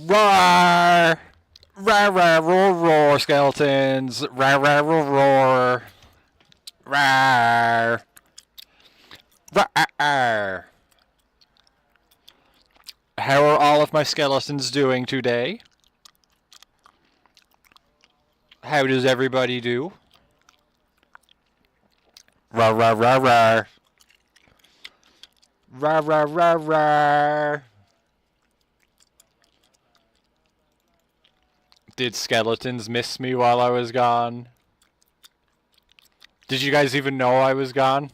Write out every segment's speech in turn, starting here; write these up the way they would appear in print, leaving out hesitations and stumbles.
Roar! Roar, roar, roar, roar, skeletons! Roar, roar, roar, roar! Roar! Roar! How are all of my skeletons doing today? How does everybody do? Roar, roar, roar, roar! Roar, roar, roar, roar! Did skeletons miss me while I was gone? Did you guys even know I was gone?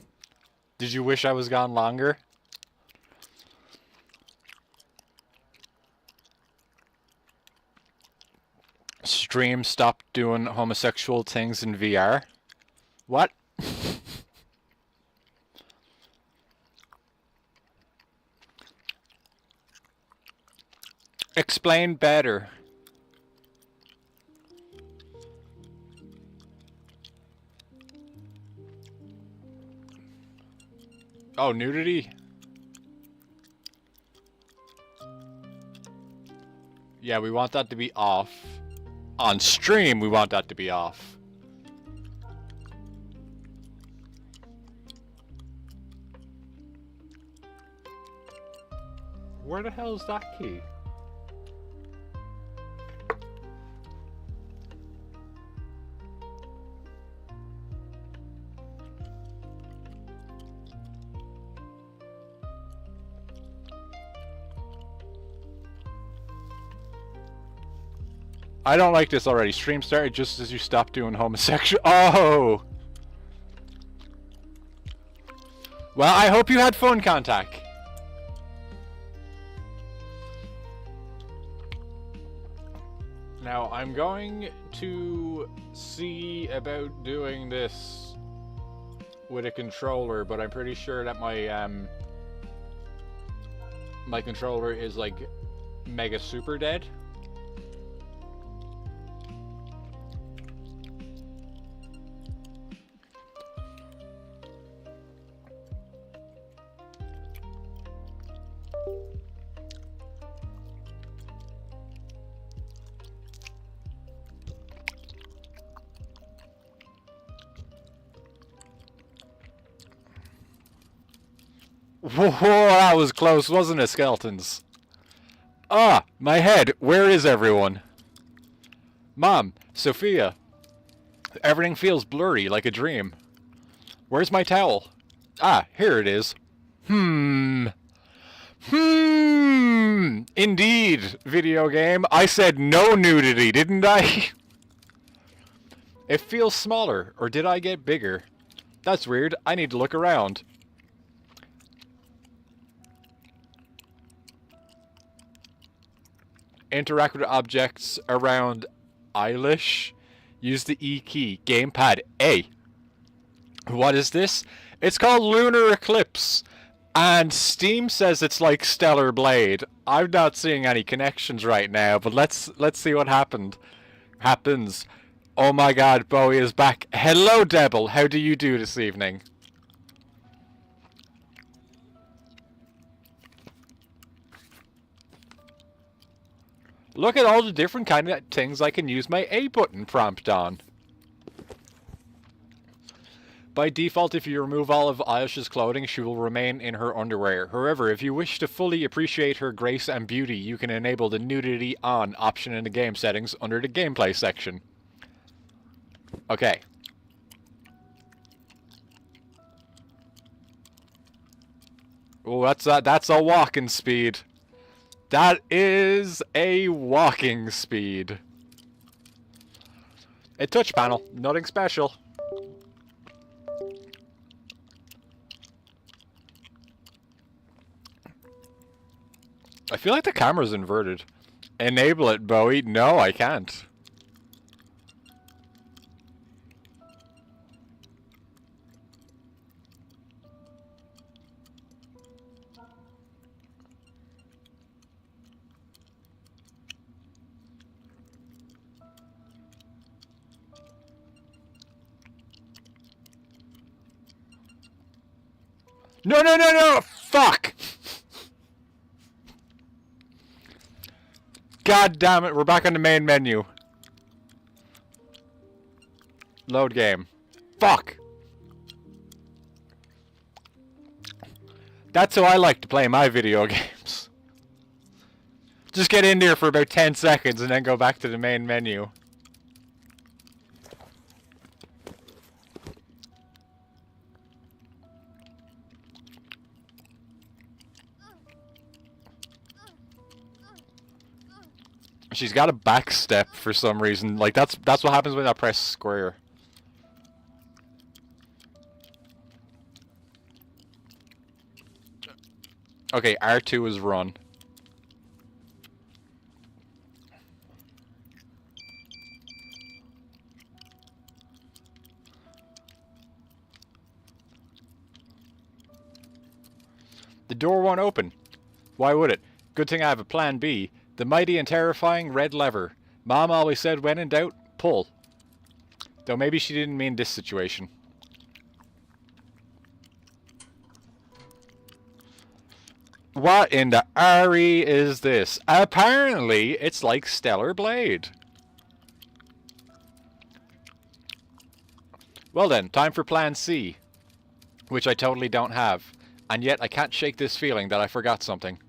Did you wish I was gone longer? Stream stopped doing homosexual things in VR. What? Explain better. Oh, nudity? Yeah, we want that to be off. On stream, we want that to be off. Where the hell is that key? I don't like this already. Stream started just as you stopped doing homosexual. Oh! Well, I hope you had fun, Contact. Now, I'm going to see about doing this with a controller, but I'm pretty sure that my controller is like mega super dead. Whoa, that was close, wasn't it, skeletons? Ah, my head. Where is everyone? Mom, Sophia. Everything feels blurry, like a dream. Where's my towel? Ah, here it is. Indeed, video game. I said no nudity, didn't I? It feels smaller, or did I get bigger? That's weird. I need to look around. Interact with objects around Eilish. Use the E key. Gamepad A. What is this? It's called Lunar Eclipse. And Steam says it's like Stellar Blade. I'm not seeing any connections right now, but let's see what happens. Oh my god, Bowie is back. Hello, Devil. How do you do this evening? Look at all the different kind of things I can use my A button prompt on. By default, if you remove all of Eilish's clothing, she will remain in her underwear. However, if you wish to fully appreciate her grace and beauty, you can enable the nudity on option in the game settings under the gameplay section. Okay. Oh, that's a walking speed. That is a walking speed. A touch panel, nothing special. I feel like the camera's inverted. Enable it, Bowie. No, I can't. No, no, no, no! Fuck! God damn it, we're back on the main menu. Load game. Fuck! That's how I like to play my video games. Just get in there for about 10 seconds and then go back to the main menu. She's got a back step for some reason. Like that's what happens when I press square. Okay, R2 is run. The door won't open. Why would it? Good thing I have a plan B. The mighty and terrifying red lever. Mom always said when in doubt, pull. Though maybe she didn't mean this situation. What in the RE is this? Apparently, it's like Stellar Blade. Well then, time for plan C. Which I totally don't have. And yet I can't shake this feeling that I forgot something.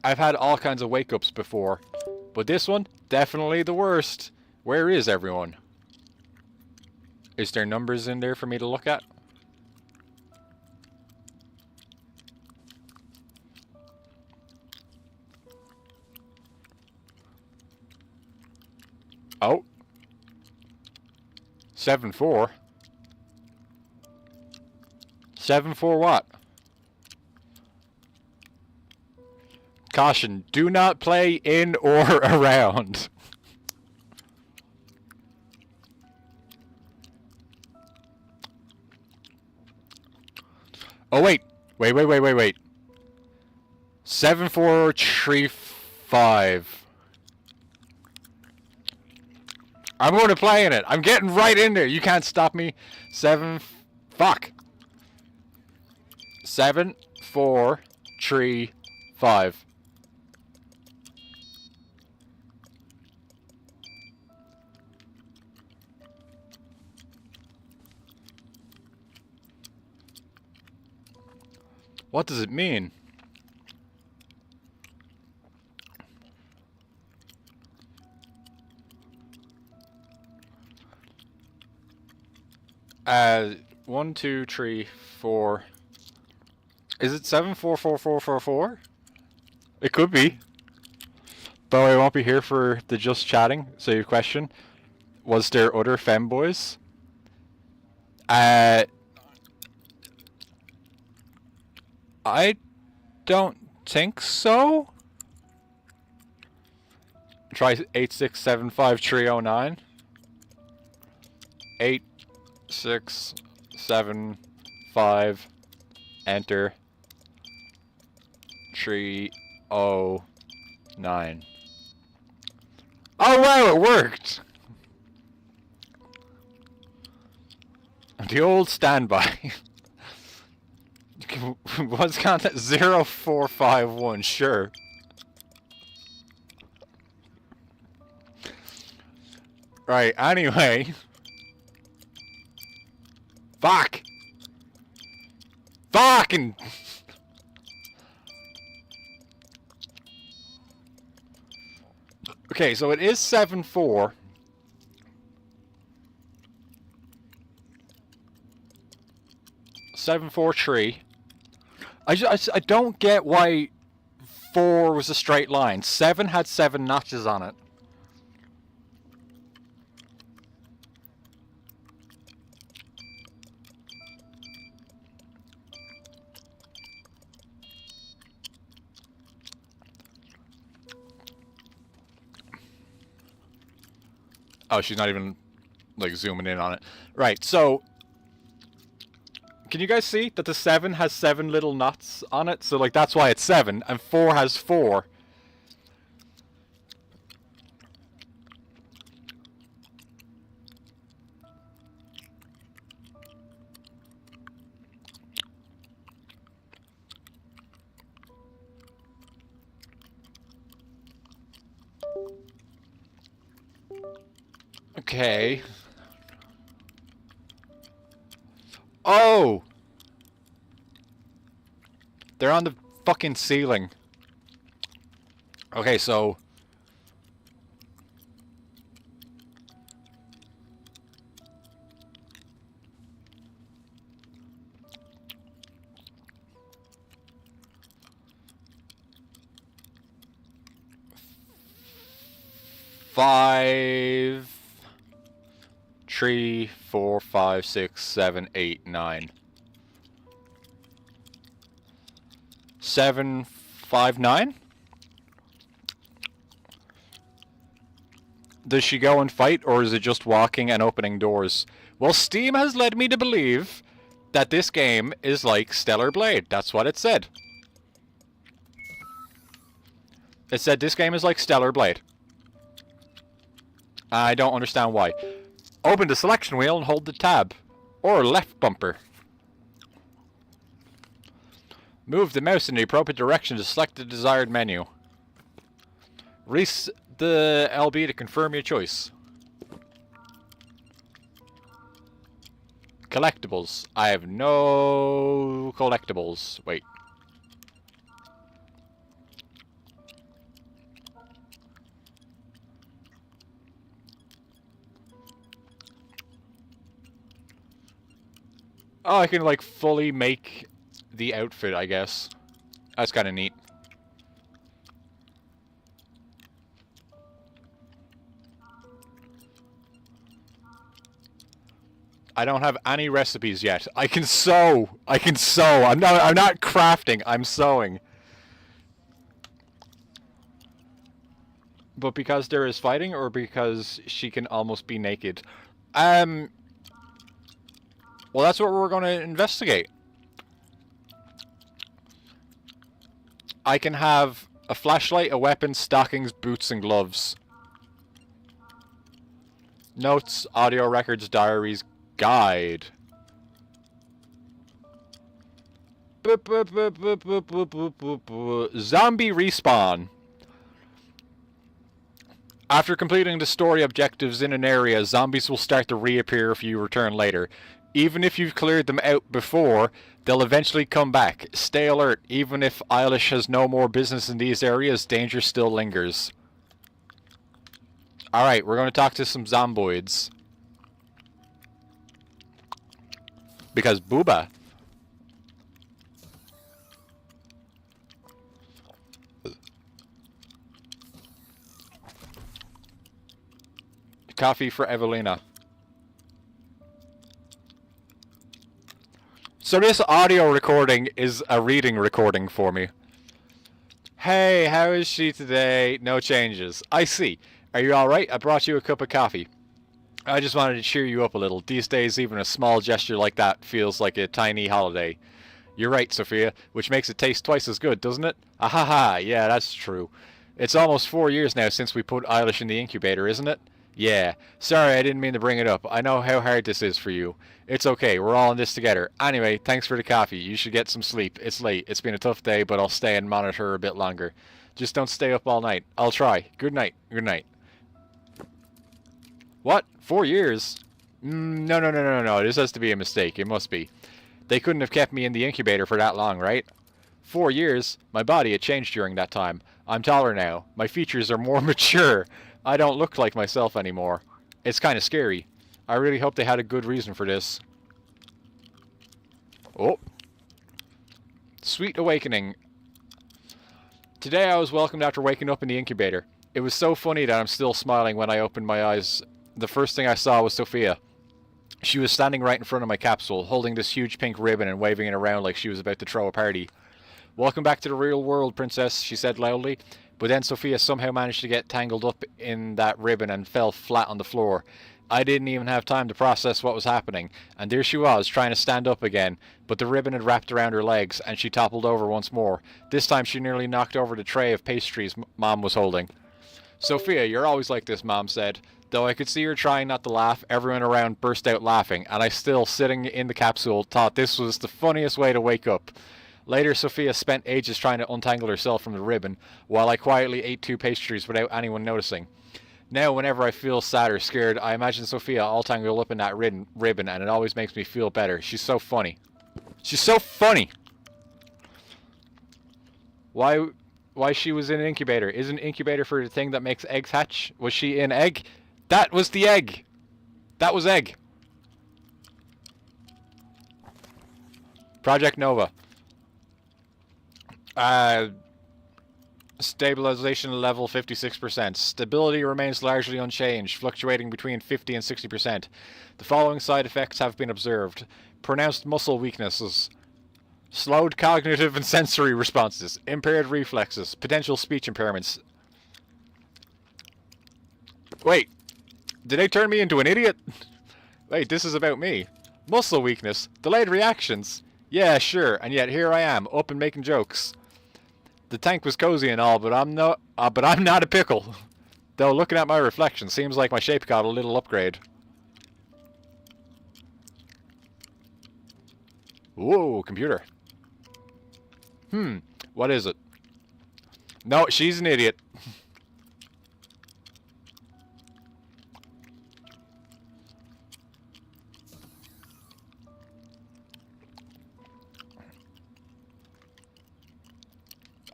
I've had all kinds of wake-ups before, but this one, definitely the worst. Where is everyone? Is there numbers in there for me to look at? Oh. 7-4. 7-4 what? Caution, do not play in or around. Oh wait. Wait. 7-4-3-5. I'm going to play in it. I'm getting right in there. You can't stop me. 7... Fuck. 7-4-3-5. What does it mean? Uh, 1, 2, 3, 4. Is it 7-4-4-4-4-4? It could be. But I won't be here for the just chatting. So your question, was there other femboys? I don't think so. Try 8675309. 8675. Enter. 309. Oh wow, it worked. The old standby. What's contact? 0451, sure. Right, anyway. Fuck! Fucking! Okay, so it is 7-4. 7-4-3. I don't get why 4 was a straight line. 7 had 7 notches on it. Oh, she's not even, like, zooming in on it. Right, so... Can you guys see that the 7 has 7 little knots on it? So, like, that's why it's 7, and 4 has 4. Okay. Oh! They're on the fucking ceiling. Okay, so... Five... 3, 4, 5, 6, 7, 8, 9. 7, 5, 9? Does she go and fight, or is it just walking and opening doors? Well, Steam has led me to believe that this game is like Stellar Blade. That's what it said. It said this game is like Stellar Blade. I don't understand why. Open the selection wheel and hold the tab. Or left bumper. Move the mouse in the appropriate direction to select the desired menu. Release the LB to confirm your choice. Collectibles. I have no collectibles. Wait. Oh, I can like fully make the outfit, I guess. That's kind of neat. I don't have any recipes yet. I can sew. I can sew. I'm not crafting. I'm sewing. But because there is fighting, or because she can almost be naked? Well, that's what we're going to investigate. I can have a flashlight, a weapon, stockings, boots, and gloves. Notes, audio records, diaries, guide. Zombie respawn. After completing the story objectives in an area, zombies will start to reappear if you return later. Even if you've cleared them out before, they'll eventually come back. Stay alert. Even if Eilish has no more business in these areas, danger still lingers. Alright, we're going to talk to some zomboids. Because booba. Coffee for Evelina. So this audio recording is a reading recording for me. Hey, how is she today? No changes. I see. Are you alright? I brought you a cup of coffee. I just wanted to cheer you up a little. These days, even a small gesture like that feels like a tiny holiday. You're right, Sophia, which makes it taste twice as good, doesn't it? Ahaha, yeah, that's true. It's almost 4 years now since we put Eilish in the incubator, isn't it? Yeah. Sorry, I didn't mean to bring it up. I know how hard this is for you. It's okay, we're all in this together. Anyway, thanks for the coffee. You should get some sleep. It's late. It's been a tough day, but I'll stay and monitor a bit longer. Just don't stay up all night. I'll try. Good night. Good night. What? 4 years? No. This has to be a mistake. It must be. They couldn't have kept me in the incubator for that long, right? 4 years? My body had changed during that time. I'm taller now. My features are more mature. I don't look like myself anymore. It's kind of scary. I really hope they had a good reason for this. Oh. Sweet awakening. Today I was welcomed after waking up in the incubator. It was so funny that I'm still smiling when I opened my eyes. The first thing I saw was Sophia. She was standing right in front of my capsule, holding this huge pink ribbon and waving it around like she was about to throw a party. Welcome back to the real world, princess, she said loudly. But then Sophia somehow managed to get tangled up in that ribbon and fell flat on the floor. I didn't even have time to process what was happening, and there she was, trying to stand up again, but the ribbon had wrapped around her legs, and she toppled over once more. This time she nearly knocked over the tray of pastries Mom was holding. Sophia, you're always like this, Mom said. Though I could see her trying not to laugh, everyone around burst out laughing, and I still, sitting in the capsule, thought this was the funniest way to wake up. Later, Sophia spent ages trying to untangle herself from the ribbon, while I quietly ate 2 pastries without anyone noticing. Now, whenever I feel sad or scared, I imagine Sophia all tangled up in that ribbon, and it always makes me feel better. She's so funny. She's so funny! Why she was in an incubator? Isn't incubator for the thing that makes eggs hatch? Was she in egg? That was the egg! That was egg! Project Nova. Stabilization level 56%. Stability remains largely unchanged, fluctuating between 50 and 60%. The following side effects have been observed. Pronounced muscle weaknesses. Slowed cognitive and sensory responses. Impaired reflexes. Potential speech impairments. Wait. Did they turn me into an idiot? Wait, this is about me. Muscle weakness. Delayed reactions. Yeah, sure. And yet here I am, up and making jokes. The tank was cozy and all, but I'm not a pickle. Though looking at my reflection, seems like my shape got a little upgrade. Whoa, computer. What is it? No, she's an idiot.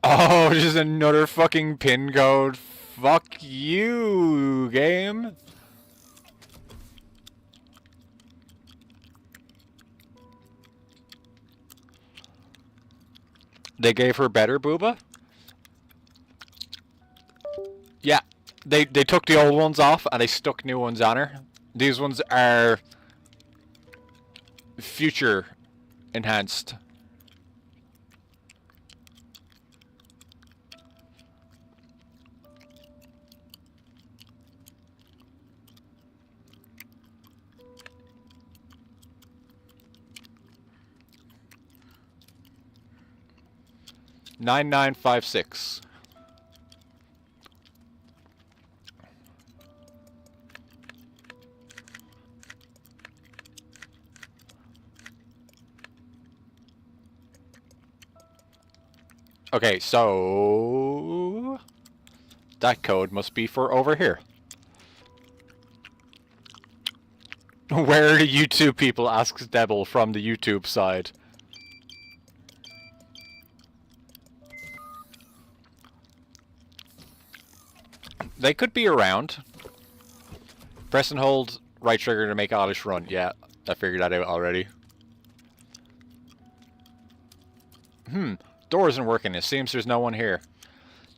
Oh, just another fucking pin code. Fuck you, game. They gave her better booba? Yeah, they took the old ones off and they stuck new ones on her. These ones are future enhanced. $9956. Okay, so that code must be for over here. Where are the YouTube people? Asks Devil from the YouTube side. They could be around. Press and hold right trigger to make Oddish run. Yeah, I figured that out already. Door isn't working. It seems there's no one here.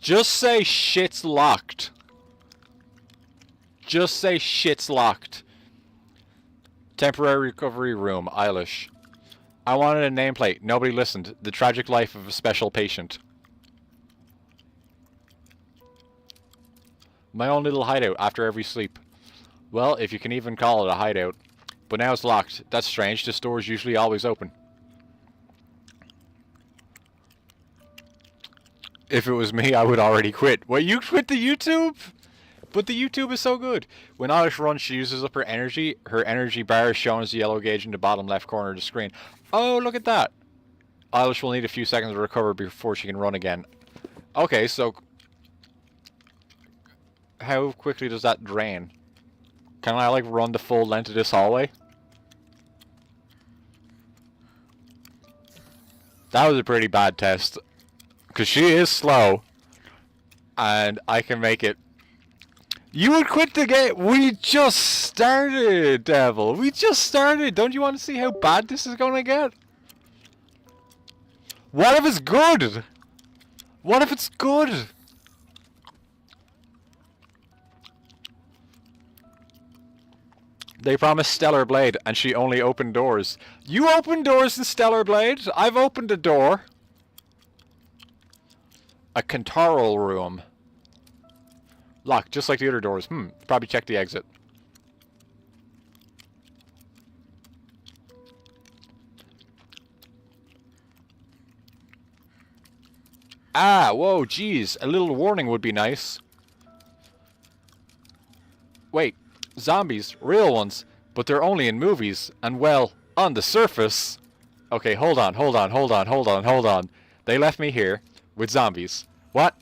Just say shit's locked. Just say shit's locked. Temporary recovery room, Eilish. I wanted a nameplate. Nobody listened. The tragic life of a special patient. My own little hideout after every sleep. Well, if you can even call it a hideout. But now it's locked. That's strange. This door is usually always open. If it was me, I would already quit. What, you quit the YouTube? But the YouTube is so good. When Eilish runs, she uses up her energy. Her energy bar is shown as the yellow gauge in the bottom left corner of the screen. Oh, look at that. Eilish will need a few seconds to recover before she can run again. Okay, so how quickly does that drain? Can I, like, run the full length of this hallway? That was a pretty bad test. Because she is slow. And I can make it. You would quit the game! We just started, Devil! We just started! Don't you want to see how bad this is going to get? What if it's good? What if it's good? They promised Stellar Blade, and she only opened doors. You opened doors in Stellar Blade? I've opened a door. A Kentaral room. Locked, just like the other doors. Probably check the exit. Ah, whoa, geez. A little warning would be nice. Wait. Zombies, real ones, but they're only in movies, and well, on the surface. Okay, hold on. They left me here with zombies. What?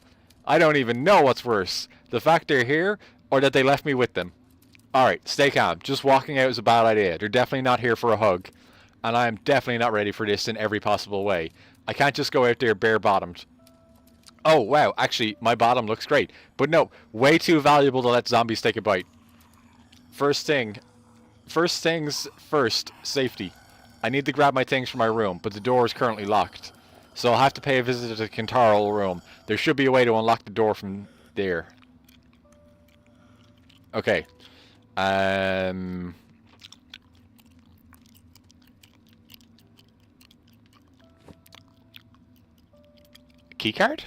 I don't even know what's worse. The fact they're here, Or that they left me with them. Alright, stay calm. Just walking out is a bad idea. They're definitely not here for a hug. And I am definitely not ready for this in every possible way. I can't just go out there bare-bottomed. Oh, wow. Actually, my bottom looks great. But no, way too valuable to let zombies take a bite. First things first, safety. I need to grab my things from my room, but the door is currently locked. So I'll have to pay a visit to the Kintaro room. There should be a way to unlock the door from there. Okay. Keycard?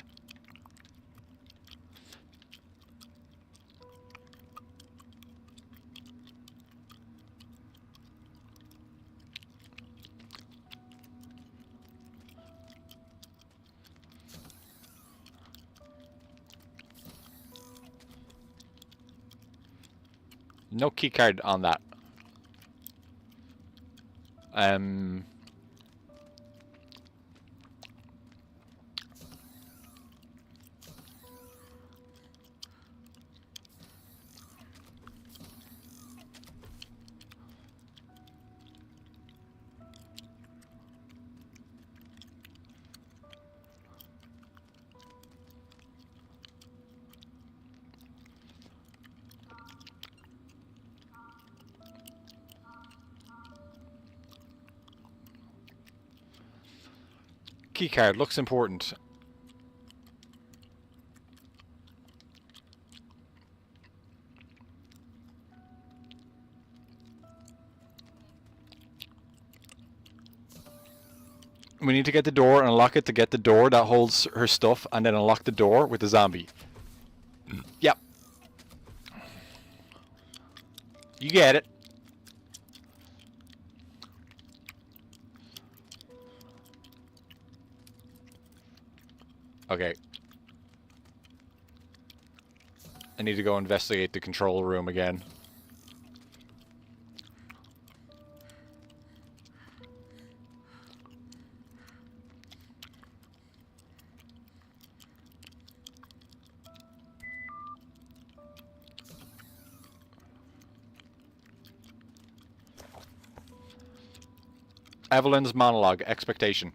No keycard on that. Keycard looks important. We need to get the door and unlock it to get the door that holds her stuff, and then unlock the door with the zombie. Yep. You get it. Okay. I need to go investigate the control room again. Evelyn's monologue, expectation.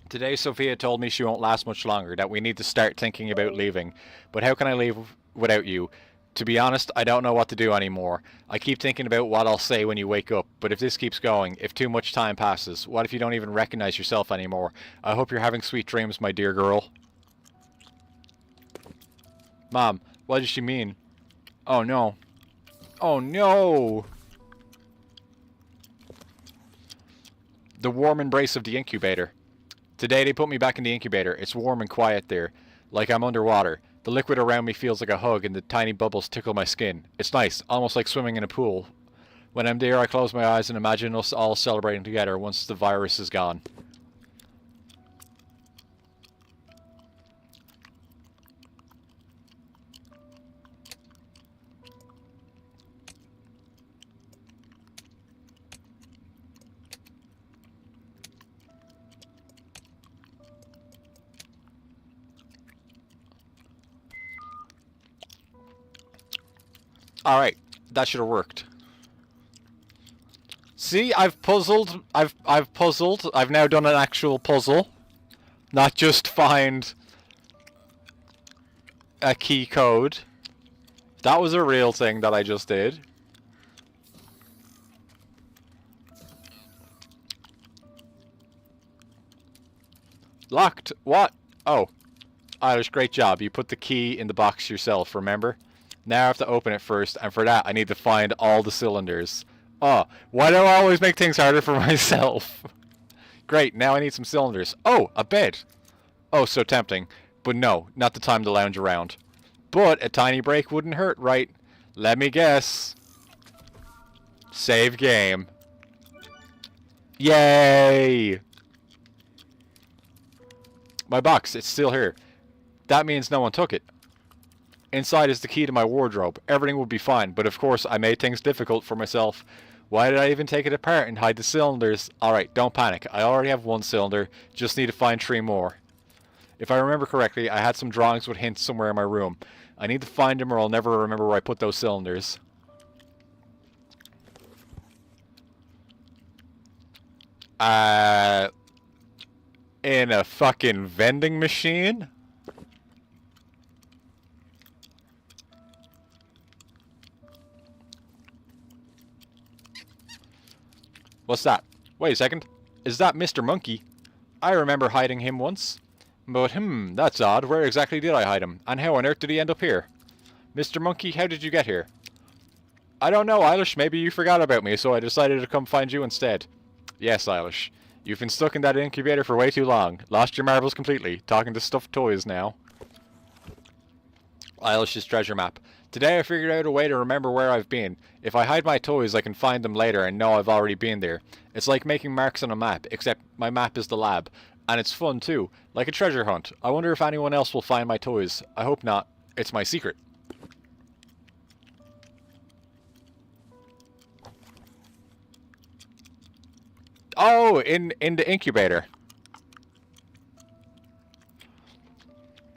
Today Sophia told me she won't last much longer, that we need to start thinking about leaving. But how can I leave without you? To be honest, I don't know what to do anymore. I keep thinking about what I'll say when you wake up, but if this keeps going, if too much time passes, what if you don't even recognize yourself anymore? I hope you're having sweet dreams, my dear girl. Mom, what did she mean? Oh no. Oh no! The warm embrace of the incubator. Today they put me back in the incubator. It's warm and quiet there, like I'm underwater. The liquid around me feels like a hug and the tiny bubbles tickle my skin. It's nice, almost like swimming in a pool. When I'm there, I close my eyes and imagine us all celebrating together once the virus is gone. Alright, that should have worked. See, I've puzzled. I've puzzled. I've now done an actual puzzle. Not just find a key code. That was a real thing that I just did. Locked. What? Oh. Irish, great job. You put the key in the box yourself, remember? Now I have to open it first, and for that I need to find all the cylinders. Oh, why do I always make things harder for myself? Great, now I need some cylinders. Oh, a bed. Oh, so tempting. But no, not the time to lounge around. But a tiny break wouldn't hurt, right? Let me guess. Save game. Yay! My box, it's still here. That means no one took it. Inside is the key to my wardrobe. Everything would be fine, but of course I made things difficult for myself. Why did I even take it apart and hide the cylinders? Alright, don't panic. I already have one cylinder. Just need to find 3 more. If I remember correctly, I had some drawings with hints somewhere in my room. I need to find him or I'll never remember where I put those cylinders. In a fucking vending machine? What's that? Wait a second. Is that Mr. Monkey? I remember hiding him once. But, that's odd. Where exactly did I hide him? And how on earth did he end up here? Mr. Monkey, how did you get here? I don't know, Eilish. Maybe you forgot about me, so I decided to come find you instead. Yes, Eilish. You've been stuck in that incubator for way too long. Lost your marbles completely. Talking to stuffed toys now. Eilish's treasure map. Today I figured out a way to remember where I've been. If I hide my toys, I can find them later and know I've already been there. It's like making marks on a map, except my map is the lab. And it's fun too, like a treasure hunt. I wonder if anyone else will find my toys. I hope not. It's my secret. Oh, in the incubator.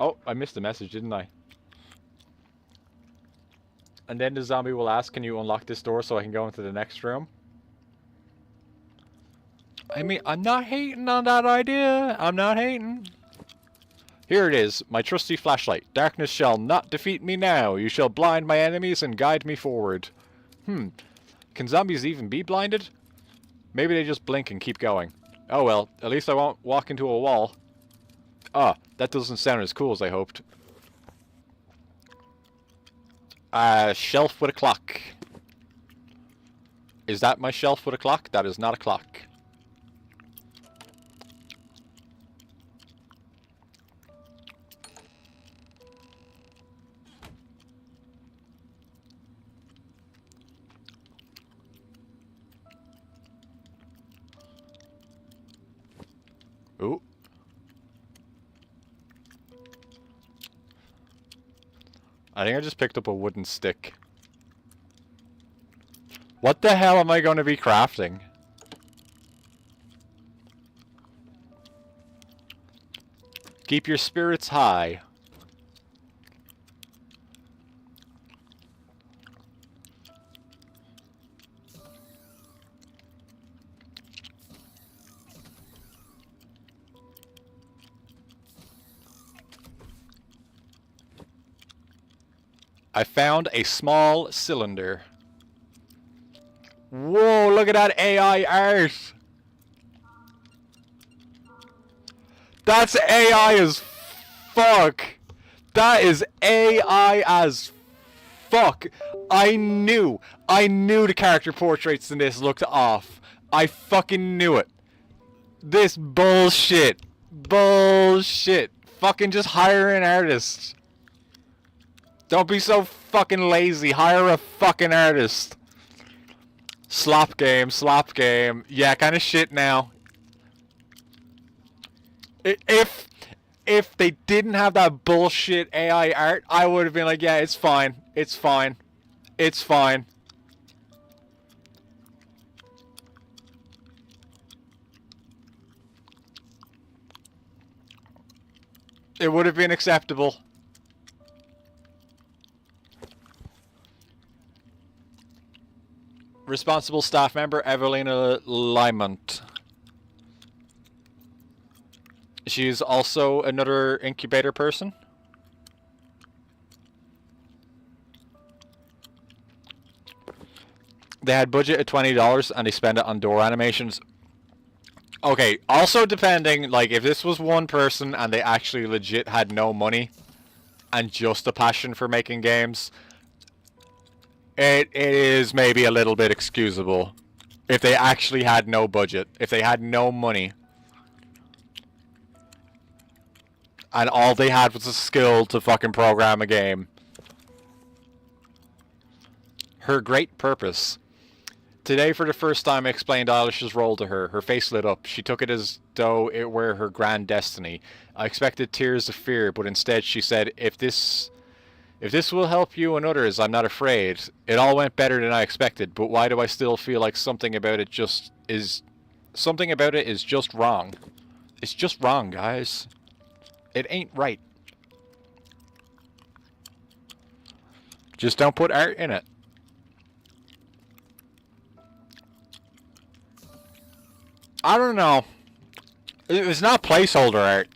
Oh, I missed the message, didn't I? And then the zombie will ask, can you unlock this door so I can go into the next room? I mean, I'm not hating on that idea. I'm not hating. Here it is, my trusty flashlight. Darkness shall not defeat me now. You shall blind my enemies and guide me forward. Can zombies even be blinded? Maybe they just blink and keep going. Oh well, at least I won't walk into a wall. Ah, that doesn't sound as cool as I hoped. Shelf with a clock. Is that my shelf with a clock? That is not a clock. Ooh. I think I just picked up a wooden stick. What the hell am I going to be crafting? Keep your spirits high. I found a small cylinder. Whoa, look at that AI art. That's AI as fuck. That is AI as fuck. I knew the character portraits in this looked off. I fucking knew it. This bullshit. Bullshit. Fucking just hire an artist. Don't be so fucking lazy. Hire a fucking artist. Slop game, slop game. Yeah, kind of shit now. If they didn't have that bullshit AI art, I would have been like, yeah, it's fine. It's fine. It's fine. It would have been acceptable. Responsible staff member, Evelina Lymont. She's also another incubator person. They had budget of $20 and they spent it on door animations. Okay, also depending, like, if this was one person and they actually legit had no money and just a passion for making games, it is maybe a little bit excusable. If they actually had no budget, if they had no money, and all they had was a skill to fucking program a game. Her great purpose. Today, for the first time, I explained Eilish's role to her. Her face lit up. She took it as though it were her grand destiny. I expected tears of fear, but instead she said, If this will help you and others, I'm not afraid. It all went better than I expected, but why do I still feel like something about it is just wrong? It's just wrong, guys. It ain't right. Just don't put art in it. I don't know. It's not placeholder art.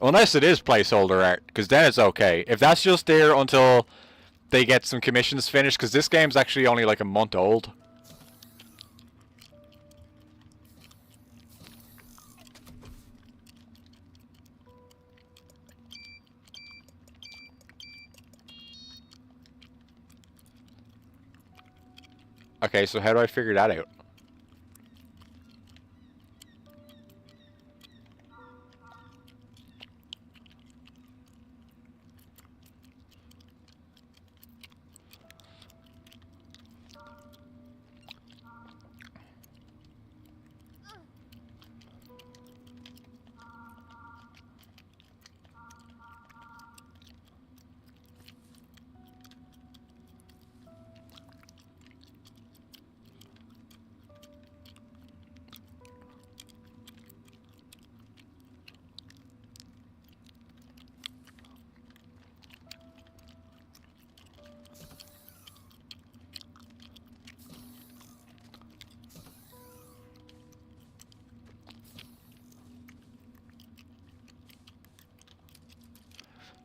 Unless it is placeholder art, because then it's okay. If that's just there until they get some commissions finished, because this game's actually only like a month old. Okay, so how do I figure that out?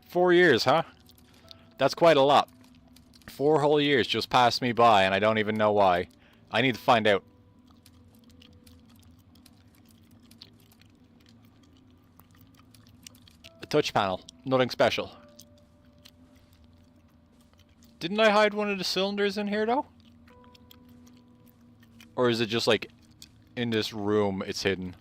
Four years, huh? That's quite a lot. 4 whole years just passed me by, and I don't even know why. I need to find out. A touch panel. Nothing special. Didn't I hide one of the cylinders in here, though? Or is it just, like, in this room it's hidden?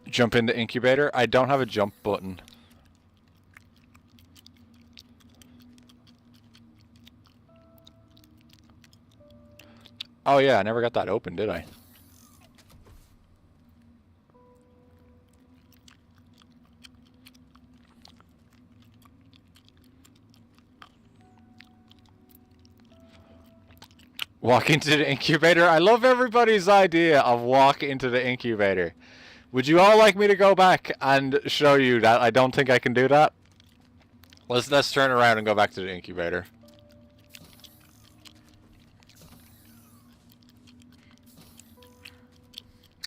Jump in the incubator? I don't have a jump button. Oh yeah, I never got that open, did I? Walk into the incubator? I love everybody's idea of walk into the incubator. Would you all like me to go back and show you that? I don't think I can do that. Let's turn around and go back to the incubator.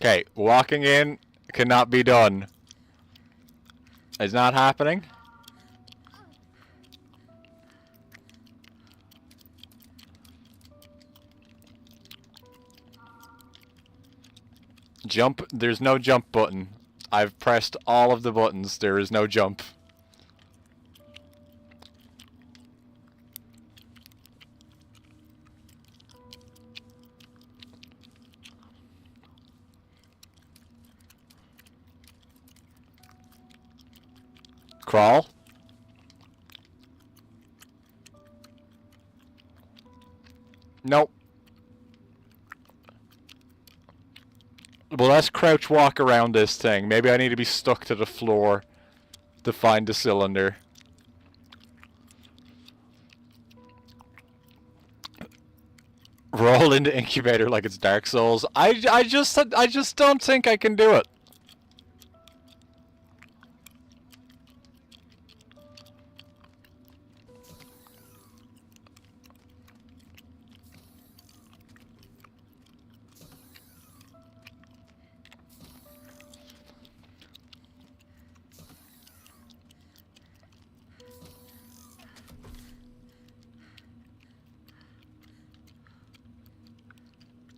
Okay, walking in cannot be done. It's not happening. Jump. There's no jump button. I've pressed all of the buttons. There is no jump. Crawl. Nope. Well, let's crouch walk around this thing. Maybe I need to be stuck to the floor to find the cylinder. Roll into incubator like it's Dark Souls. I just don't think I can do it.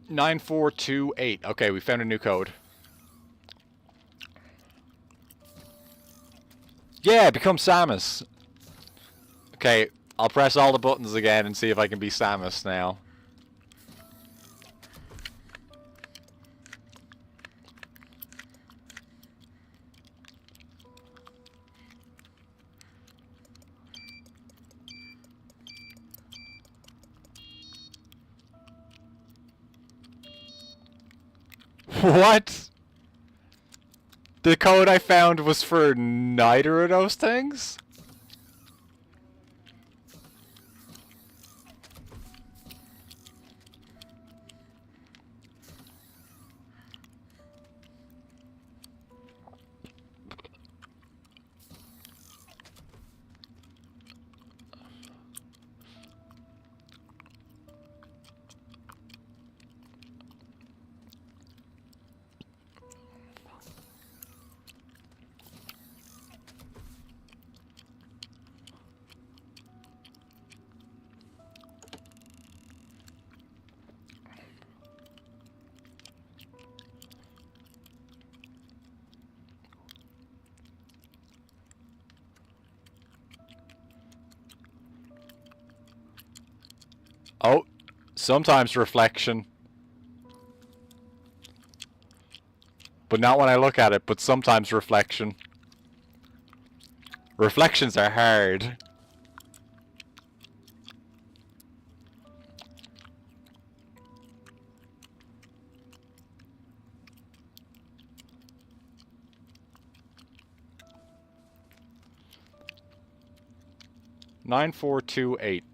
Nine 428. Okay, we found a new code. Yeah, become Samus. Okay, I'll press all the buttons again and see if I can be Samus now. What? The code I found was for neither of those things? Oh, sometimes reflection. But not when I look at it, but sometimes reflection. Reflections are hard. Nine, 4, 2, 8.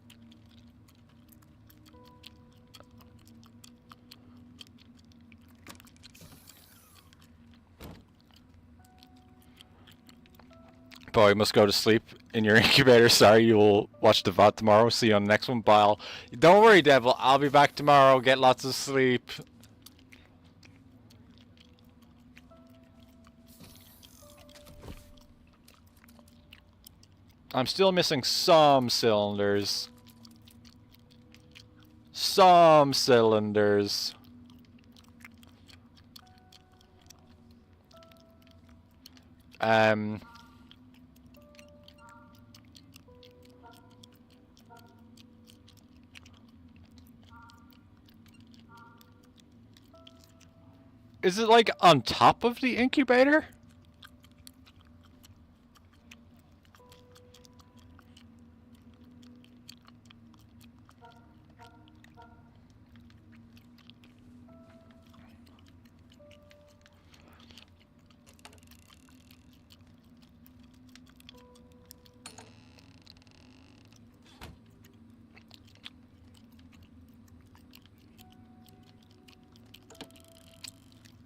Boy, you must go to sleep in your incubator. Sorry, you'll watch the VOD tomorrow. See you on the next one. Bye. Don't worry, Devil. I'll be back tomorrow. Get lots of sleep. I'm still missing some cylinders. Some cylinders. Is it like on top of the incubator?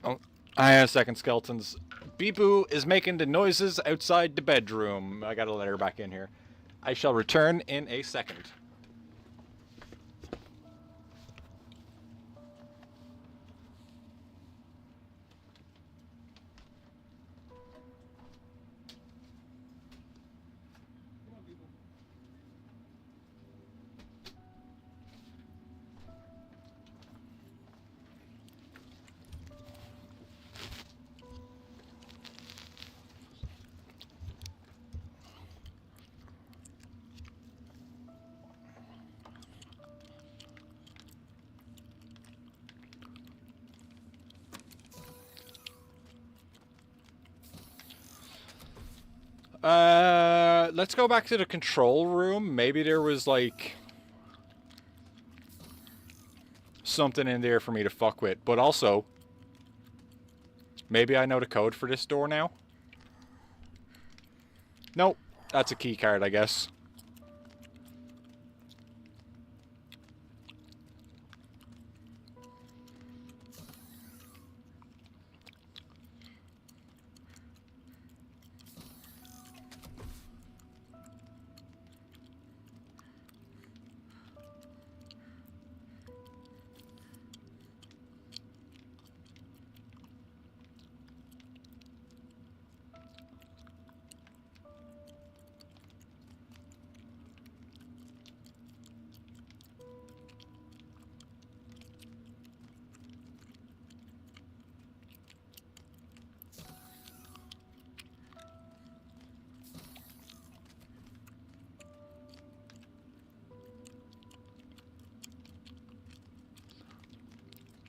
Oh, I have second skeletons. Beeboo is making the noises outside the bedroom. I gotta let her back in here. I shall return in a second. Let's go back to the control room. Maybe there was, like, something in there for me to fuck with. But also, maybe I know the code for this door now? Nope. That's a key card, I guess.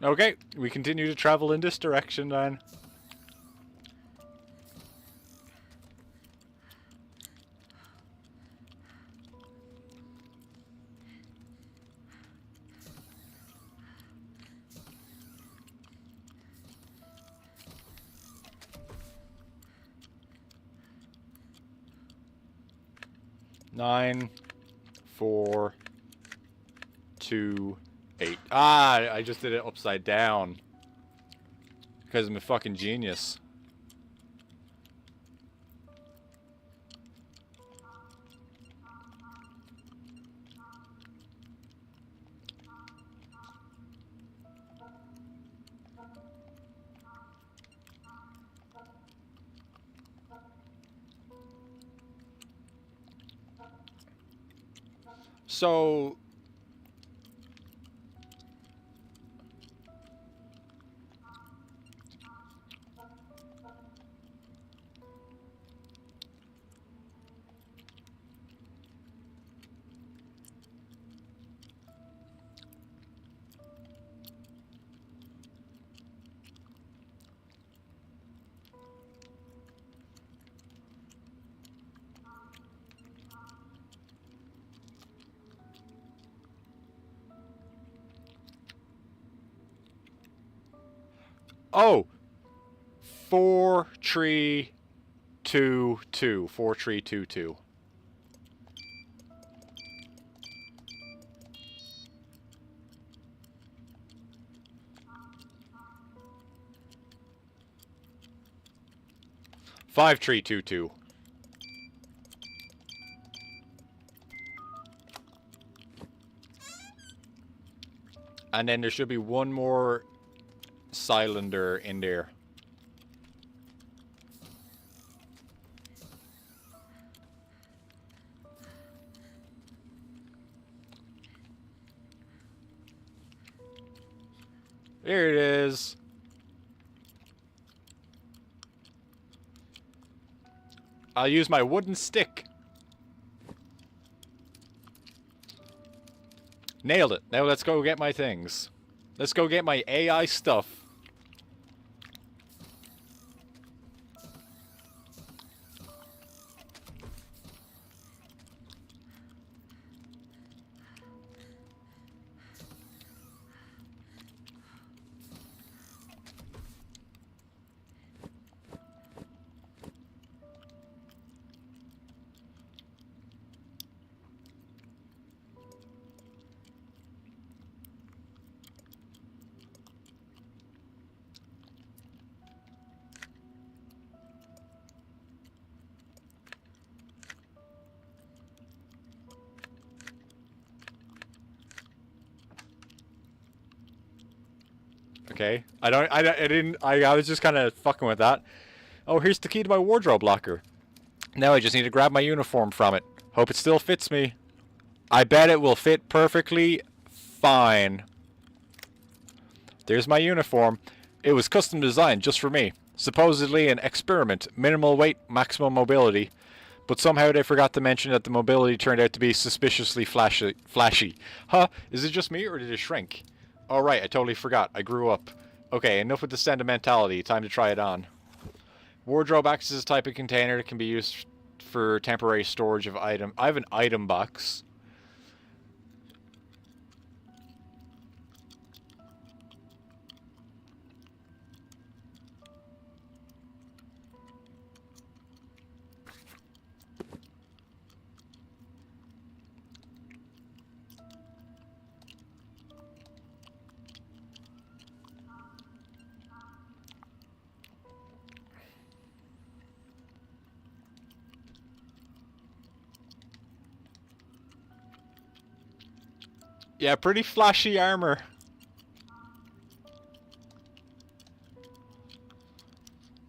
Okay, we continue to travel in this direction then. Nine, 4, 2, 8. Ah, I just did it upside down. Because I'm a fucking genius. So... Oh! 4, 3, 2, 2. 4, 3, 2, 2. Five, 3, 2, 2. And then there should be one more cylinder in there. There it is. I'll use my wooden stick. Nailed it. Now let's go get my things. Let's go get my AI stuff. Okay. I was just kind of fucking with that. Oh, here's the key to my wardrobe locker. Now I just need to grab my uniform from it. Hope it still fits me. I bet it will fit perfectly fine. There's my uniform. It was custom designed just for me. Supposedly an experiment. Minimal weight, maximum mobility. But somehow they forgot to mention that the mobility turned out to be suspiciously flashy. Huh? Is it just me or did it shrink? Oh right, I totally forgot. I grew up. Okay, enough with the sentimentality. Time to try it on. Wardrobe acts as a type of container that can be used for temporary storage of item. I have an item box. Yeah, pretty flashy armor.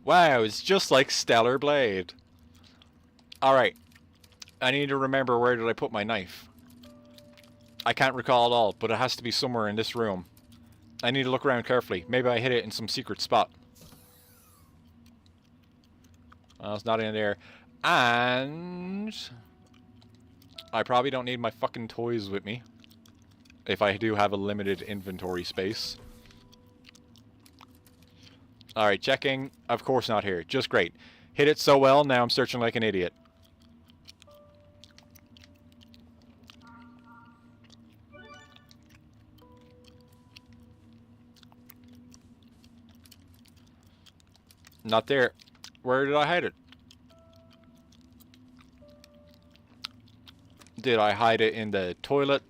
Wow, it's just like Stellar Blade. Alright. I need to remember where did I put my knife. I can't recall it all, but it has to be somewhere in this room. I need to look around carefully. Maybe I hid it in some secret spot. Well, it's not in there. And... I probably don't need my fucking toys with me. If I do have a limited inventory space. Alright, checking. Of course not here. Just great. Hit it so well, now I'm searching like an idiot. Not there. Where did I hide it? Did I hide it in the toilet?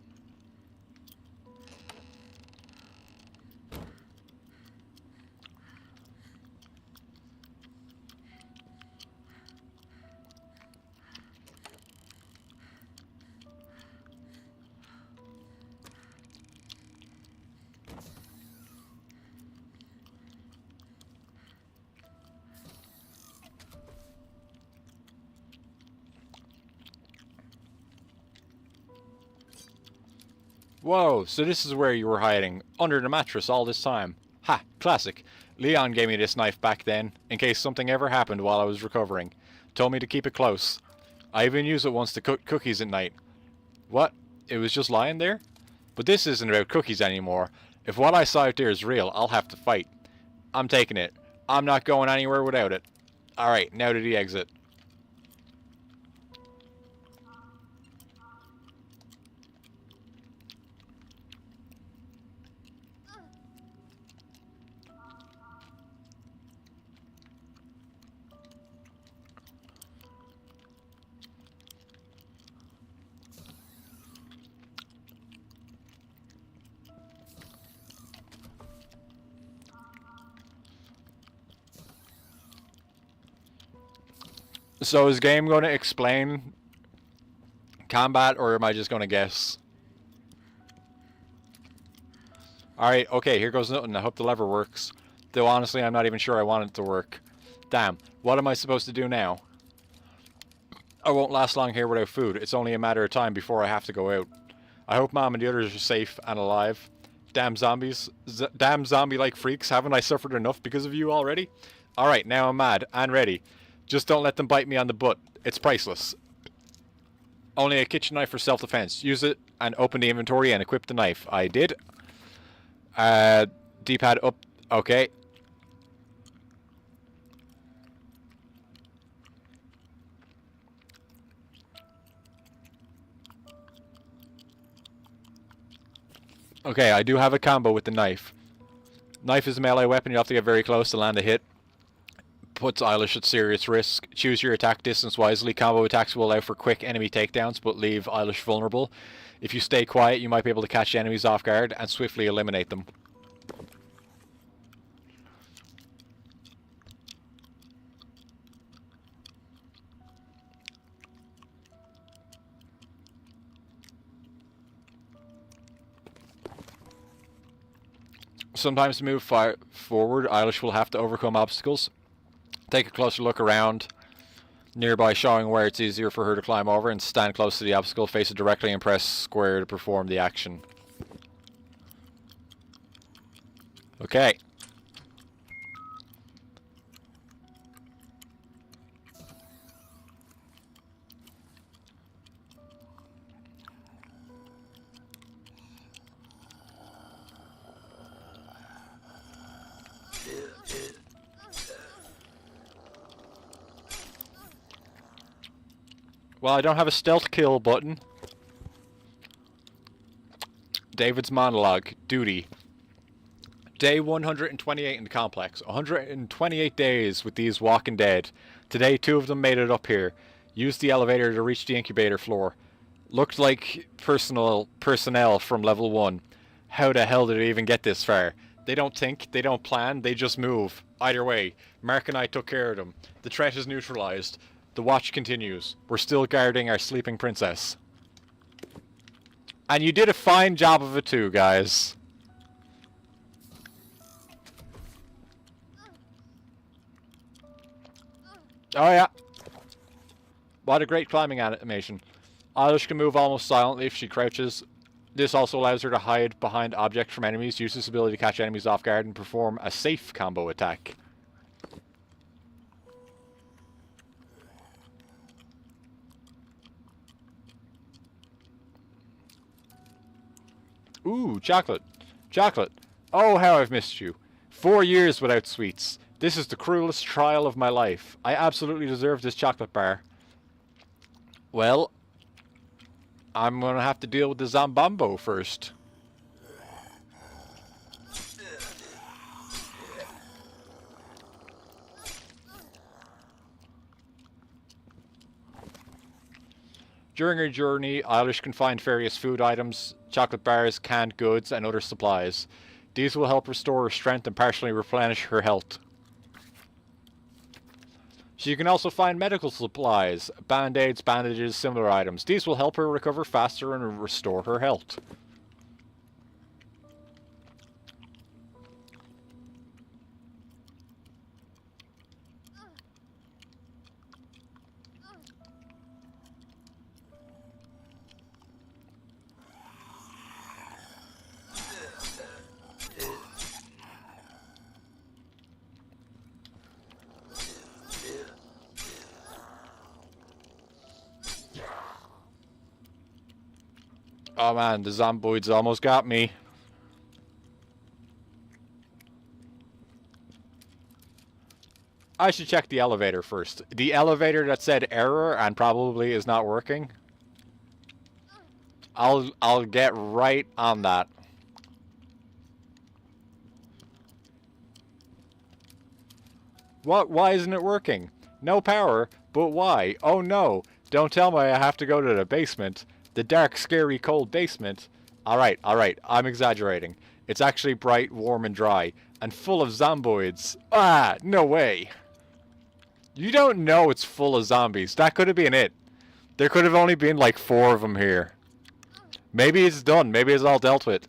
Whoa, so this is where you were hiding, under the mattress all this time. Ha, classic. Leon gave me this knife back then, in case something ever happened while I was recovering. Told me to keep it close. I even used it once to cook cookies at night. What? It was just lying there? But this isn't about cookies anymore. If what I saw out there is real, I'll have to fight. I'm taking it. I'm not going anywhere without it. Alright, now to the exit. So is game going to explain combat, or am I just going to guess? Alright, okay, here goes nothing. I hope the lever works. Though honestly, I'm not even sure I want it to work. Damn, what am I supposed to do now? I won't last long here without food. It's only a matter of time before I have to go out. I hope Mom and the others are safe and alive. Damn zombies. Damn zombie-like freaks. Haven't I suffered enough because of you already? Alright, now I'm mad and ready. Just don't let them bite me on the butt. It's priceless. Only a kitchen knife for self-defense. Use it and open the inventory and equip the knife. I did. D-pad up. Okay. Okay, I do have a combo with the knife. Knife is a melee weapon. You have to get very close to land a hit. Puts Eilish at serious risk. Choose your attack distance wisely. Combo attacks will allow for quick enemy takedowns, but leave Eilish vulnerable. If you stay quiet, you might be able to catch enemies off guard and swiftly eliminate them. Sometimes to move forward, Eilish will have to overcome obstacles. Take a closer look around nearby, showing where it's easier for her to climb over, and stand close to the obstacle, face it directly and press square to perform the action. Okay. Well, I don't have a stealth kill button. David's monologue. Duty. Day 128 in the complex. 128 days with these walking dead. Today, 2 of them made it up here. Used the elevator to reach the incubator floor. Looked like personnel from level 1. How the hell did it even get this far? They don't think, they don't plan, they just move. Either way, Mark and I took care of them. The threat is neutralized. The watch continues. We're still guarding our sleeping princess. And you did a fine job of it too, guys. Oh yeah. What a great climbing animation. Eilish can move almost silently if she crouches. This also allows her to hide behind objects from enemies, use this ability to catch enemies off guard, and perform a safe combo attack. Ooh, chocolate. Chocolate. Oh, how I've missed you. 4 years without sweets. This is the cruelest trial of my life. I absolutely deserve this chocolate bar. Well, I'm gonna have to deal with the Zambombo first. During her journey, Eilish can find various food items, chocolate bars, canned goods, and other supplies. These will help restore her strength and partially replenish her health. She can also find medical supplies, band-aids, bandages, similar items. These will help her recover faster and restore her health. Oh man, the zomboids almost got me. I should check the elevator first. The elevator that said error and probably is not working. I'll get right on that. What? Why isn't it working? No power, but why? Oh no, don't tell me I have to go to the basement. The dark, scary, cold basement. Alright, I'm exaggerating. It's actually bright, warm, and dry, and full of zomboids. Ah, no way. You don't know it's full of zombies. That could have been it. There could have only been like 4 of them here. Maybe it's done. Maybe it's all dealt with.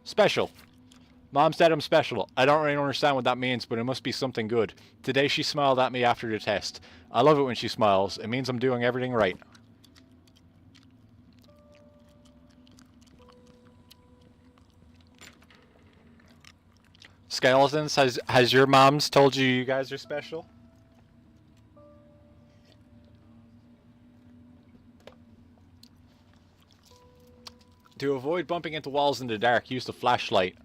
Special. Mom said I'm special. I don't really understand what that means, but it must be something good. Today she smiled at me after the test. I love it when she smiles. It means I'm doing everything right. Skeletons, has your moms told you you guys are special? To avoid bumping into walls in the dark, use the flashlight.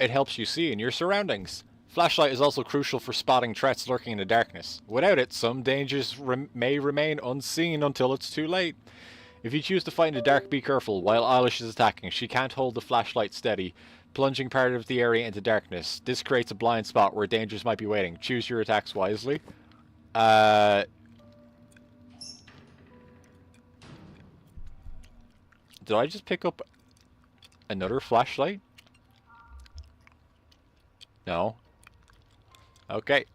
It helps you see in your surroundings. Flashlight is also crucial for spotting threats lurking in the darkness. Without it, some dangers may remain unseen until it's too late. If you choose to fight in the dark, be careful. While Eilish is attacking, she can't hold the flashlight steady, plunging part of the area into darkness. This creates a blind spot where dangers might be waiting. Choose your attacks wisely. Did I just pick up another flashlight? No. Okay.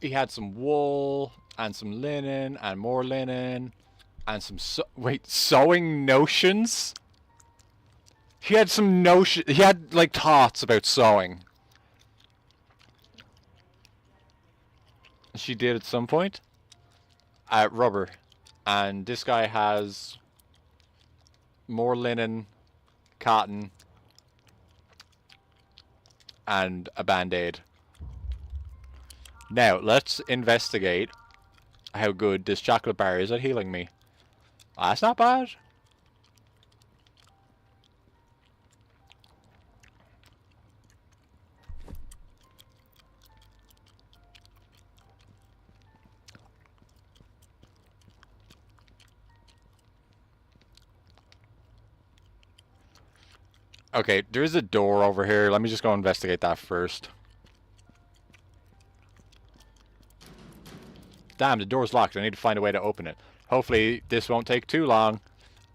He had some wool and some linen and more linen and some sewing notions? He had some notion. He had like thoughts about sewing. She did at some point. Rubber. And this guy has more linen, cotton, and a band-aid. Now, let's investigate how good this chocolate bar is at healing me. That's not bad. Okay, there's a door over here. Let me just go investigate that first. Damn, the door's locked. I need to find a way to open it. Hopefully, this won't take too long.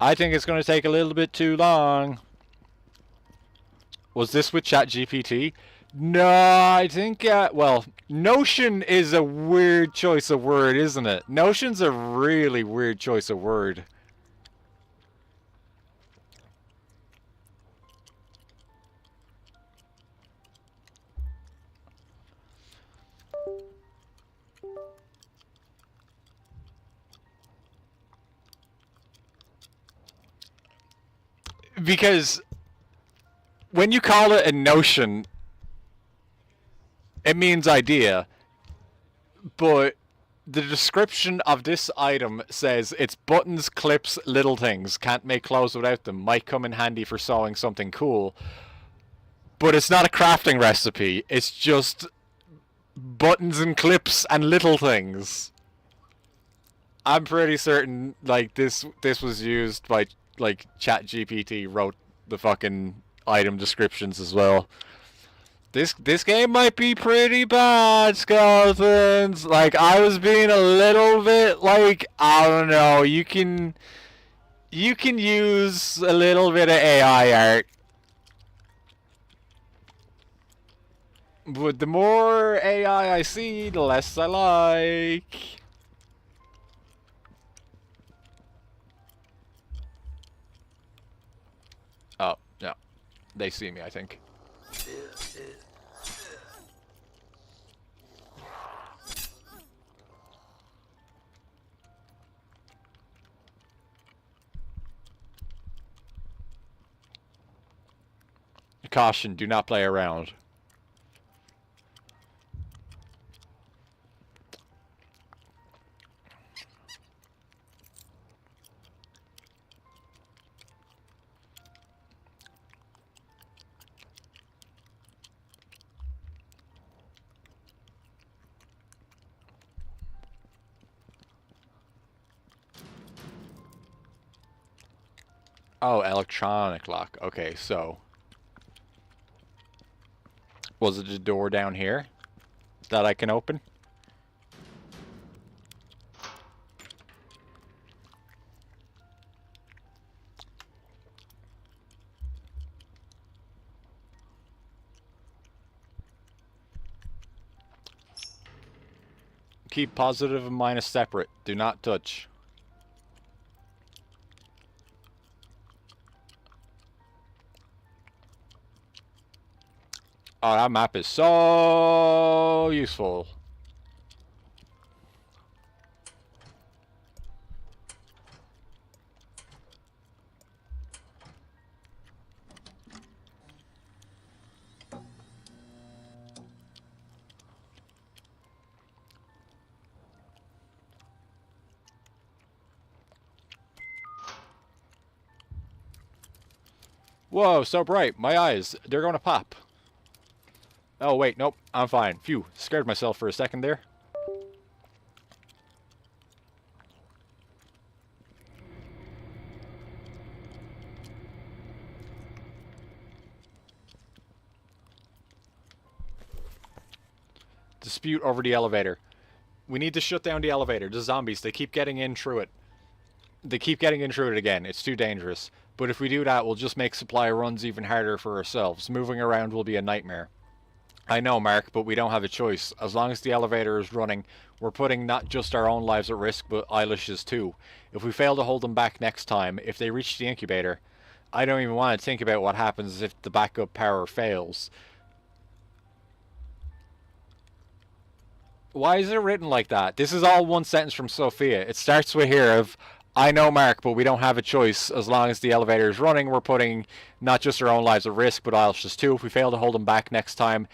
I think it's going to take a little bit too long. Was this with ChatGPT? No, I think, well, Notion is a weird choice of word, isn't it? Notion's a really weird choice of word. Because when you call it a notion, it means idea, but the description of this item says it's buttons, clips, little things. Can't make clothes without them. Might come in handy for sewing something cool. But it's not a crafting recipe. It's just buttons and clips and little things. I'm pretty certain, like, this was used by, like, ChatGPT wrote the fucking item descriptions as well. This game might be pretty bad, skeletons. Like, I was being a little bit, like, I don't know. You can use a little bit of AI art. But the more AI I see, the less I like. Oh, no. They see me, I think. Caution, do not play around. Oh, electronic lock. Okay, so... Was it a door down here that I can open? Keep positive and minus separate. Do not touch. Oh, that map is so useful. Whoa, so bright. My eyes, they're gonna pop. Oh, wait, nope, I'm fine. Phew, scared myself for a second there. Dispute over the elevator. We need to shut down the elevator. The zombies, they keep getting in through it. They keep getting in through it again. It's too dangerous. But if we do that, we'll just make supply runs even harder for ourselves. Moving around will be a nightmare. I know, Mark, but we don't have a choice. As long as the elevator is running, we're putting not just our own lives at risk, but Eilish's too. If we fail to hold them back next time, if they reach the incubator, I don't even want to think about what happens if the backup power fails. Why is it written like that? This is all one sentence from Sophia. It starts with here of, I know, Mark, but we don't have a choice. As long as the elevator is running, we're putting not just our own lives at risk, but Eilish's too. If we fail to hold them back next time,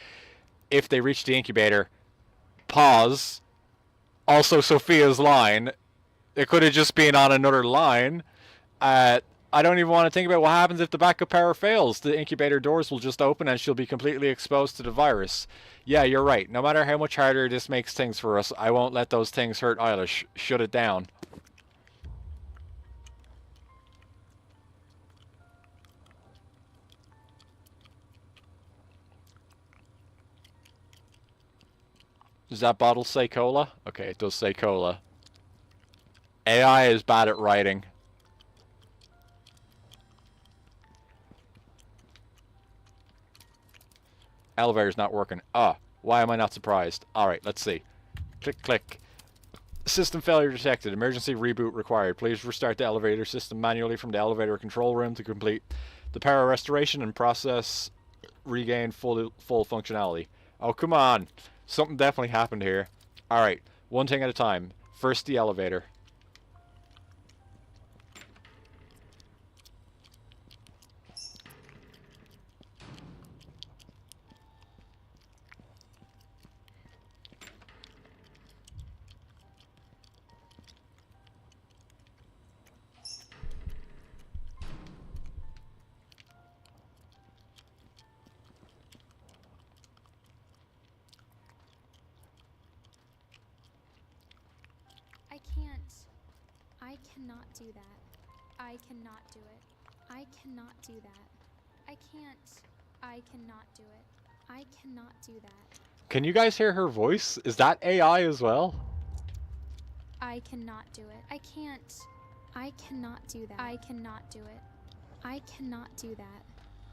if they reach the incubator, pause. Also, Sophia's line. It could have just been on another line. I don't even want to think about what happens if the backup power fails. The incubator doors will just open and she'll be completely exposed to the virus. Yeah, you're right. No matter how much harder this makes things for us, I won't let those things hurt Eilish. Shut it down. Does that bottle say cola? Okay, it does say cola. AI is bad at writing. Elevator's not working. Ah, why am I not surprised? Alright, let's see. Click, click. System failure detected. Emergency reboot required. Please restart the elevator system manually from the elevator control room to complete the power restoration and process regain full functionality. Oh, come on. Something definitely happened here. Alright, one thing at a time. First, the elevator. I cannot do that. I cannot do it. I cannot do that. I can't. I cannot do it. I cannot do that. Can you guys hear her voice? Is that AI as well? I cannot do it. I can't. I cannot do that. I cannot do it. I cannot do that.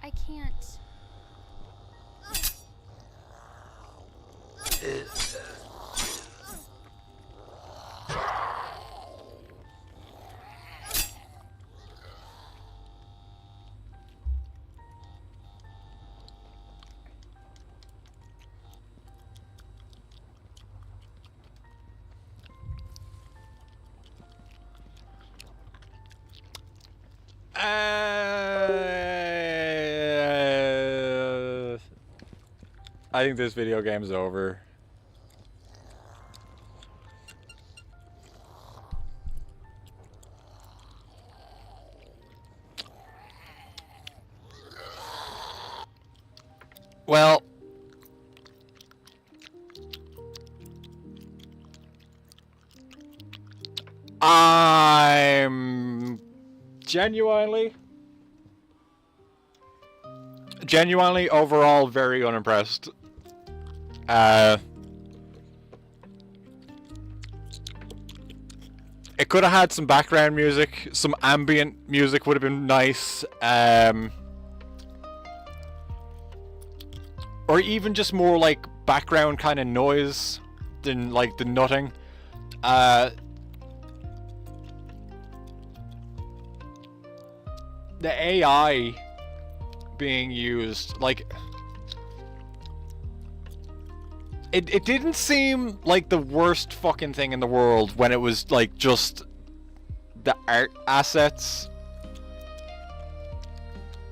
I can't. I think this video game's over. Well, I'm genuinely overall very unimpressed. It could have had some background music, some ambient music would have been nice, or even just more like background kind of noise than like the nutting. The AI being used, like, it didn't seem like the worst fucking thing in the world when it was like just the art assets.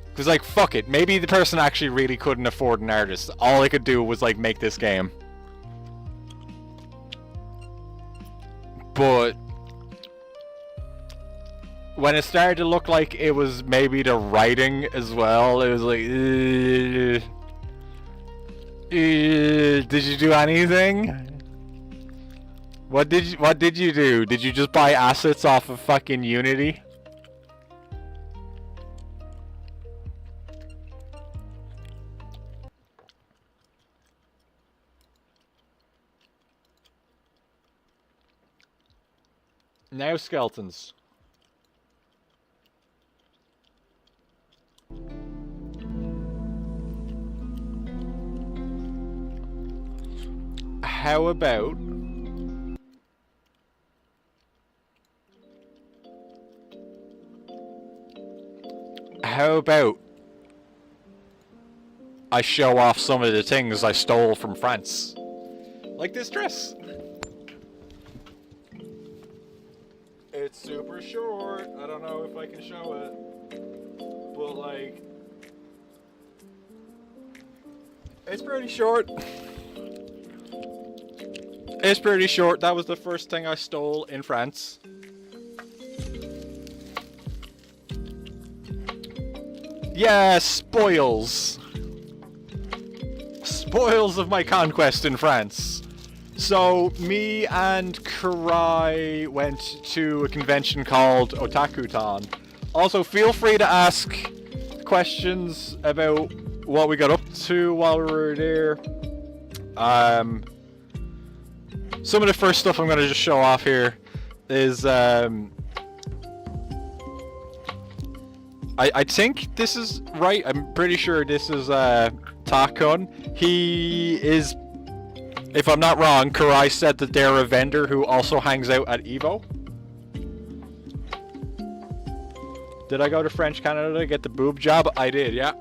Because, like, fuck it, maybe the person actually really couldn't afford an artist. All they could do was like make this game. But when it started to look like it was maybe the writing as well, it was like, did you do anything? What did you do? Did you just buy assets off of fucking Unity? Now skeletons. How about I show off some of the things I stole from France? Like this dress. It's super short. I don't know if I can show it. But like, it's pretty short. It's pretty short. That was the first thing I stole in France. Yeah, spoils. Spoils of my conquest in France. So, me and Karai went to a convention called Otakutan. Also, feel free to ask questions about what we got up to while we were there. some of the first stuff I'm gonna just show off here is I think this is right. I'm pretty sure this is Takun. He is, if I'm not wrong, Karai said that they're a vendor who also hangs out at Evo. Did I go to French Canada to get the boob job? I did, yeah.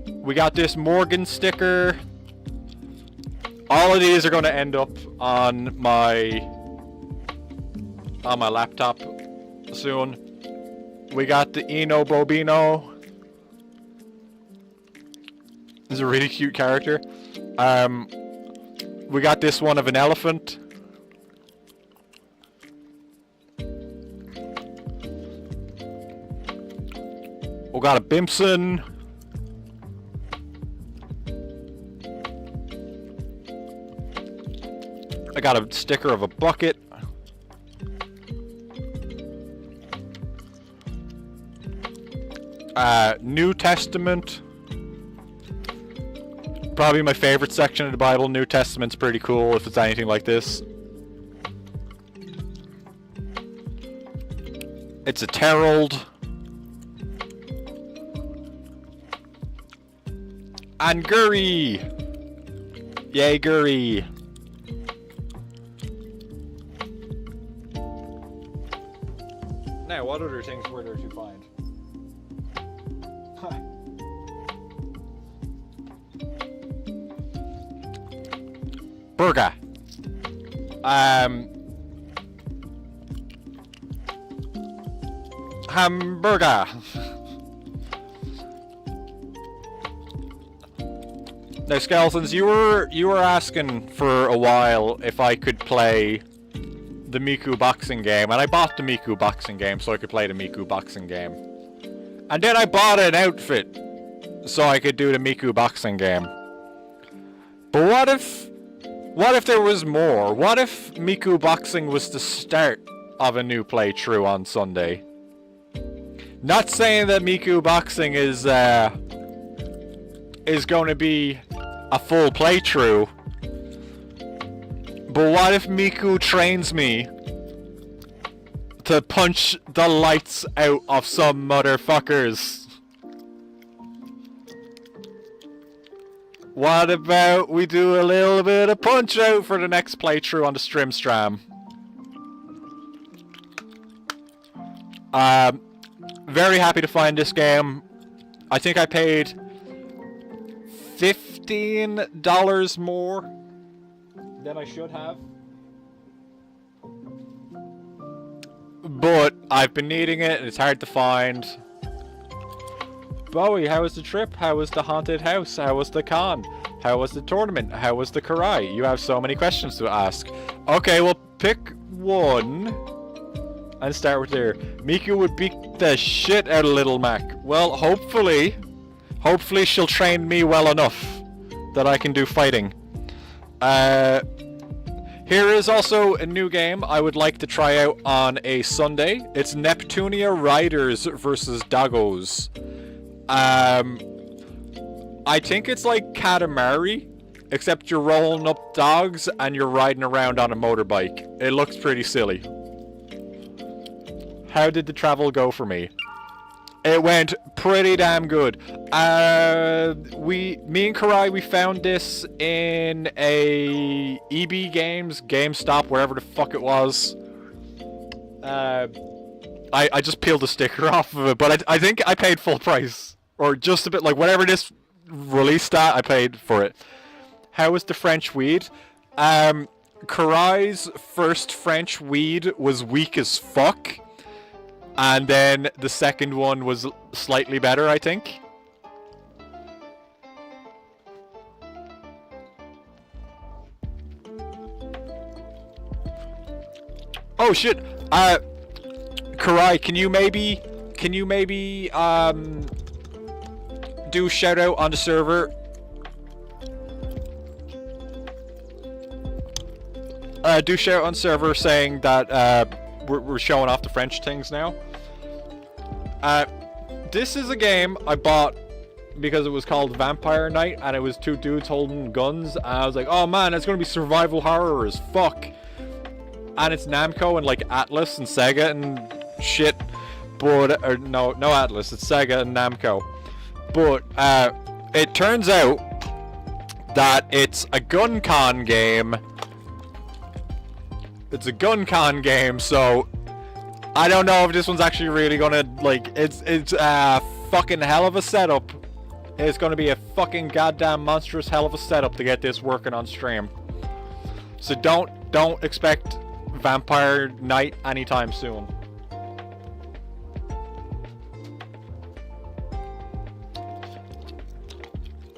We got this Morgan sticker. All of these are going to end up on my laptop soon. We got the Eno Bobino. This is a really cute character. We got this one of an elephant. We got a Bimson. I got a sticker of a bucket. New Testament. Probably my favorite section of the Bible. New Testament's pretty cool if it's anything like this. It's a Herald. And Guri! Yay, Guri! Now, what other things were there to find? Burger. Hamburger. Now, Skeletons, you were asking for a while if I could play the Miku boxing game, and I bought the Miku boxing game so I could play the Miku boxing game. And then I bought an outfit so I could do the Miku boxing game. But what if there was more? What if Miku boxing was the start of a new playthrough on Sunday? Not saying that Miku boxing is going to be a full playthrough, but what if Miku trains me to punch the lights out of some motherfuckers? What about we do a little bit of punch out for the next playthrough on the Strimstram? Very happy to find this game. I think I paid $15 more than I should have. But I've been needing it and it's hard to find. Bowie, how was the trip? How was the haunted house? How was the con? How was the tournament? How was the Karai? You have so many questions to ask. Okay, well, pick one and start with there. Miku would beat the shit out of Little Mac. Well, hopefully she'll train me well enough that I can do fighting. Here is also a new game I would like to try out on a Sunday. It's Neptunia Riders versus Doggos. I think it's like Katamari, except you're rolling up dogs and you're riding around on a motorbike. It looks pretty silly. How did the travel go for me? It went pretty damn good. Me and Karai, we found this in a EB Games, GameStop, wherever the fuck it was. I just peeled the sticker off of it, but I think I paid full price. Or just a bit, like whatever this released at, I paid for it. How was the French weed? Karai's first French weed was weak as fuck. And then the second one was slightly better, I think. Oh shit! Karai, can you maybe do shout out on the server? Do shout out on server saying that we're showing off the French things now. This is a game I bought because it was called Vampire Night and it was two dudes holding guns. And I was like, oh man, it's gonna be survival horror as fuck. And it's Namco and like Atlas and Sega and shit. But no Atlas, it's Sega and Namco. But it turns out that it's a gun con game. It's a gun con game, so I don't know if this one's actually really gonna, like, it's a fucking hell of a setup. It's gonna be a fucking goddamn monstrous hell of a setup to get this working on stream. So don't expect Vampire Night anytime soon.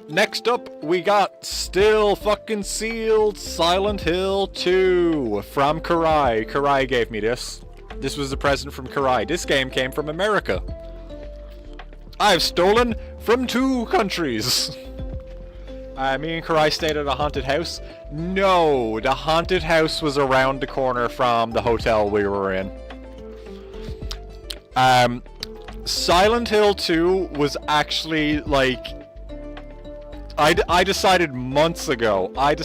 Next up, we got still fucking sealed Silent Hill 2 from Karai. Karai gave me this. This was a present from Karai. This game came from America. I've stolen from 2 countries. Me and Karai stayed at a haunted house. No, the haunted house was around the corner from the hotel we were in. Silent Hill 2 was actually like... I decided months ago that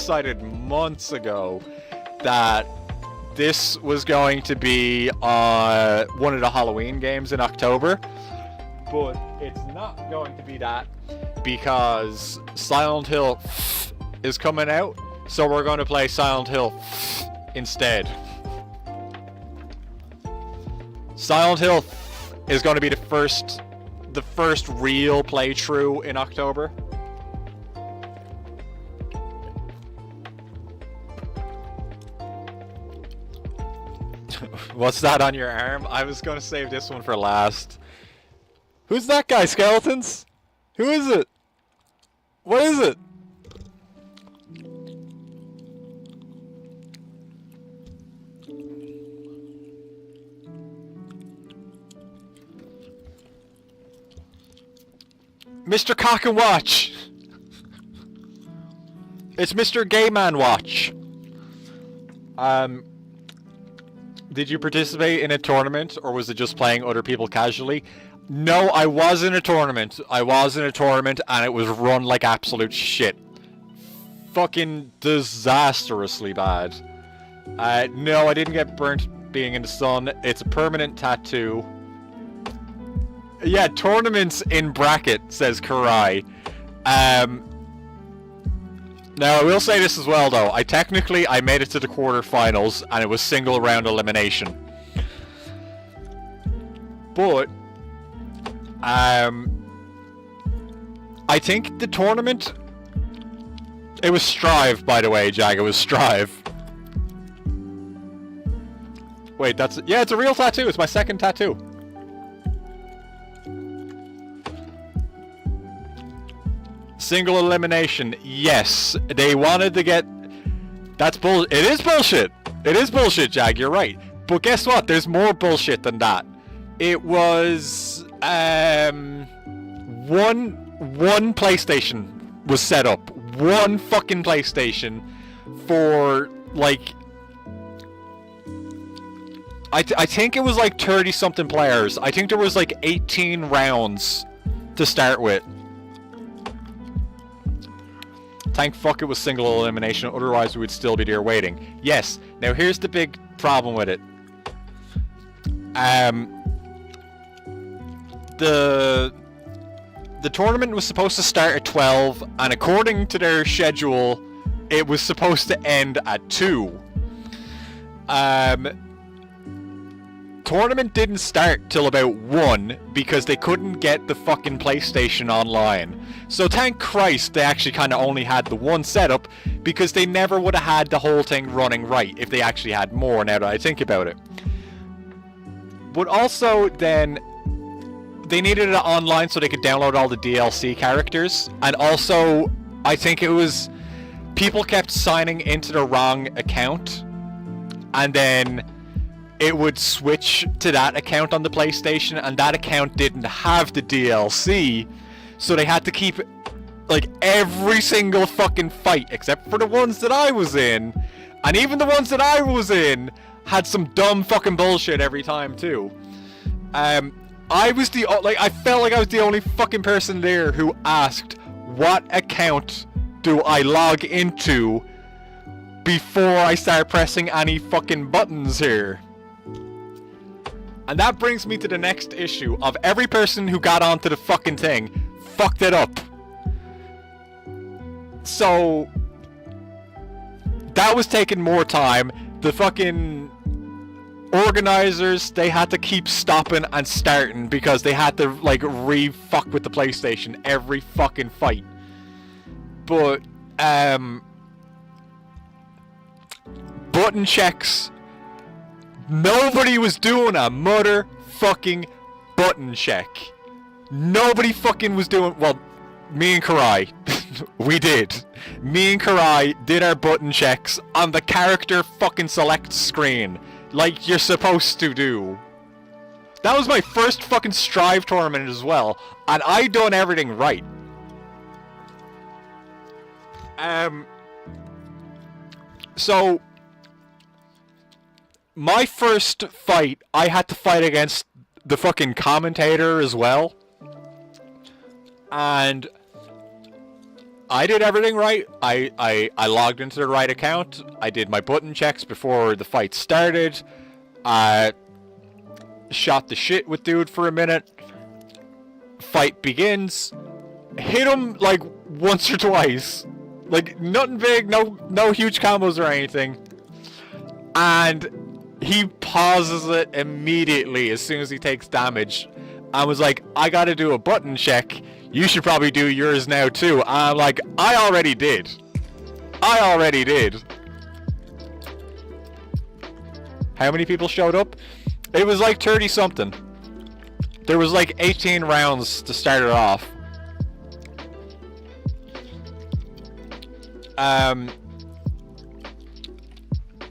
this was going to be one of the Halloween games in October, but it's not going to be that because Silent Hill is coming out, so we're going to play Silent Hill instead. Silent Hill is going to be the first real playthrough in October. What's that on your arm? I was gonna save this one for last. Who's that guy, Skeletons? Who is it? What is it? Mr. Cock and Watch! It's Mr. Gay Man Watch. Did you participate in a tournament, or was it just playing other people casually? No, I was in a tournament. And it was run like absolute shit. Fucking disastrously bad. No, I didn't get burnt being in the sun. It's a permanent tattoo. Yeah, tournaments in bracket, says Karai. Now, I will say this as well, though. I made it to the quarterfinals, and it was single round elimination. But, I think the tournament... It was Strive, by the way, Jag. It was Strive. Wait, that's... Yeah, it's a real tattoo. It's my second tattoo. Single elimination, yes. They wanted to get... That's bull... It is bullshit. It is bullshit, Jag, you're right. But guess what? There's more bullshit than that. It was... One PlayStation was set up. One fucking PlayStation for, like... I think it was like 30-something players. I think there was like 18 rounds to start with. Thank fuck it was single elimination, otherwise we would still be there waiting. Yes, now here's the big problem with it. The tournament was supposed to start at 12, and according to their schedule, it was supposed to end at 2. Tournament didn't start till about 1 because they couldn't get the fucking PlayStation online. So thank Christ they actually kind of only had the one setup, because they never would have had the whole thing running right if they actually had more, now that I think about it. But also then they needed it online so they could download all the DLC characters, and also I think it was people kept signing into the wrong account, and then it would switch to that account on the PlayStation, and that account didn't have the DLC, so they had to keep, like, every single fucking fight, except for the ones that I was in, and even the ones that I was in had some dumb fucking bullshit every time, too. I was the like I felt like I was the only fucking person there who asked, what account do I log into before I start pressing any fucking buttons here? And that brings me to the next issue of every person who got onto the fucking thing fucked it up. So that was taking more time. The fucking organizers, they had to keep stopping and starting because they had to like re-fuck with the PlayStation every fucking fight. But button checks, nobody was doing a motherfucking button check. Nobody fucking was doing, well, me and Karai, we did. Me and Karai did our button checks on the character fucking select screen, like you're supposed to do. That was my first fucking Strive tournament as well, and I done everything right. So my first fight, I had to fight against the fucking commentator as well. And I did everything right. I logged into the right account. I did my button checks before the fight started. I shot the shit with dude for a minute. Fight begins. Hit him like once or twice. Like nothing big, no huge combos or anything. And he pauses it immediately as soon as he takes damage. I was like, I gotta do a button check. You should probably do yours now too. I'm like, I already did. How many people showed up? It was like 30 something. There was like 18 rounds to start it off.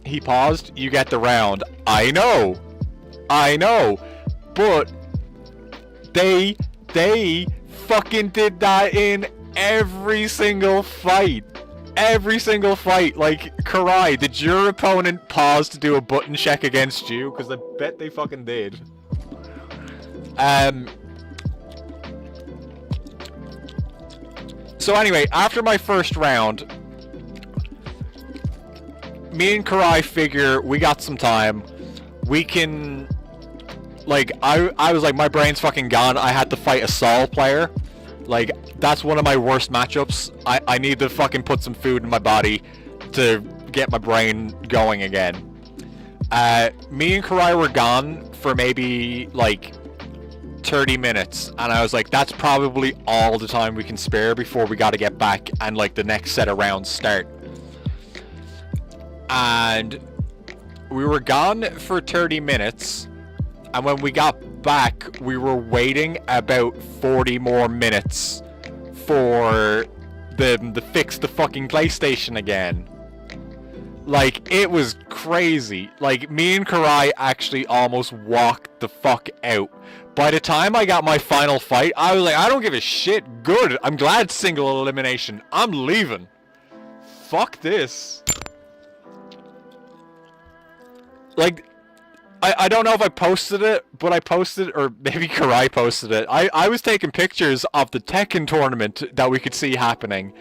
He paused. You get the round. I know. But they fucking did that in every single fight. Like, Karai, did your opponent pause to do a button check against you? Because I bet they fucking did. So anyway, after my first round, me and Karai figure we got some time. We can... Like, I was like, my brain's fucking gone. I had to fight a Saul player. Like, that's one of my worst matchups. I need to fucking put some food in my body to get my brain going again. Me and Karai were gone for maybe, like, 30 minutes. And I was like, that's probably all the time we can spare before we gotta get back and, like, the next set of rounds start. And we were gone for 30 minutes. And when we got back, we were waiting about 40 more minutes for them to fix the fucking PlayStation again. Like, it was crazy. Like, me and Karai actually almost walked the fuck out. By the time I got my final fight, I was like, I don't give a shit. Good. I'm glad single elimination. I'm leaving. Fuck this. Like... I don't know if I posted it, but I posted, or maybe Karai posted it. I was taking pictures of the Tekken tournament that we could see happening.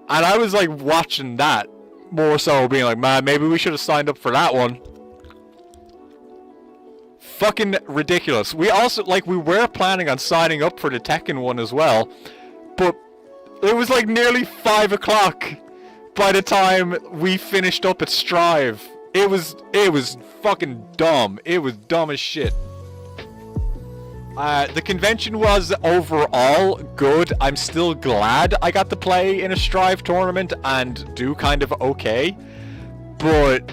And I was like watching that more so, being like, man, maybe we should have signed up for that one. Fucking ridiculous. We also, like, we were planning on signing up for the Tekken one as well. But it was like nearly 5 o'clock by the time we finished up at Strive. It was fucking dumb. It was dumb as shit. The convention was overall good. I'm still glad I got to play in a Strive tournament and do kind of okay. But,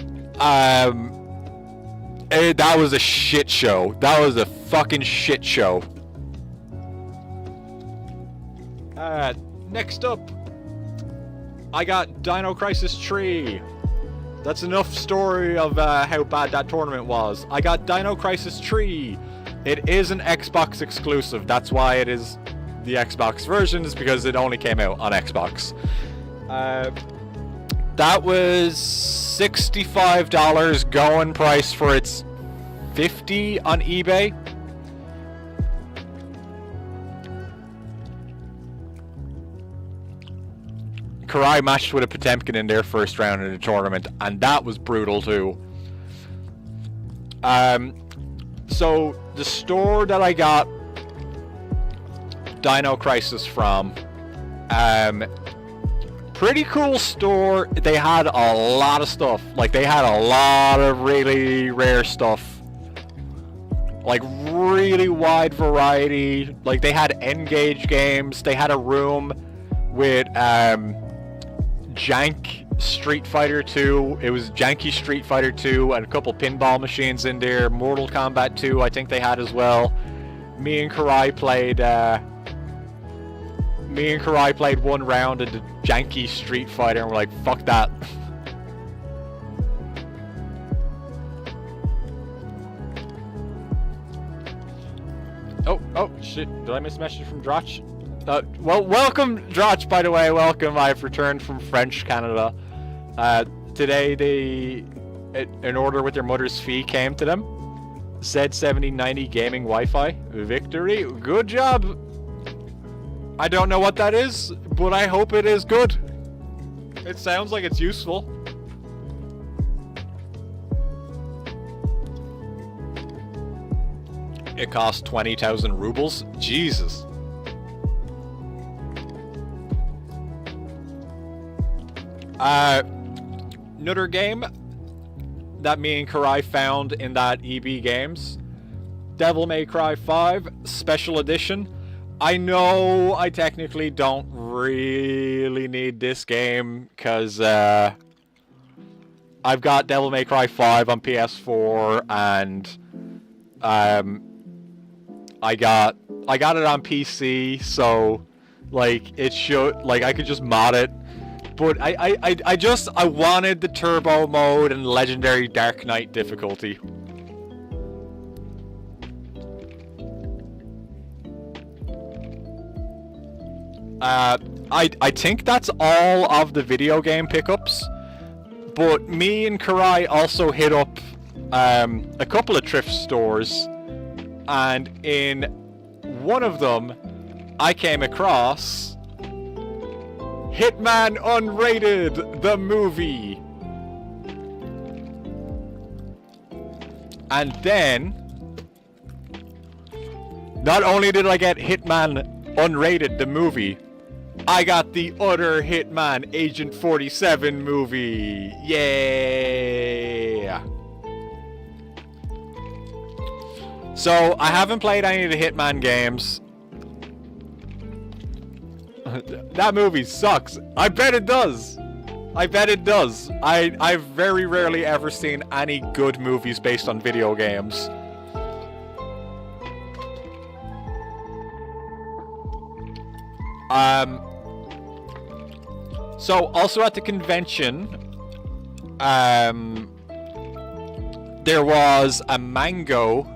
that was a shit show. That was a fucking shit show. Next up, I got Dino Crisis Tree. That's enough story of how bad that tournament was. I got Dino Crisis Tree. It is an Xbox exclusive. That's why it is the Xbox version, is because it only came out on Xbox. That was $65 going price for its $50 on eBay. Karai matched with a Potemkin in their first round in the tournament, and that was brutal too. So the store that I got Dino Crisis from, pretty cool store. They had a lot of stuff. Like, they had a lot of really rare stuff. Like, really wide variety. Like, they had N-Gage games. They had a room with jank Street Fighter 2. It was janky Street Fighter 2 and a couple pinball machines in there. Mortal Kombat 2 I think they had as well. Me and Karai played one round of the janky Street Fighter and we're like, fuck that. Oh shit, did I miss a message from Drotch? Well, welcome Drotch, by the way, welcome. I've returned from French Canada. Today an order with their mother's fee came to them. Z7090 gaming Wi-Fi. Victory. Good job. I don't know what that is, but I hope it is good. It sounds like it's useful. It costs 20,000 rubles. Jesus. Another game that me and Karai found in that EB Games. Devil May Cry 5 Special Edition. I know I technically don't really need this game because I've got Devil May Cry 5 on PS4 and I got it on PC, so like it should, like I could just mod it. But I wanted the turbo mode and legendary Dark Knight difficulty. I think that's all of the video game pickups. But me and Karai also hit up a couple of thrift stores, and in one of them I came across Hitman Unrated, the movie. And then, not only did I get Hitman Unrated, the movie, I got the other Hitman Agent 47 movie. Yeah. So, I haven't played any of the Hitman games. That movie sucks. I bet it does. I bet it does. I've very rarely ever seen any good movies based on video games. So also at the convention, there was a mango.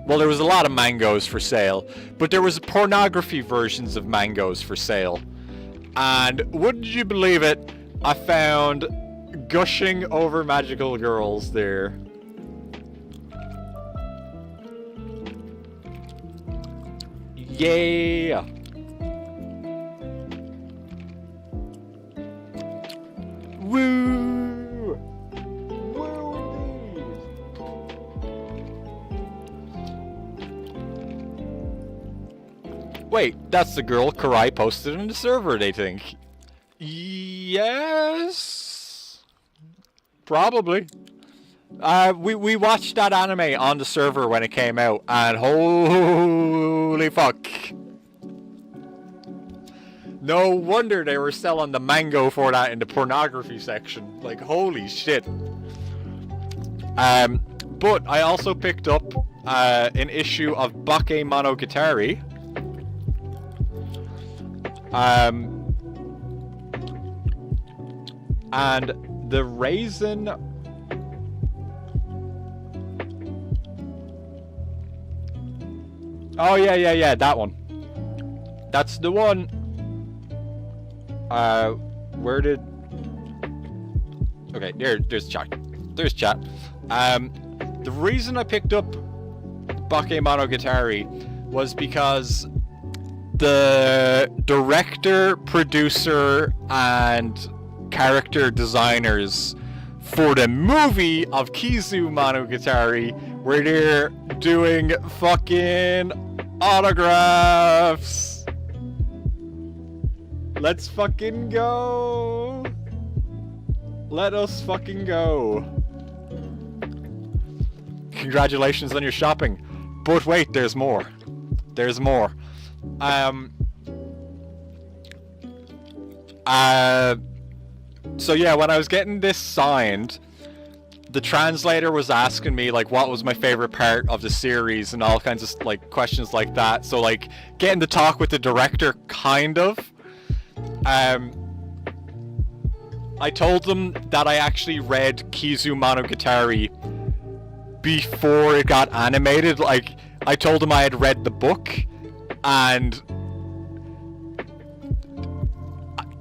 Well, there was a lot of mangoes for sale, but there was pornography versions of mangoes for sale. And wouldn't you believe it, I found Gushing Over Magical Girls there. Yeah. Woo! Woo indeed! Wait, that's the girl Karai posted in the server, they think. Yes? Probably. We watched that anime on the server when it came out, and holy fuck. No wonder they were selling the mango for that in the pornography section. Like, holy shit. But I also picked up an issue of Bakemonogatari. And the Raisin... Oh, yeah, that one. That's the one. Where did... Okay, there's chat. There's chat. The reason I picked up Bakemonogatari was because the director, producer, and character designers for the movie of Kizu Monogatari, where they're doing fucking autographs. Let's fucking go. Let us fucking go. Congratulations on your shopping. But wait, there's more. There's more. So yeah, when I was getting this signed, the translator was asking me like what was my favorite part of the series and all kinds of like questions like that. So like getting to talk with the director, kind of. I told them that I actually read Kizu Monogatari before it got animated. Like, I told them I had read the book, and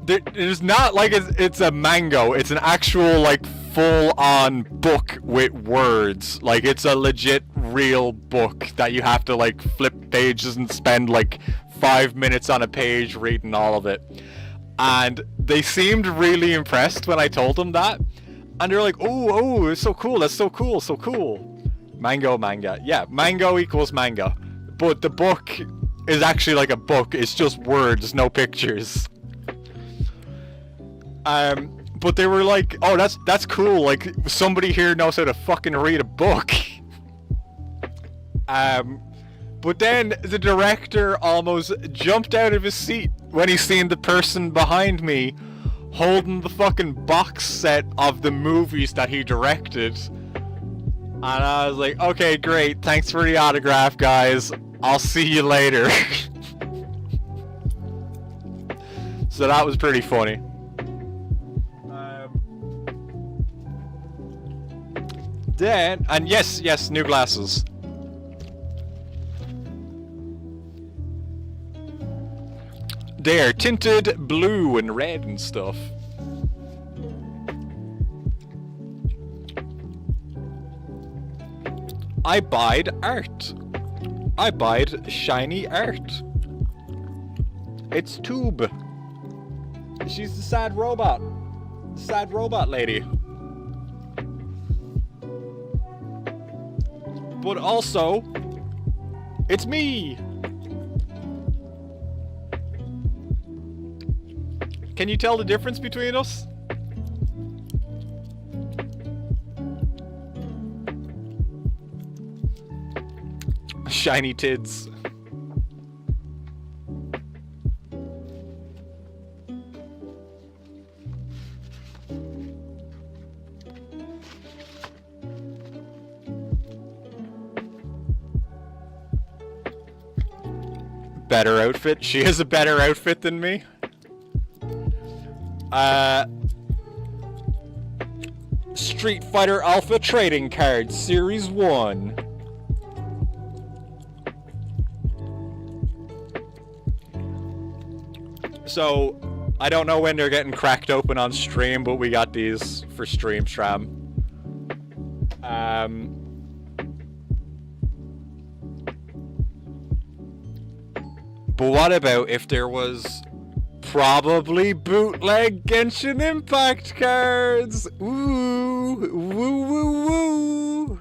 it's not like it's a manga. It's an actual, like, full-on book with words. Like, it's a legit, real book that you have to, like, flip pages and spend, like, 5 minutes on a page reading all of it. And they seemed really impressed when I told them that. And they're like, oh, it's so cool, that's so cool, so cool. Manga. Yeah, mango equals manga. But the book is actually like a book, it's just words, no pictures. But they were like, oh, that's cool, like, somebody here knows how to fucking read a book. But then the director almost jumped out of his seat when he seen the person behind me holding the fucking box set of the movies that he directed. And I was like, okay, great, thanks for the autograph, guys. I'll see you later. So that was pretty funny. Then, and yes, new glasses. They're tinted blue and red and stuff. I buyed art. I buyed shiny art. It's Tube. She's the sad robot. Sad robot lady. But also, it's me. Can you tell the difference between us? Shiny tids. Better outfit? She has a better outfit than me? Street Fighter Alpha Trading Cards Series 1. So, I don't know when they're getting cracked open on stream, but we got these for stream stram. But what about if there was probably bootleg Genshin Impact cards? Ooh, woo, woo, woo.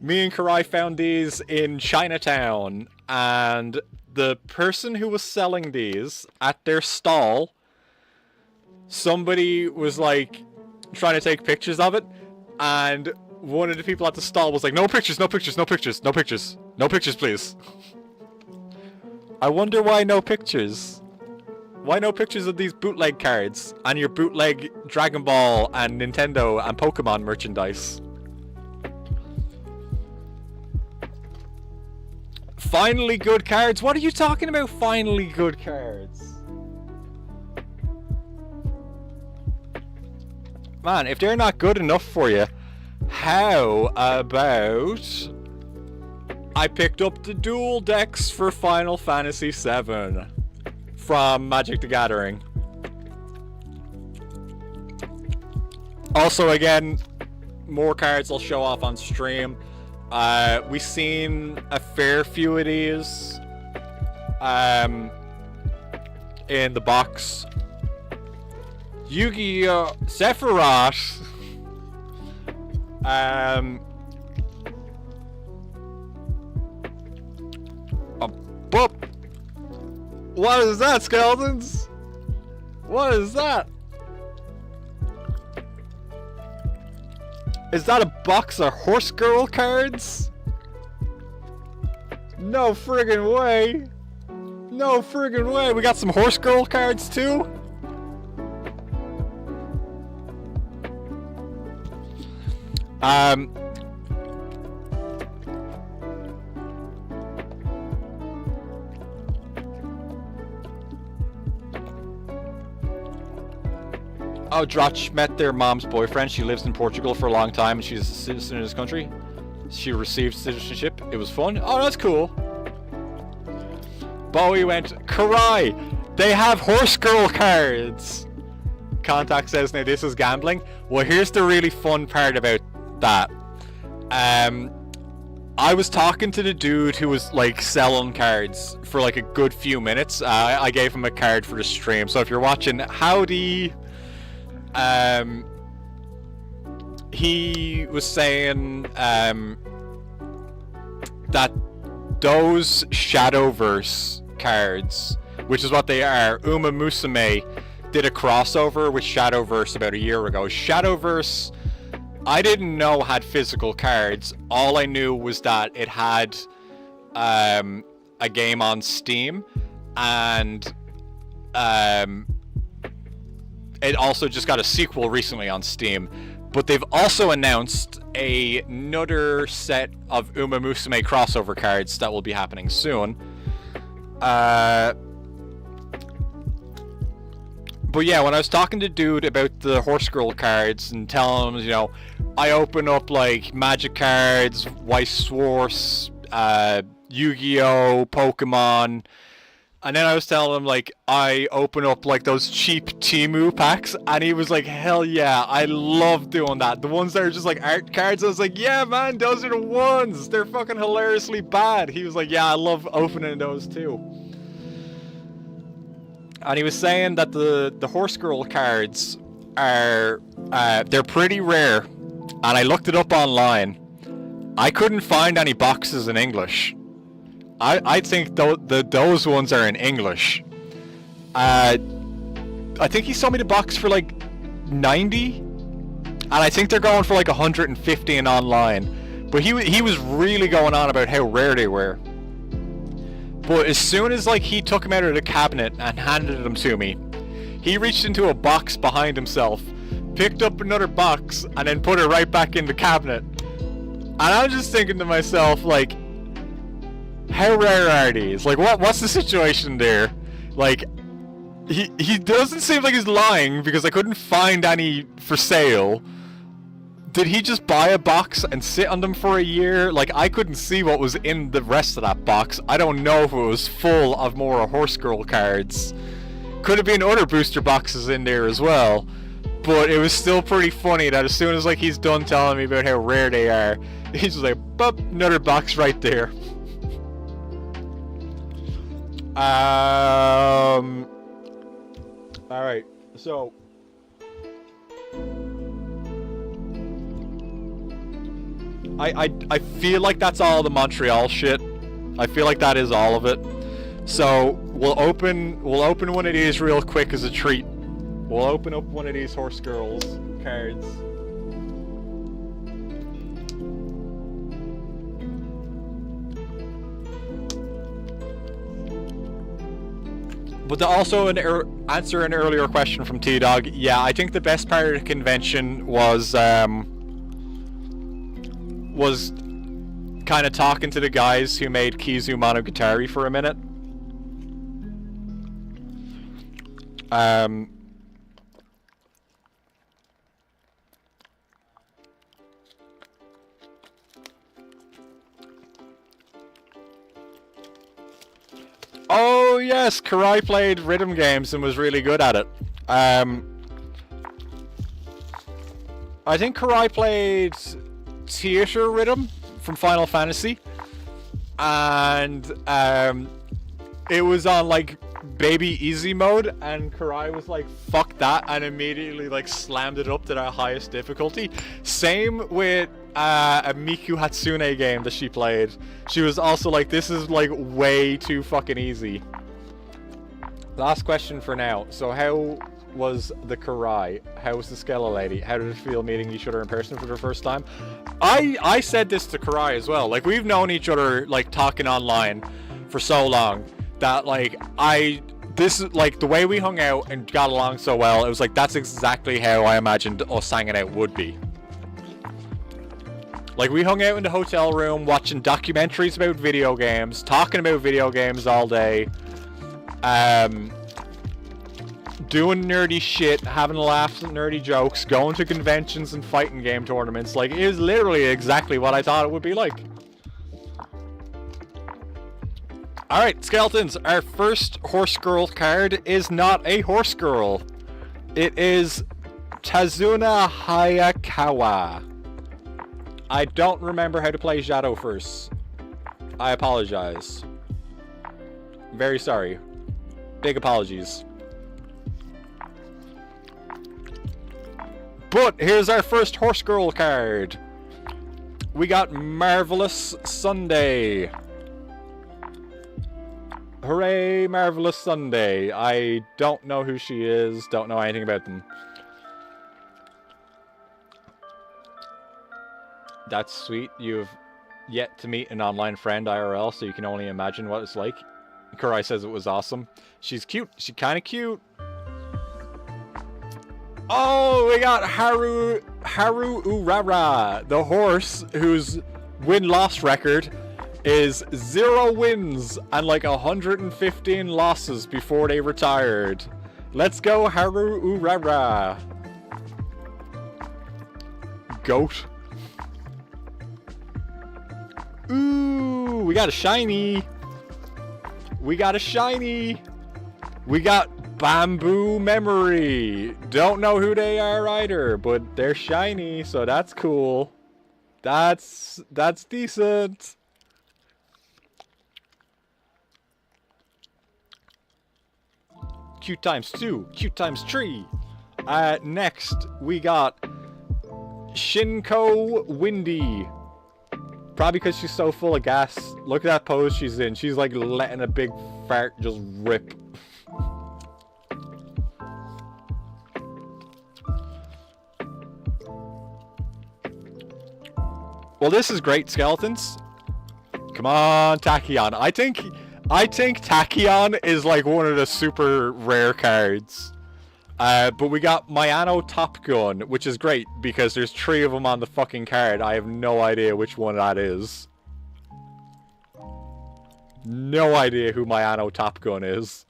Me and Karai found these in Chinatown, and the person who was selling these at their stall, somebody was like trying to take pictures of it, and one of the people at the stall was like, no pictures, no pictures, no pictures, no pictures, no pictures, please. I wonder why no pictures. Why no pictures of these bootleg cards and your bootleg Dragon Ball and Nintendo and Pokemon merchandise? Finally good cards? What are you talking about, finally good cards? Man, if they're not good enough for you, how about I picked up the dual decks for Final Fantasy VII from Magic the Gathering. Also, again, more cards I'll show off on stream. We've seen a fair few of these in the box. Yu-Gi-Oh! Sephiroth. A boop. What is that, skeletons? What is that? Is that a box of Horse Girl cards? No friggin' way. No friggin' way. We got some Horse Girl cards too? Oh, Drotch met their mom's boyfriend. She lives in Portugal for a long time and she's a citizen in this country. She received citizenship. It was fun. Oh, that's cool. Bowie went, Karai, they have Horse Girl cards. Contact says, now this is gambling. Well, here's the really fun part about that. I was talking to the dude who was like selling cards for like a good few minutes. I gave him a card for the stream. So if you're watching, howdy. He was saying that those Shadowverse cards, which is what they are, Uma Musume did a crossover with Shadowverse about a year ago. Shadowverse, I didn't know had physical cards. All I knew was that it had a game on Steam, and it also just got a sequel recently on Steam. But they've also announced another set of Uma Musume crossover cards that will be happening soon. But yeah, when I was talking to dude about the Horse Girl cards and telling him, you know, I open up like Magic cards, White Sworce, Yu-Gi-Oh, Pokemon, and then I was telling him like I open up like those cheap Temu packs, and he was like, hell yeah, I love doing that. The ones that are just like art cards, I was like, yeah man, those are the ones. They're fucking hilariously bad. He was like, yeah, I love opening those too. And he was saying that the Horse Girl cards are they're pretty rare, and I looked it up online. I couldn't find any boxes in English. I think those ones are in English. I think he sold me the box for like 90, and I think they're going for like 150 in online. But he was really going on about how rare they were. But as soon as like he took them out of the cabinet and handed them to me, he reached into a box behind himself, picked up another box, and then put it right back in the cabinet. And I'm just thinking to myself, like, how rare are these? Like, what's the situation there? Like, he doesn't seem like he's lying because I couldn't find any for sale. Did he just buy a box and sit on them for a year? Like, I couldn't see what was in the rest of that box. I don't know if it was full of more Horse Girl cards. Could have been other booster boxes in there as well. But it was still pretty funny that as soon as like he's done telling me about how rare they are, he's just like, boop, another box right there. Alright, so I feel like that's all the Montreal shit. I feel like that is all of it. So we'll open one of these real quick as a treat. We'll open up one of these Horse Girls cards. But to also answer an earlier question from T-Dog, yeah, I think the best part of the convention was kind of talking to the guys who made Kizu Monogatari for a minute. Oh yes, Karai played rhythm games and was really good at it. I think Karai played theater rhythm from Final Fantasy, and it was on like baby easy mode, and Karai was like, fuck that, and immediately like slammed it up to their highest difficulty. Same with a Miku Hatsune game that she played. She was also like, this is like way too fucking easy. Last question for now. So how was the Karai? How was the Skella lady? How did it feel meeting each other in person for the first time? I said this to Karai as well. Like, we've known each other, like, talking online for so long that, like, this is, like, the way we hung out and got along so well, it was like, that's exactly how I imagined us hanging out would be. Like, we hung out in the hotel room watching documentaries about video games, talking about video games all day, doing nerdy shit, having laughs at nerdy jokes, going to conventions and fighting game tournaments. Like, it is literally exactly what I thought it would be like. Alright, skeletons, our first horse girl card is not a horse girl. It is Tazuna Hayakawa. I don't remember how to play Jado first. I apologize. Very sorry. Big apologies. But here's our first horse girl card. We got Marvelous Sunday. Hooray, Marvelous Sunday. I don't know who she is, don't know anything about them. That's sweet. You've yet to meet an online friend IRL, so you can only imagine what it's like. Kurai says it was awesome. She's cute. She's kind of cute. Oh, we got Haru Urara, the horse whose win-loss record is 0 wins and like 115 losses before they retired. Let's go, Haru Urara. Goat. Ooh, we got a shiny. We got a shiny. We got Bamboo Memory. Don't know who they are either, but they're shiny, so that's cool. That's decent. Cute times 2, cute times 3. Next, we got Shinko Windy. Probably because she's so full of gas. Look at that pose she's in. She's like letting a big fart just rip. Well, this is great, skeletons. Come on, Tachyon. I think Tachyon is like one of the super rare cards. But we got Mayano Top Gun, which is great because there's 3 of them on the fucking card. I have no idea which one that is. No idea who Mayano Top Gun is.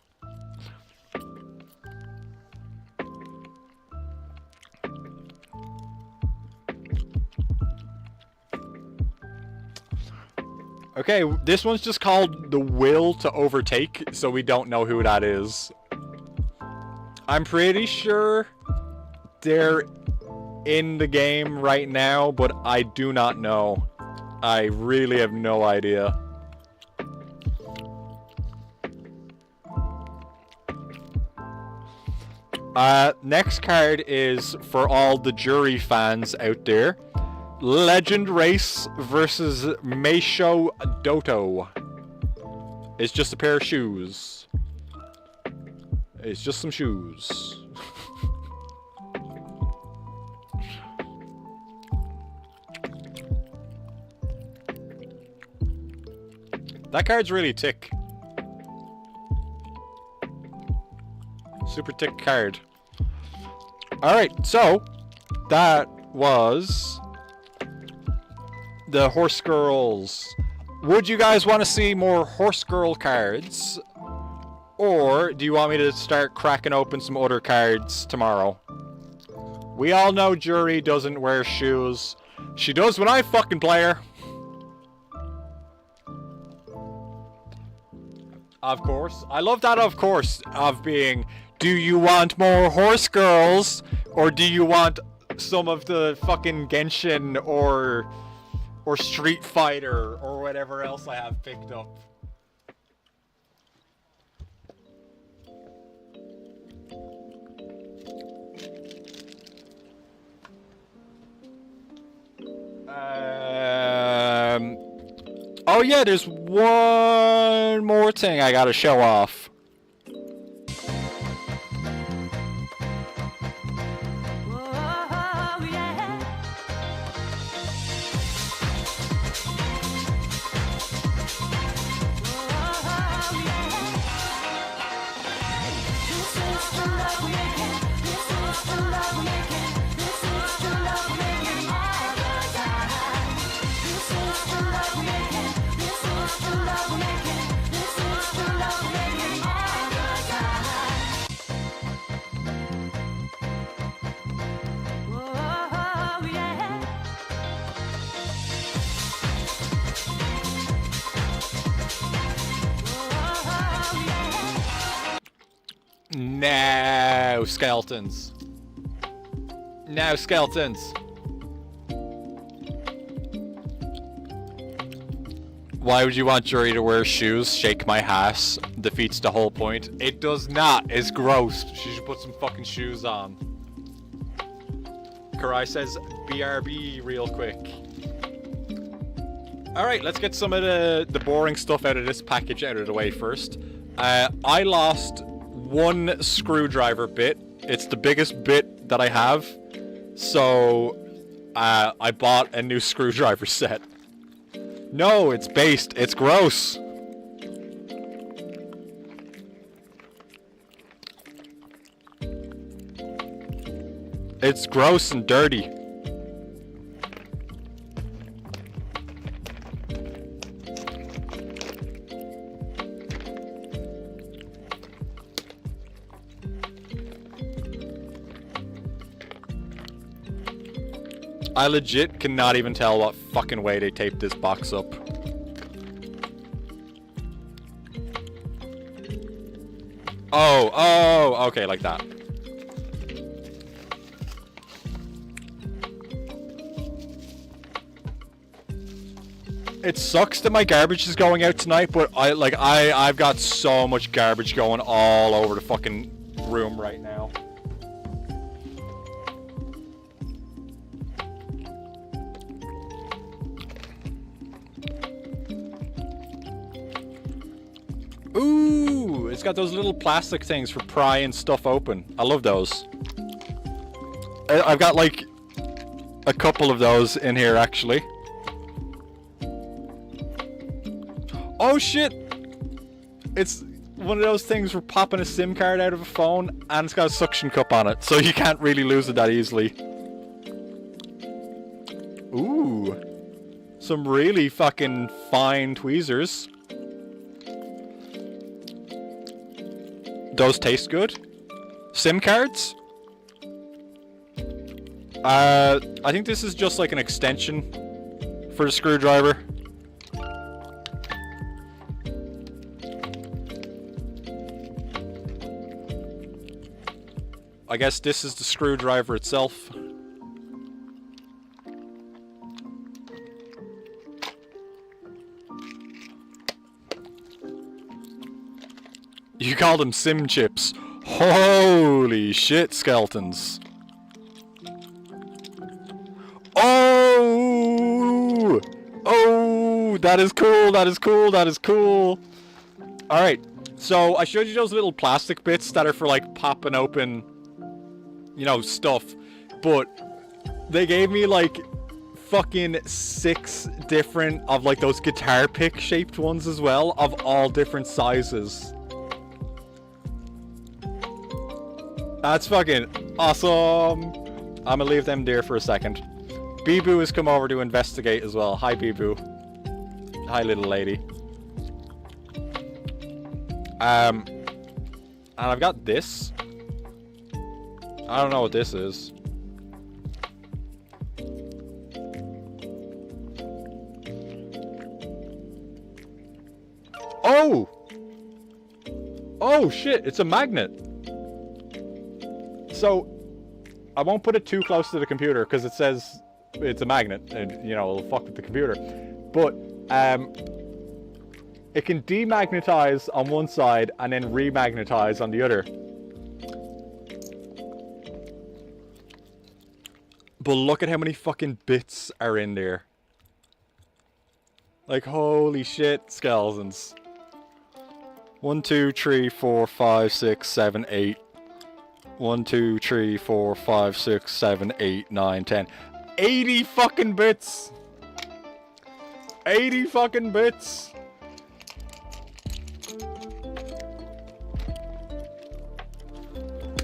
Okay, this one's just called The Will to Overtake, so we don't know who that is. I'm pretty sure they're in the game right now, but I do not know. I really have no idea. Next card is for all the jury fans out there. Legend Race versus Meisho Doto. It's just a pair of shoes. It's just some shoes. That card's really tick. Super tick card. Alright, so that was the Horse Girls. Would you guys want to see more Horse Girl cards? Or do you want me to start cracking open some other cards tomorrow? We all know Jury doesn't wear shoes. She does when I fucking play her. Of course. I love that of course of being, do you want more Horse Girls? Or do you want some of the fucking Genshin or Street Fighter or whatever else I have picked up? Oh yeah, there's one more thing I gotta show off. No skeletons. No skeletons. Why would you want Jury to wear shoes? Shake my ass. Defeats the whole point. It does not. It's gross. She should put some fucking shoes on. Karai says BRB real quick. Alright, let's get some of the boring stuff out of this package out of the way first. I lost one screwdriver bit. It's the biggest bit that I have. So, I bought a new screwdriver set. No, it's based. It's gross. It's gross and dirty. I legit cannot even tell what fucking way they taped this box up. Oh, okay, like that. It sucks that my garbage is going out tonight, but I've got so much garbage going all over the fucking room right now. Ooh, it's got those little plastic things for prying stuff open. I love those. I've got like a couple of those in here actually. Oh shit! It's one of those things for popping a SIM card out of a phone, and it's got a suction cup on it, so you can't really lose it that easily. Ooh. Some really fucking fine tweezers. Those taste good. SIM cards? I think this is just like an extension for the screwdriver. I guess this is the screwdriver itself. You called them sim chips. Holy shit, skeletons. Oh! Oh! That is cool, that is cool, that is cool. Alright, so I showed you those little plastic bits that are for like popping open, you know, stuff. But they gave me like fucking 6 different of like those guitar pick shaped ones as well, of all different sizes. That's fucking awesome. I'm gonna leave them there for a second. Bee-Boo has come over to investigate as well. Hi, Bee-Boo. Hi, little lady. And I've got this. I don't know what this is. Oh! Oh shit, it's a magnet. So, I won't put it too close to the computer because it says it's a magnet and, you know, it'll fuck with the computer. But, it can demagnetize on one side and then remagnetize on the other. But look at how many fucking bits are in there. Like, holy shit, skeletons. 1, 2, 3, 4, 5, 6, 7, 8. 1, 2, 3, 4, 5, 6, 7, 8, 9, 10. 80 fucking bits! 80 fucking bits!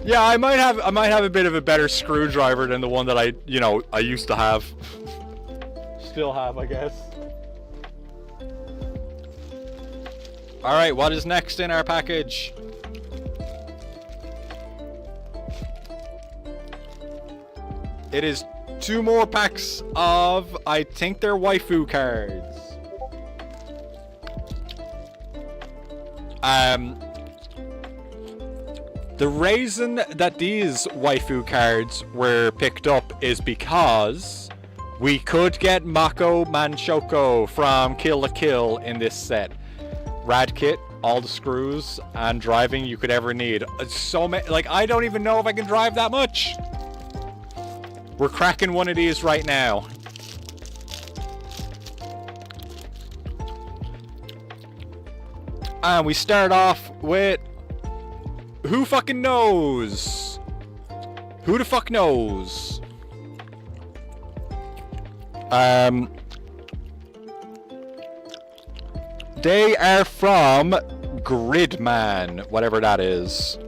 Yeah, I might have a bit of a better screwdriver than the one that I used to have. Still have, I guess. Alright, what is next in our package? It is 2 more packs of, I think they're waifu cards. The reason that these waifu cards were picked up is because we could get Mako Manchoko from Kill la Kill in this set. Rad kit, all the screws, and driving you could ever need. So many, like, I don't even know if I can drive that much. We're cracking one of these right now. And we start off with... Who fucking knows? Who the fuck knows? They are from Gridman, whatever that is.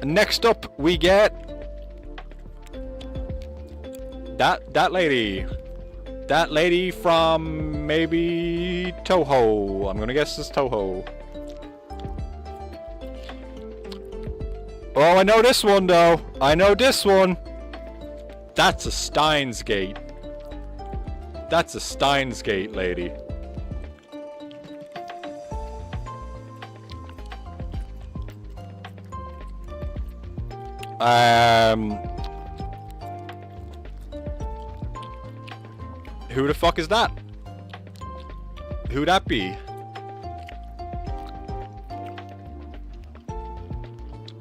Next up, we get that lady. That lady from maybe Toho. I'm gonna guess it's Toho. Oh, I know this one though. I know this one. That's a Steins Gate. That's a Steins Gate lady. Who the fuck is that? Who that be?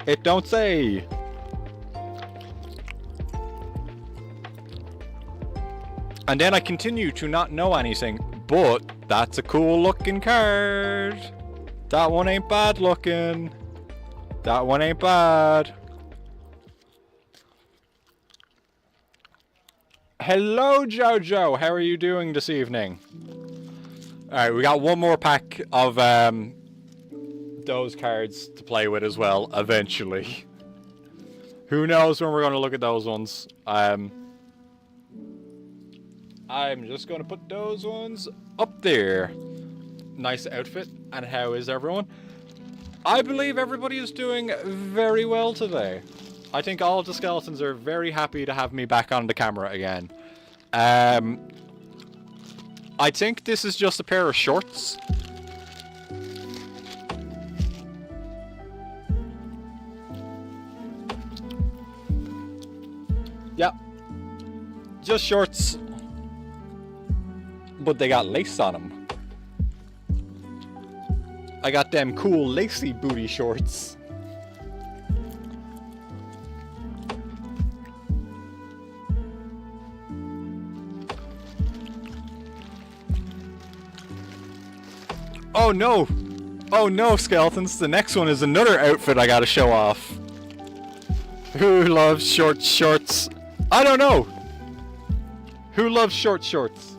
It don't say. And then I continue to not know anything, but that's a cool looking card. That one ain't bad looking. That one ain't bad. Hello, Jojo. How are you doing this evening? Alright, we got one more pack of those cards to play with as well, eventually. Who knows when we're going to look at those ones. I'm just going to put those ones up there. Nice outfit. And how is everyone? I believe everybody is doing very well today. I think all of the skeletons are very happy to have me back on the camera again. I think this is just a pair of shorts. Yeah. Just shorts. But they got lace on them. I got them cool lacy booty shorts. Oh no! Oh no, skeletons. The next one is another outfit I gotta show off. Who loves short shorts? I don't know! Who loves short shorts?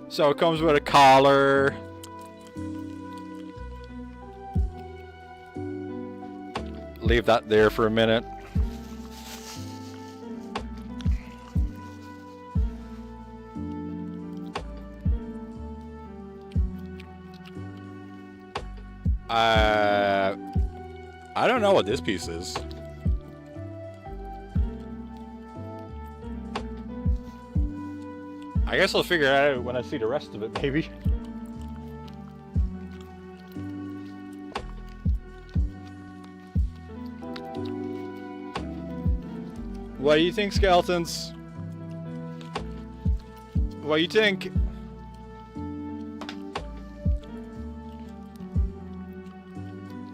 So it comes with a collar. Leave that there for a minute. I don't know what this piece is. I guess I'll figure it out when I see the rest of it, maybe. What do you think, skeletons? What do you think?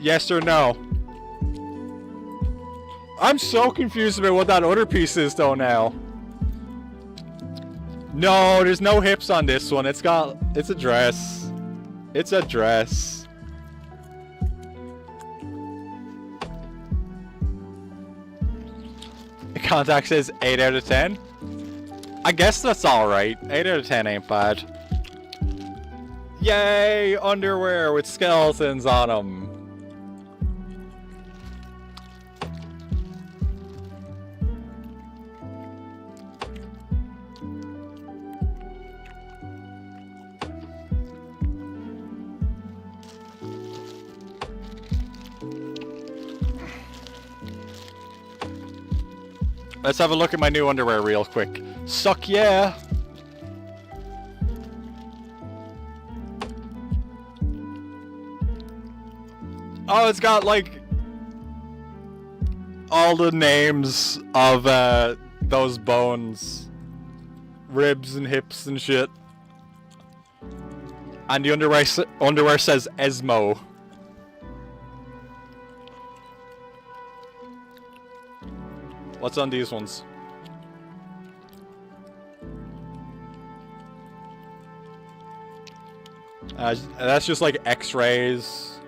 Yes or no? I'm so confused about what that other piece is though now. No, there's no hips on this one. It's a dress. It's a dress. Contact says 8 out of 10. I guess that's alright. 8 out of 10 ain't bad. Yay! Underwear with skeletons on them. Let's have a look at my new underwear real quick. Suck yeah! Oh, it's got like all the names of those bones. Ribs and hips and shit. And the underwear says Esmo. What's on these ones? That's just like X-rays.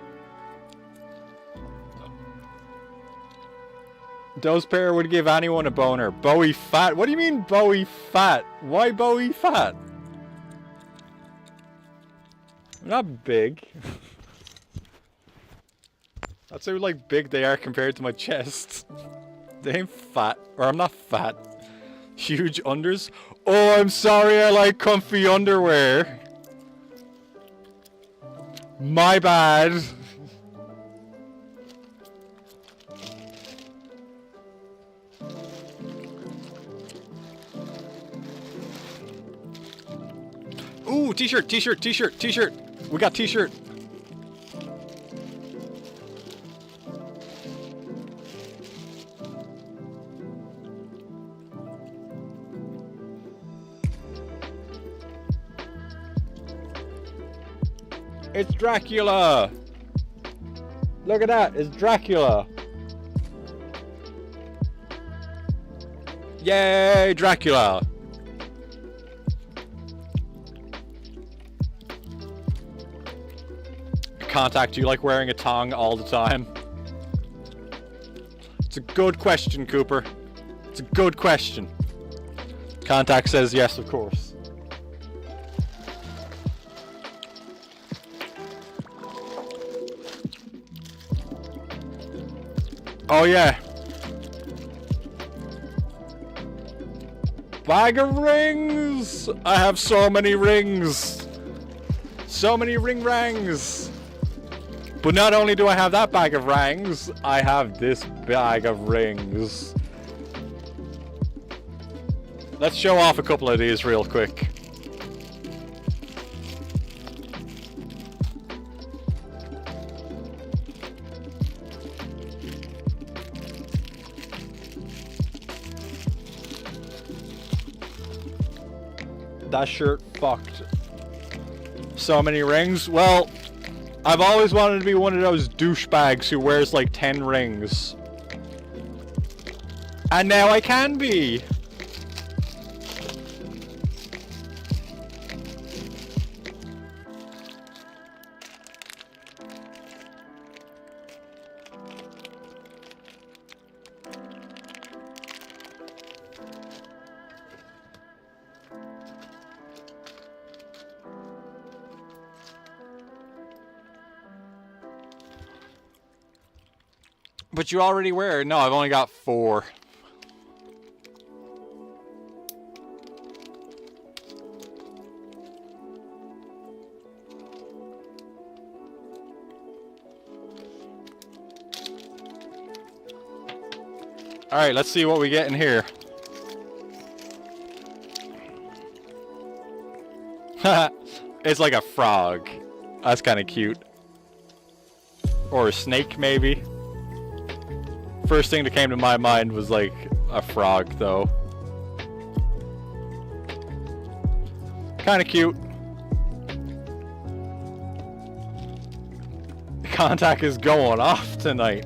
Those pair would give anyone a boner. Bowie fat? What do you mean Bowie fat? Why Bowie fat? I'm not big. That's how like big they are compared to my chest. They ain't fat. Or I'm not fat. Huge unders? Oh, I'm sorry I like comfy underwear. My bad. Ooh, t-shirt, t-shirt, t-shirt, t-shirt. We got t-shirt. It's Dracula! Look at that, it's Dracula! Yay, Dracula! Contact, do you like wearing a tongue all the time? It's a good question, Cooper. It's a good question. Contact says yes, of course. Oh yeah. Bag of rings! I have so many rings! So many ring rangs! But not only do I have that bag of rings, I have this bag of rings. Let's show off a couple of these real quick. That shirt fucked. So many rings. Well, I've always wanted to be one of those douchebags who wears like 10 rings. And now I can be! But you already wear. No, I've only got 4. Alright, let's see what we get in here. It's like a frog. That's kind of cute. Or a snake, maybe. First thing that came to my mind was like a frog, though. Kind of cute. Contact is going off tonight.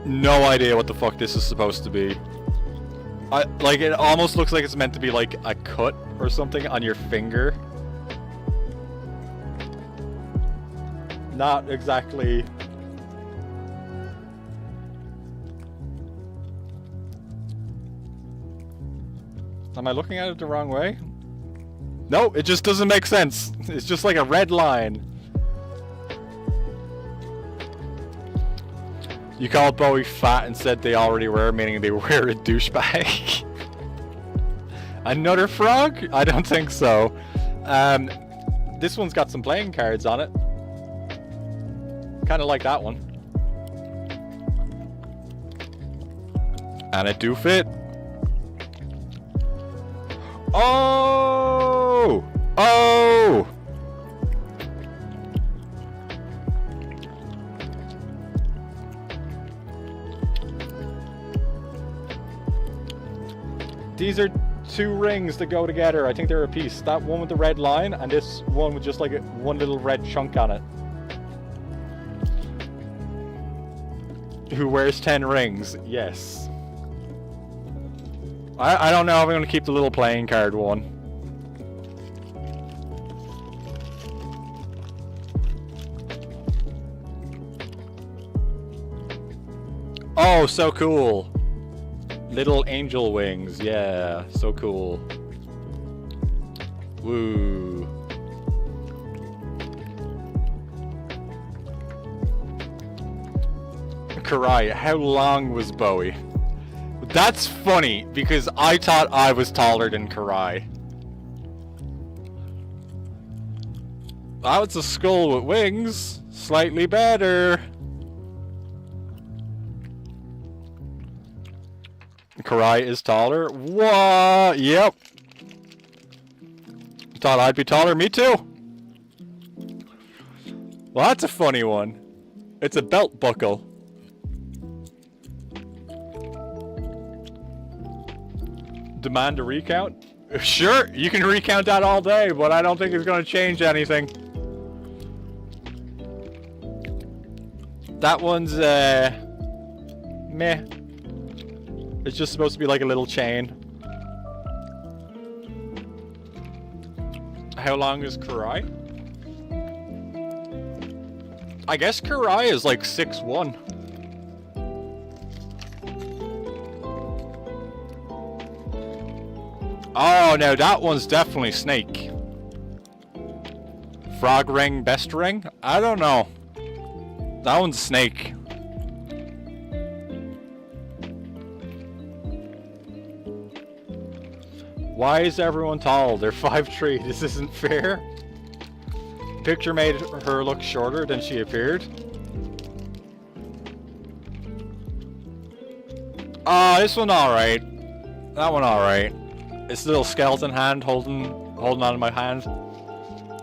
No idea what the fuck this is supposed to be. Like, it almost looks like it's meant to be like a cut or something on your finger. Not exactly. Am I looking at it the wrong way? No, it just doesn't make sense. It's just like a red line. You called Bowie fat and said they already were, meaning they were a douchebag. Another frog? I don't think so. This one's got some playing cards on it. Kind of like that one. And it do fit. Oh! Oh! These are two rings that go together. I think they're a piece. That one with the red line, and this one with just like one little red chunk on it. Who wears 10 rings? Yes. I don't know if I'm going to keep the little playing card one. Oh, so cool. Little angel wings. Yeah, so cool. Woo. Karai, how long was Bowie? That's funny, because I thought I was taller than Karai. That was a skull with wings. Slightly better. Karai is taller. What? Yep. Thought I'd be taller. Me too. Well, that's a funny one. It's a belt buckle. Demand a recount? Sure, you can recount that all day, but I don't think it's going to change anything. That one's, meh. It's just supposed to be like a little chain. How long is Karai? I guess Karai is like 6'1". Oh no, that one's definitely Snake. Frog ring, best ring? I don't know. That one's Snake. Why is everyone tall? They're 5'3". This isn't fair. Picture made her look shorter than she appeared. Ah, this one alright. That one alright. It's a little skeleton hand holding on to my hand.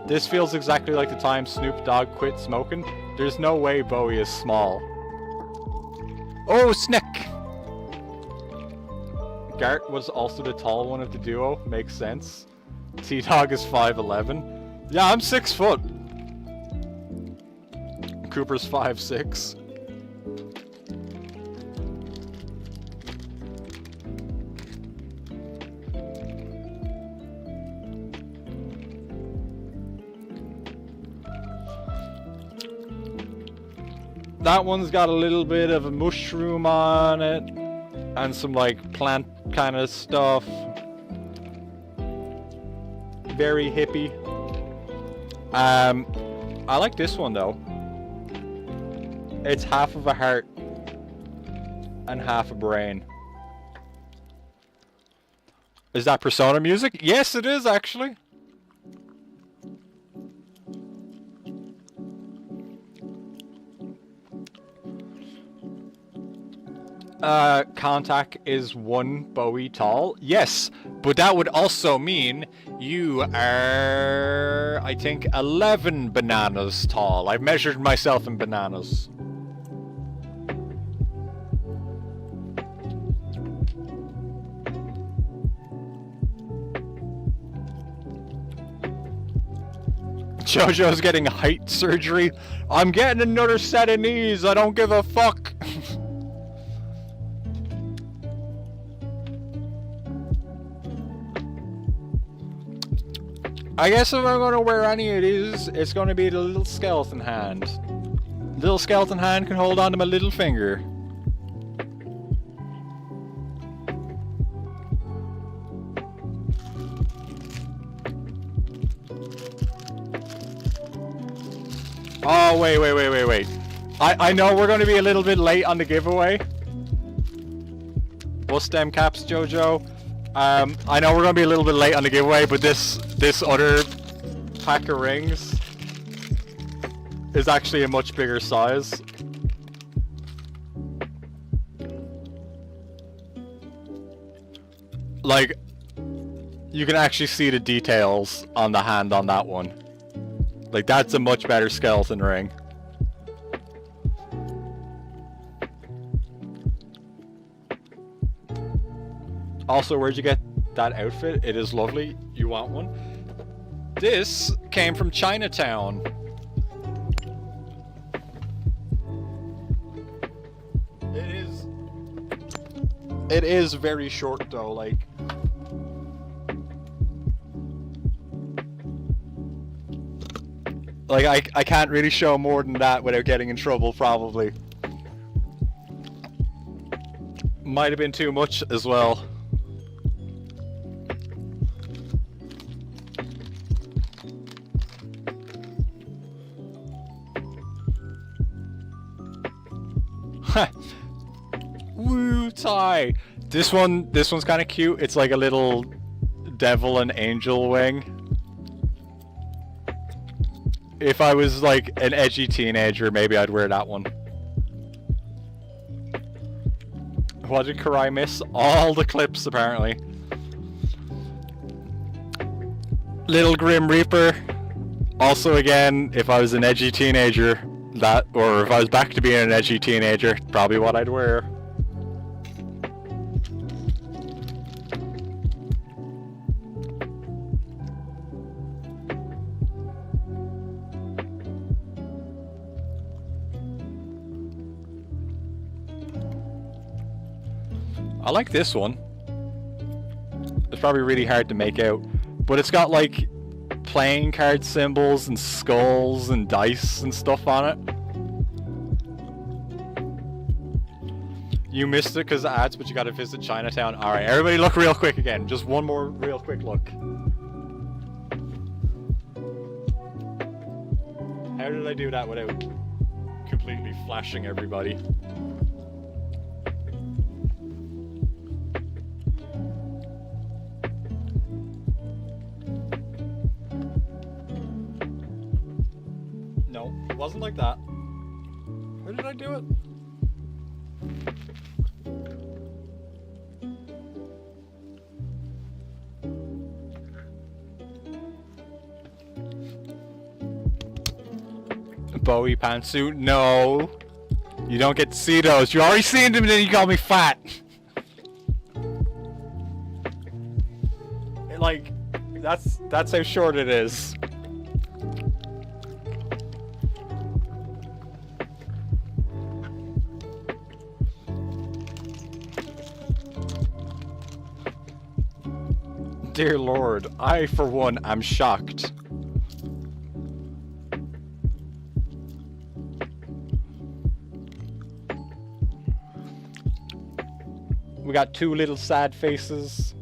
This feels exactly like the time Snoop Dogg quit smoking. There's no way Bowie is small. Oh, Snick! Gart was also the tall one of the duo. Makes sense. T-Dog is 5'11". Yeah, I'm 6 foot. Cooper's 5'6". That one's got a little bit of a mushroom on it, and some like plant kind of stuff. Very hippie. I like this one though. It's half of a heart and half a brain. Is that Persona music? Yes, it is actually. Contact is 1 Bowie tall. Yes, But that would also mean you are, I think, 11 bananas tall. I've measured myself in bananas. JoJo's getting height surgery. I'm getting another set of knees. I don't give a fuck. I guess if I'm going to wear any of these, it's going to be the little skeleton hand. Little skeleton hand can hold on to my little finger. Oh, wait. I know we're going to be a little bit late on the giveaway. Bust them caps, JoJo. I know we're going to be a little bit late on the giveaway, but this other pack of rings is actually a much bigger size. Like, you can actually see the details on the hand on that one. Like, that's a much better skeleton ring. Also, where'd you get that outfit? It is lovely. You want one? This came from Chinatown. It is very short though, like. Like, I can't really show more than that without getting in trouble, probably. Might have been too much as well. Woo tie. This one's kind of cute. It's like a little devil and angel wing. If I was like an edgy teenager, maybe I'd wear that one. What did Karai miss? All the clips, apparently. Little Grim Reaper. Also, again, if I was an edgy teenager, or if I was back to being an edgy teenager, probably what I'd wear. I like this one. It's probably really hard to make out, but it's got like playing card symbols and skulls and dice and stuff on it. You missed it because of ads, but you gotta visit Chinatown. Alright, everybody look real quick again. Just one more real quick look. How did I do that without completely flashing everybody? No, it wasn't like that. How did I do it? Bowie pantsuit? No. You don't get to see those. You already seen them and then you call me fat. Like, that's how short it is. Dear Lord, I for one am shocked. We got two little sad faces.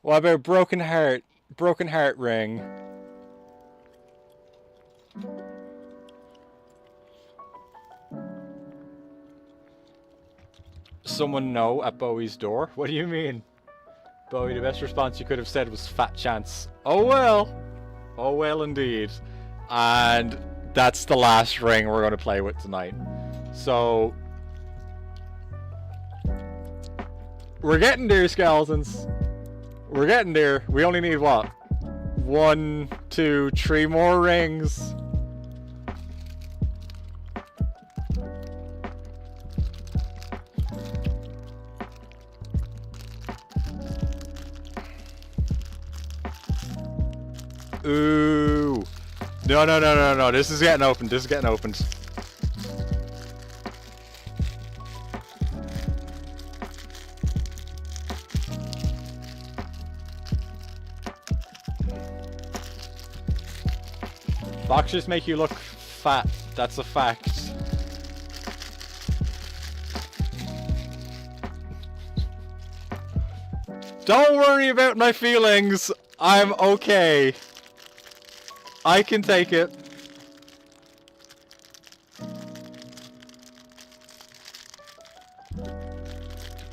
What about broken heart? Broken heart ring. Someone know at Bowie's door? What do you mean? Bowie, the best response you could have said was fat chance. Oh well! Oh well indeed. And that's the last ring we're going to play with tonight. So we're getting there, skeletons. We're getting there. We only need what? 1, 2, 3 more rings. Ooh. No, no, no, no, no. This is getting opened. This is getting opened. Boxes make you look fat. That's a fact. Don't worry about my feelings. I'm okay. I can take it.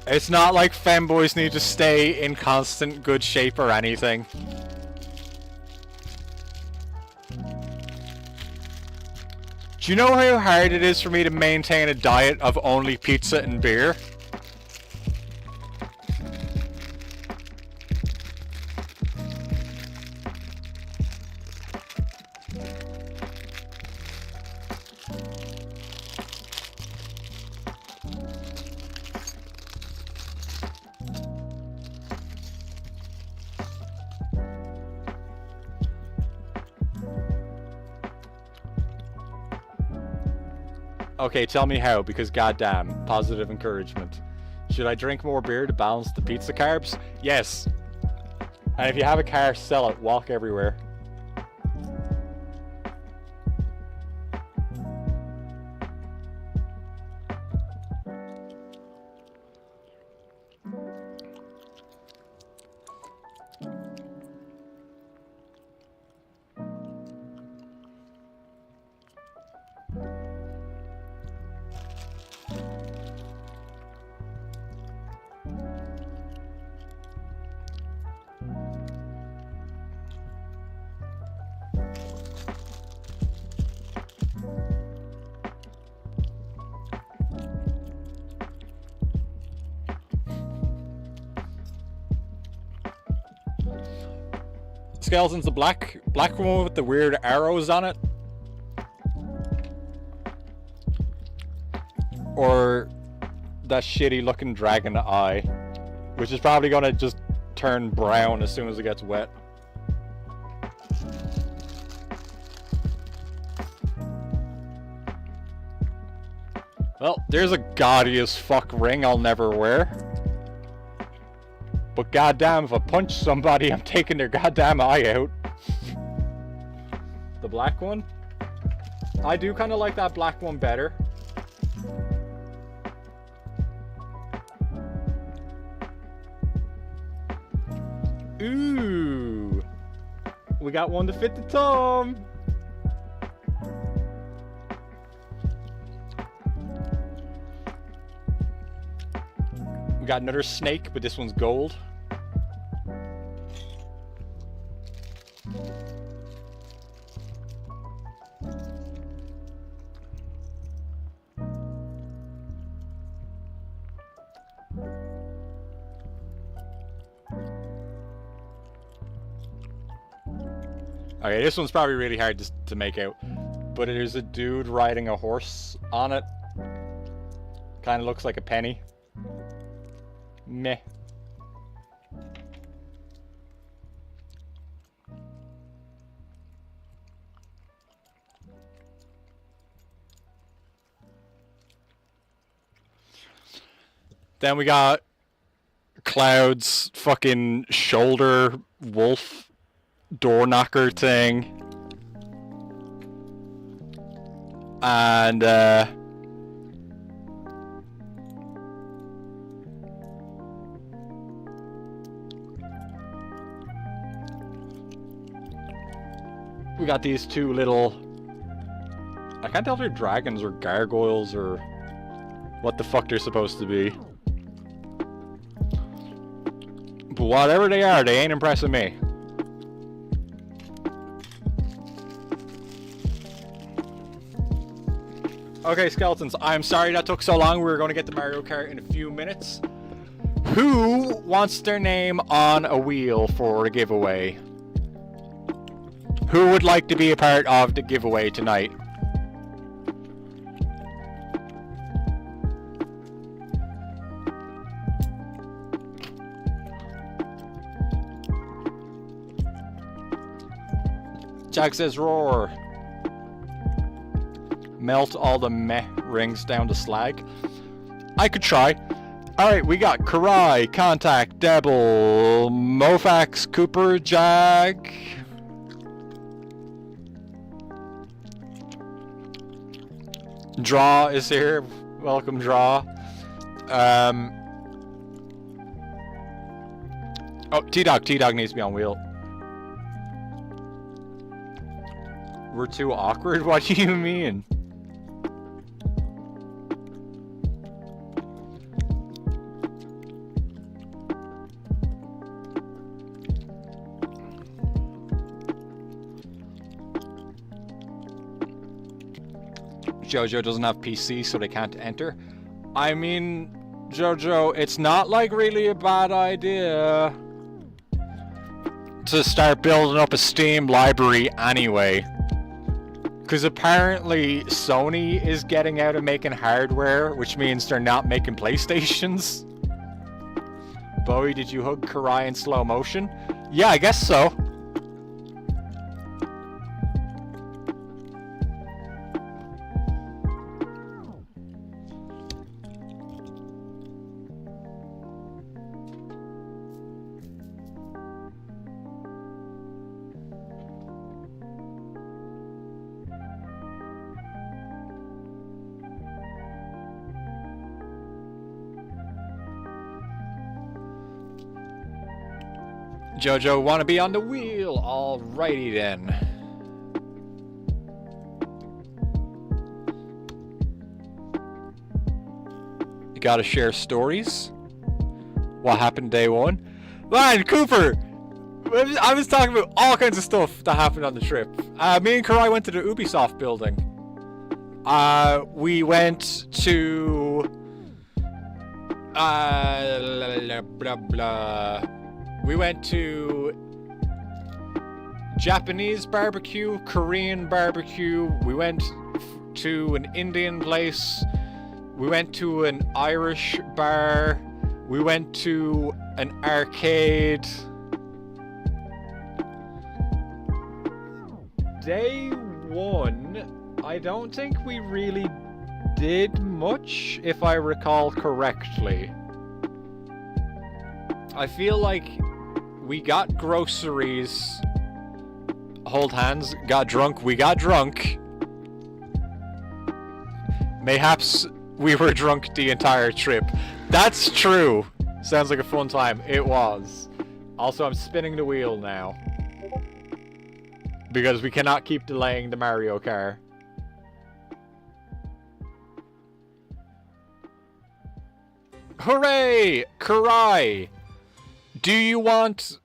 It's not like femboys need to stay in constant good shape or anything. Do you know how hard it is for me to maintain a diet of only pizza and beer? Okay, tell me how, because goddamn, positive encouragement. Should I drink more beer to balance the pizza carbs? Yes. And if you have a car, sell it. Walk everywhere. Skeleton's the black one with the weird arrows on it? Or that shitty looking dragon eye, which is probably gonna just turn brown as soon as it gets wet. Well, there's a gaudy as fuck ring I'll never wear. But goddamn, if I punch somebody, I'm taking their goddamn eye out. The black one? I do kind of like that black one better. Ooh! We got one to fit the thumb! We got another snake, but this one's gold. Okay, this one's probably really hard to make out, but there's a dude riding a horse on it. Kind of looks like a penny. Meh. Then we got Cloud's fucking shoulder wolf door knocker thing. And we got these two little, I can't tell if they're dragons or gargoyles or what the fuck they're supposed to be. But whatever they are, they ain't impressing me. Okay, skeletons, I'm sorry that took so long. We were going to get the Mario Kart in a few minutes. Who wants their name on a wheel for a giveaway? Who would like to be a part of the giveaway tonight? Jack says roar. Melt all the meh rings down to slag. I could try. Alright, we got Karai, Contact, Devil, Mofax, Cooper, Jack. Draw is here. Welcome, Draw. Oh, T-Dog. T-Dog needs to be on wheel. We're too awkward? What do you mean? Jojo doesn't have PC, so they can't enter. I mean, Jojo, it's not like really a bad idea to start building up a Steam library anyway. Because apparently Sony is getting out of making hardware, which means they're not making PlayStations. Bowie, did you hug Karai in slow motion? Yeah, I guess so. Jojo wanna be on the wheel? Alrighty then. You gotta share stories. What happened day one? Man, Cooper! I was talking about all kinds of stuff that happened on the trip. Me and Karai went to the Ubisoft building. We went to... blah blah. We went to Japanese barbecue, Korean barbecue. We went to an Indian place. We went to an Irish bar. We went to an arcade. Day one, I don't think we really did much, if I recall correctly. I feel like we got groceries, hold hands, got drunk, we got drunk. Mayhaps we were drunk the entire trip. That's true. Sounds like a fun time. It was. Also, I'm spinning the wheel now. Because we cannot keep delaying the Mario Kart. Hooray! Karai! Do you want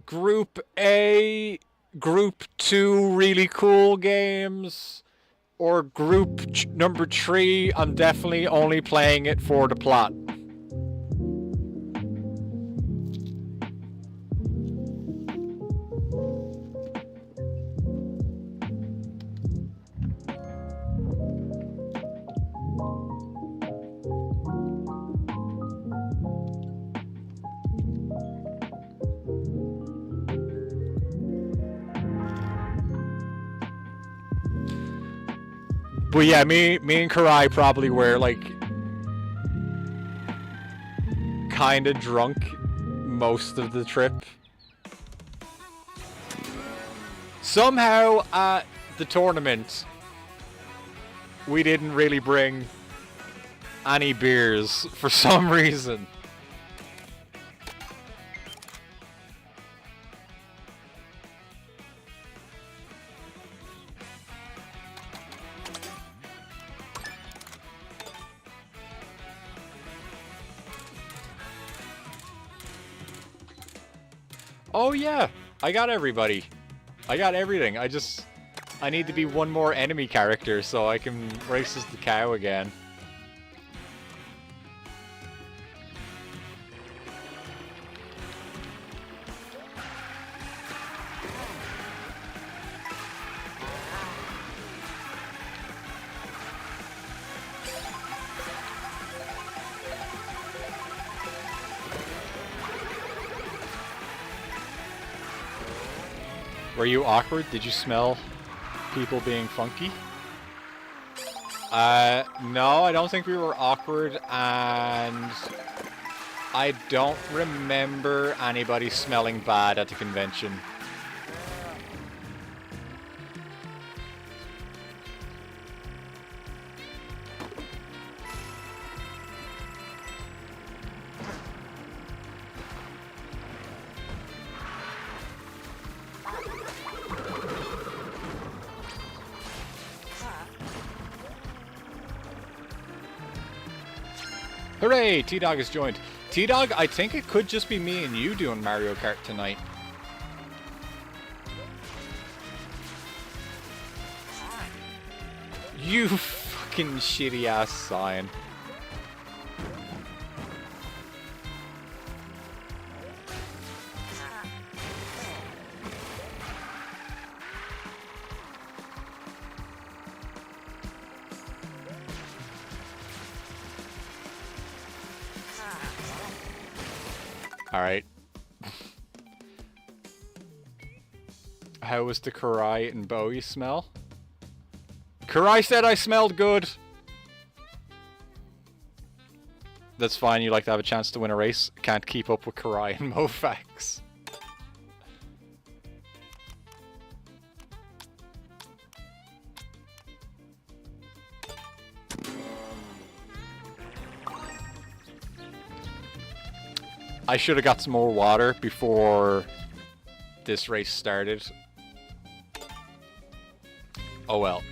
Group A, Group 2 really cool games? Or Group number 3, I'm definitely only playing it for the plot. But yeah, me and Karai probably were like kinda drunk most of the trip. Somehow at the tournament we didn't really bring any beers for some reason. Oh yeah, I got everybody. I got everything. I just I need to be one more enemy character so I can race as the cow again. Were you awkward? Did you smell people being funky? No, I don't think we were awkward, and I don't remember anybody smelling bad at the convention. Hooray! T-Dog has joined. T-Dog, I think it could just be me and you doing Mario Kart tonight. You fucking shitty ass sign. Alright. How was the Karai and Bowie smell? Karai said I smelled good! That's fine, you like to have a chance to win a race. Can't keep up with Karai and Mofax. I should have got some more water before this race started. Oh well.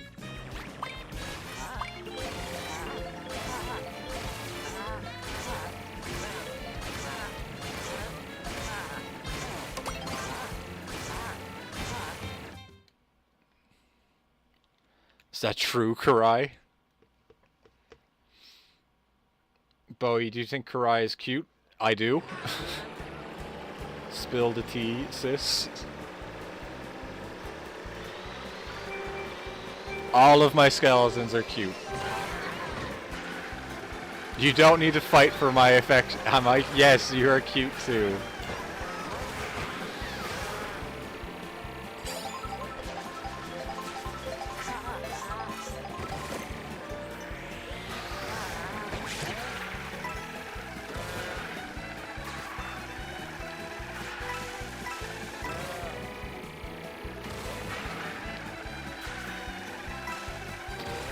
Is that true, Karai? Bowie, do you think Karai is cute? I do. Spill the tea, sis. All of my skeletons are cute. You don't need to fight for my affection. Am I? Yes, you are cute too.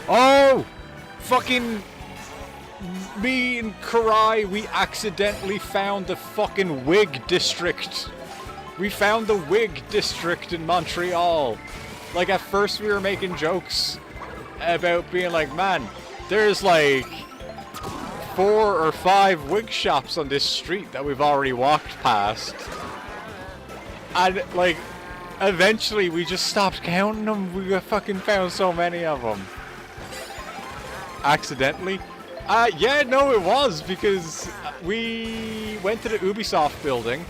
Oh! Fucking... Me and Karai, we accidentally found the fucking Wig District. We found the Wig District in Montreal. Like, at first we were making jokes about being like, man, there's like 4 or 5 wig shops on this street that we've already walked past. And, like, eventually we just stopped counting them. We fucking found so many of them. Accidentally? Yeah, no, it was, because we went to the Ubisoft building,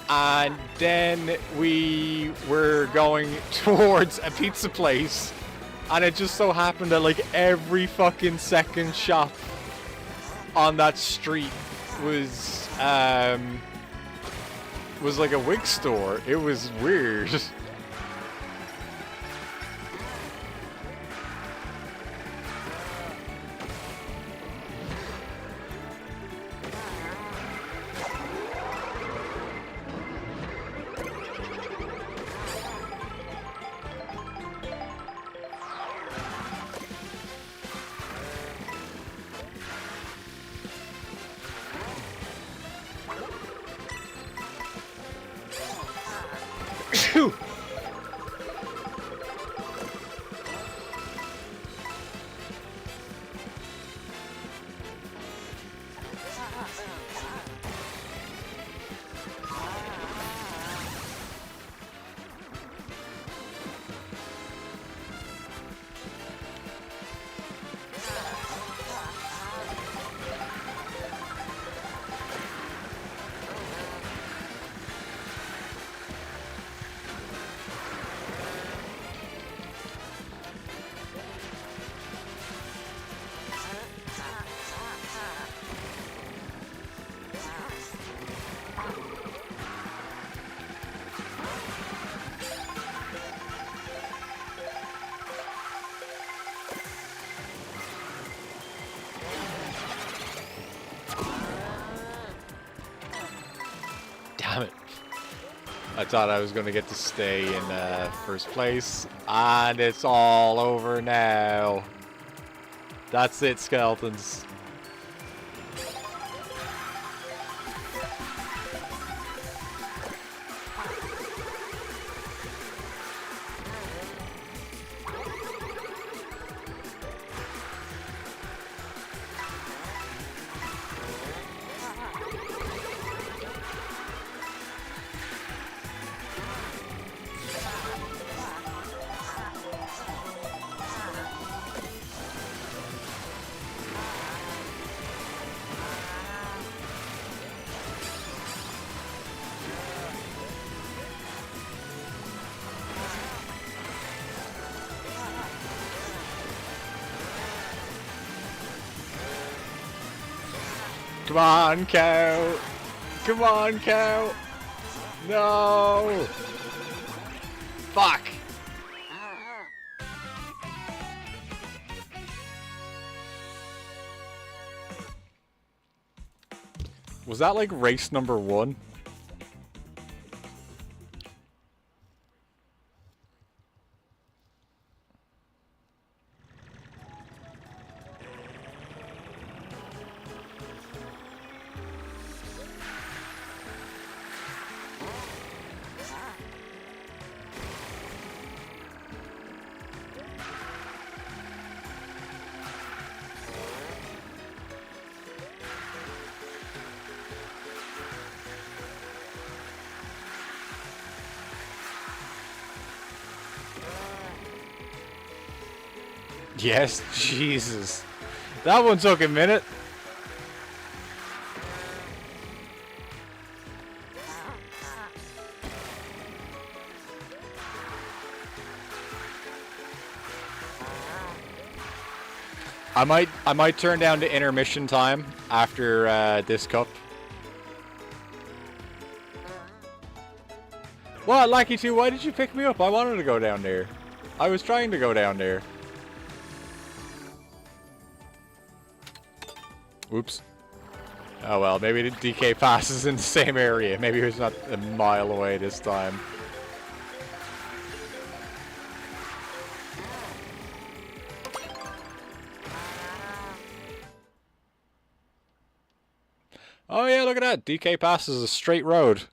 and then we were going towards a pizza place, and it just so happened that, like, every fucking second shop on that street was like a wig store. It was weird. I thought I was going to get to stay in first place, and it's all over now. That's it, skeletons. Come on, cow! Come on, cow! No! Fuck! Was that like race number 1? Yes, Jesus. That one took a minute. I might turn down to intermission time after this cup. What, Lucky 2, why did you pick me up? I wanted to go down there. I was trying to go down there. Oops. Oh well, maybe the DK pass is in the same area. Maybe it's not a mile away this time. Oh yeah, look at that. DK pass is a straight road.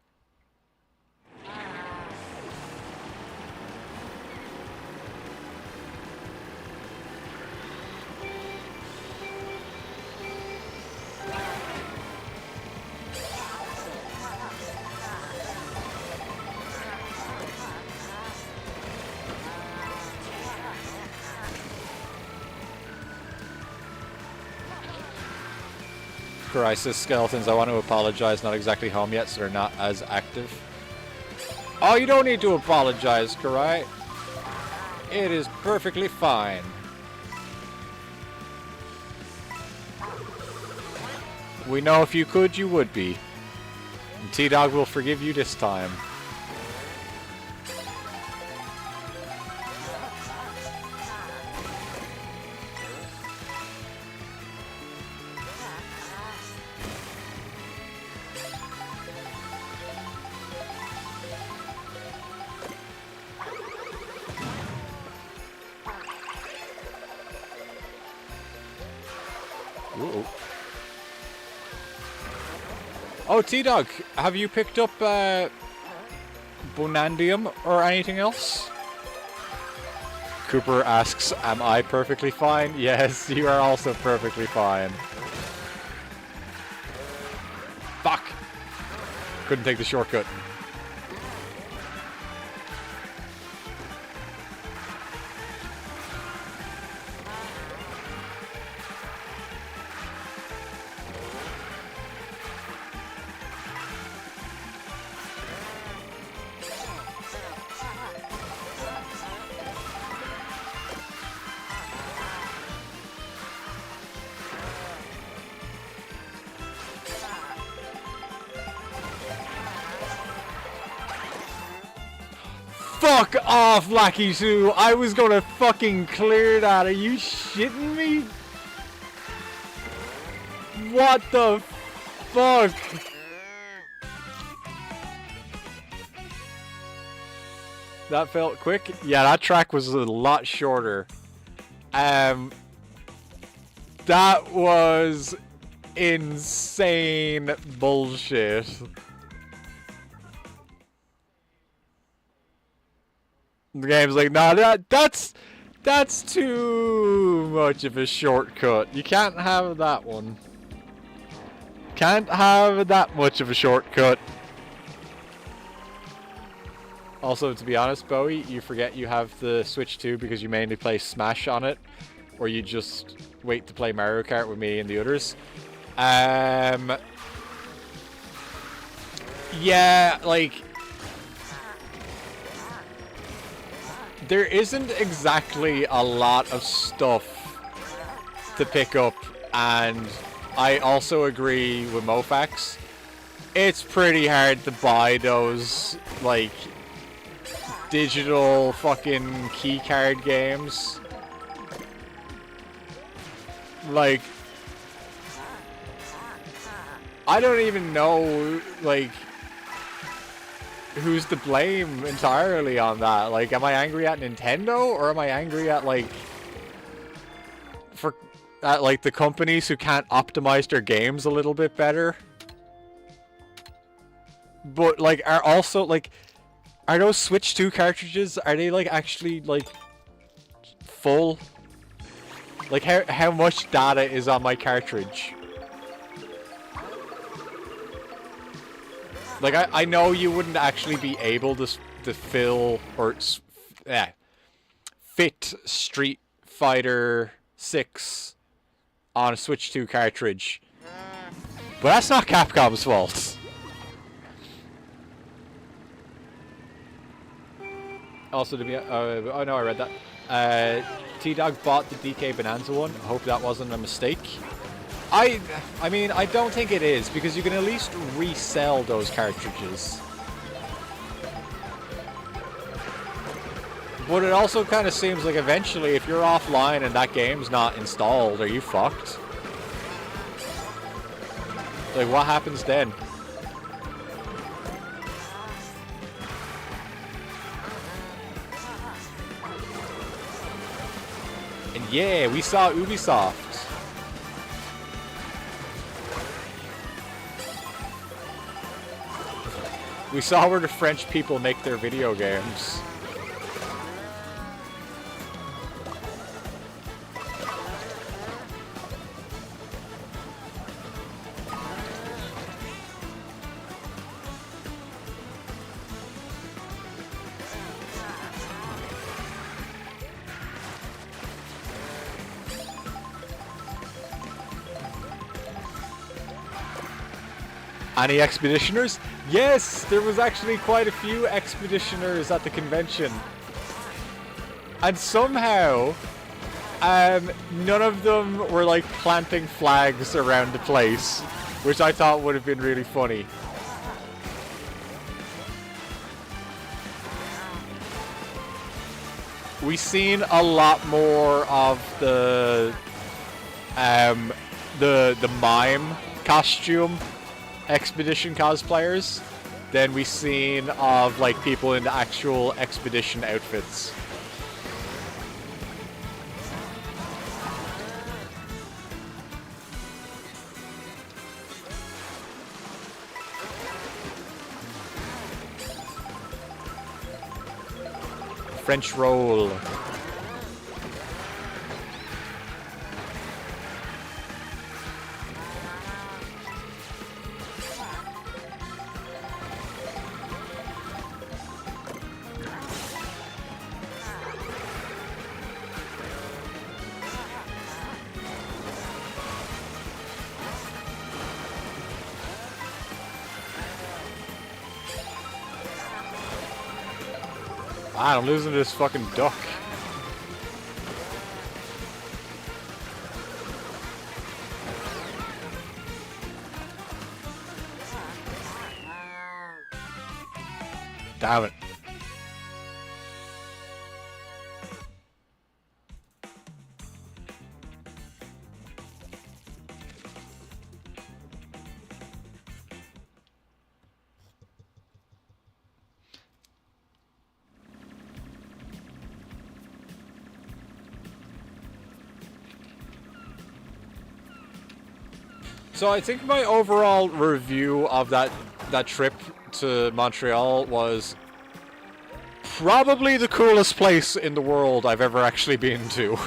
Crisis skeletons, I want to apologize, not exactly home yet, so they're not as active. Oh, you don't need to apologize, Karai. It is perfectly fine. We know if you could, you would be. And T-Dog will forgive you this time. Ooh. Oh, T-Dog, have you picked up Bonandium or anything else? Cooper asks, am I perfectly fine? Yes, you are also perfectly fine. Fuck! Couldn't take the shortcut. Fuck off, Lucky 2! I was gonna fucking clear that. Are you shitting me? What the fuck? That felt quick. Yeah, that track was a lot shorter. That was insane bullshit. The game's like, nah, that's too much of a shortcut. You can't have that one. Can't have that much of a shortcut. Also, to be honest, Bowie, you forget you have the Switch 2 because you mainly play Smash on it, or you just wait to play Mario Kart with me and the others. Yeah, like, there isn't exactly a lot of stuff to pick up, and I also agree with Mofax. It's pretty hard to buy those, like, digital fucking keycard games. Like, I don't even know, like, who's to blame entirely on that. Like, am I angry at Nintendo, or am I angry at, like, like, the companies who can't optimize their games a little bit better? But, like, are also, like, are those Switch 2 cartridges, are they, like, actually, like, full? Like, how much data is on my cartridge? Like, I know you wouldn't actually be able to fill, or, fit Street Fighter 6 on a Switch 2 cartridge. But that's not Capcom's fault. Also, to be, oh no, I read that. T-Dog bought the DK Bonanza one. I hope that wasn't a mistake. I mean, I don't think it is, because you can at least resell those cartridges. But it also kind of seems like eventually, if you're offline and that game's not installed, are you fucked? Like, what happens then? And yeah, we saw Ubisoft. We saw where the French people make their video games. Any Expeditioners? Yes, there was actually quite a few Expeditioners at the convention. And somehow, none of them were like planting flags around the place, which I thought would have been really funny. We've seen a lot more of the mime costume Expedition cosplayers than we've seen of like people in the actual Expedition outfits. French roll. Ah, I'm losing to this fucking duck. Damn it. So I think my overall review of that trip to Montreal was probably the coolest place in the world I've ever actually been to.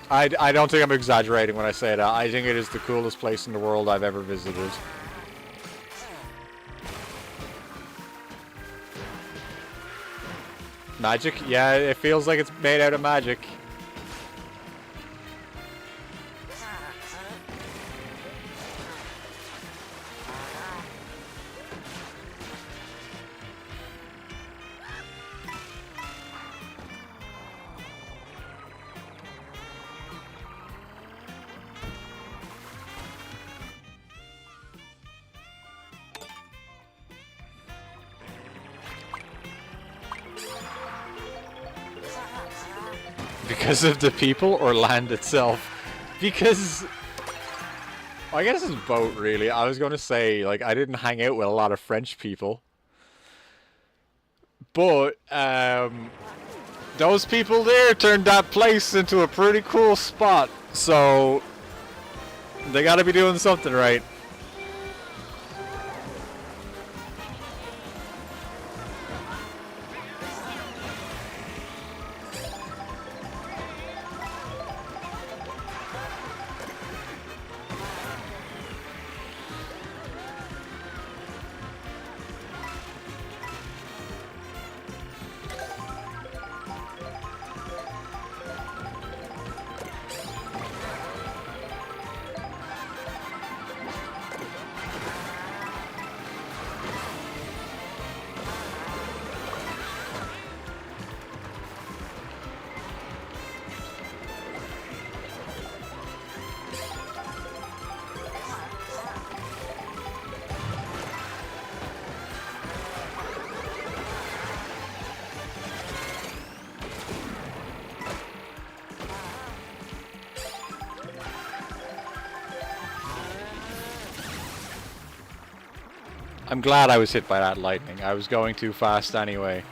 I don't think I'm exaggerating when I say that. I think it is the coolest place in the world I've ever visited. Magic? Yeah, it feels like it's made out of magic. Because of the people or land itself? Because... I guess it's both, really. I was going to say, like, I didn't hang out with a lot of French people. But, those people there turned that place into a pretty cool spot. So, they gotta be doing something right. I'm glad I was hit by that lightning. I was going too fast anyway.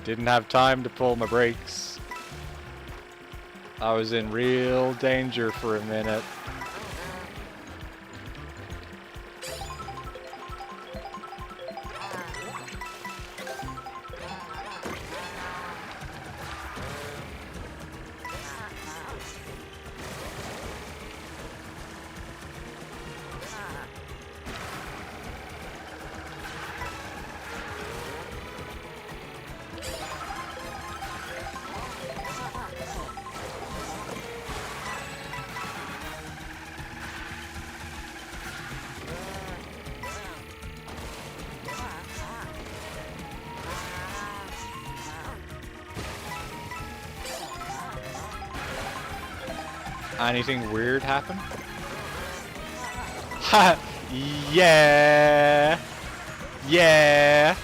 Didn't have time to pull my brakes. I was in real danger for a minute. Anything weird happen? Ha! Yeah! Yeah!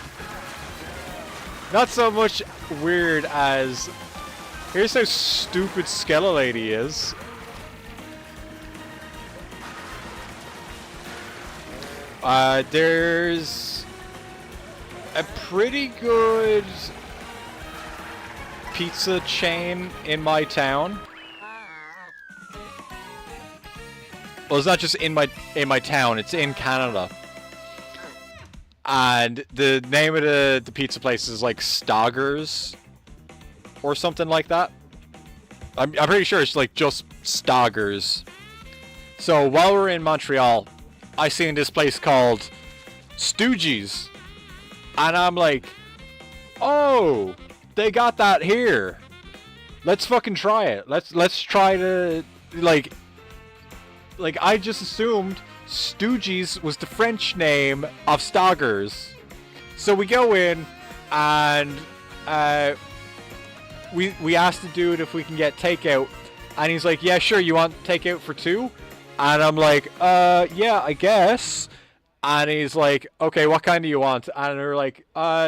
Not so much weird as... Here's how stupid Skella Lady is. There's... a pretty good... pizza chain in my town. Well, it's not just in my town, it's in Canada. And the name of the pizza place is like Stoggers or something like that. I'm pretty sure it's like just Stoggers. So while we're in Montreal, I seen this place called Stooges. And I'm like, oh, they got that here. Let's fucking try it. Let's try to like I just assumed Stooges was the French name of Stoggers. So we go in and we asked the dude if we can get takeout, and he's like, yeah, sure, you want takeout for two? And I'm like, yeah, I guess. And he's like, okay, what kind do you want? And we're like,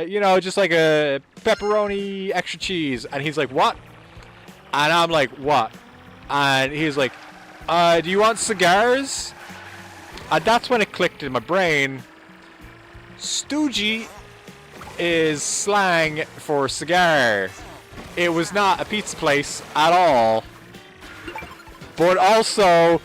you know, just like a pepperoni extra cheese. And he's like, what? And I'm like, what? And he's like, do you want cigars? And that's when it clicked in my brain. Stoogie is slang for cigar. It was not a pizza place at all. But also,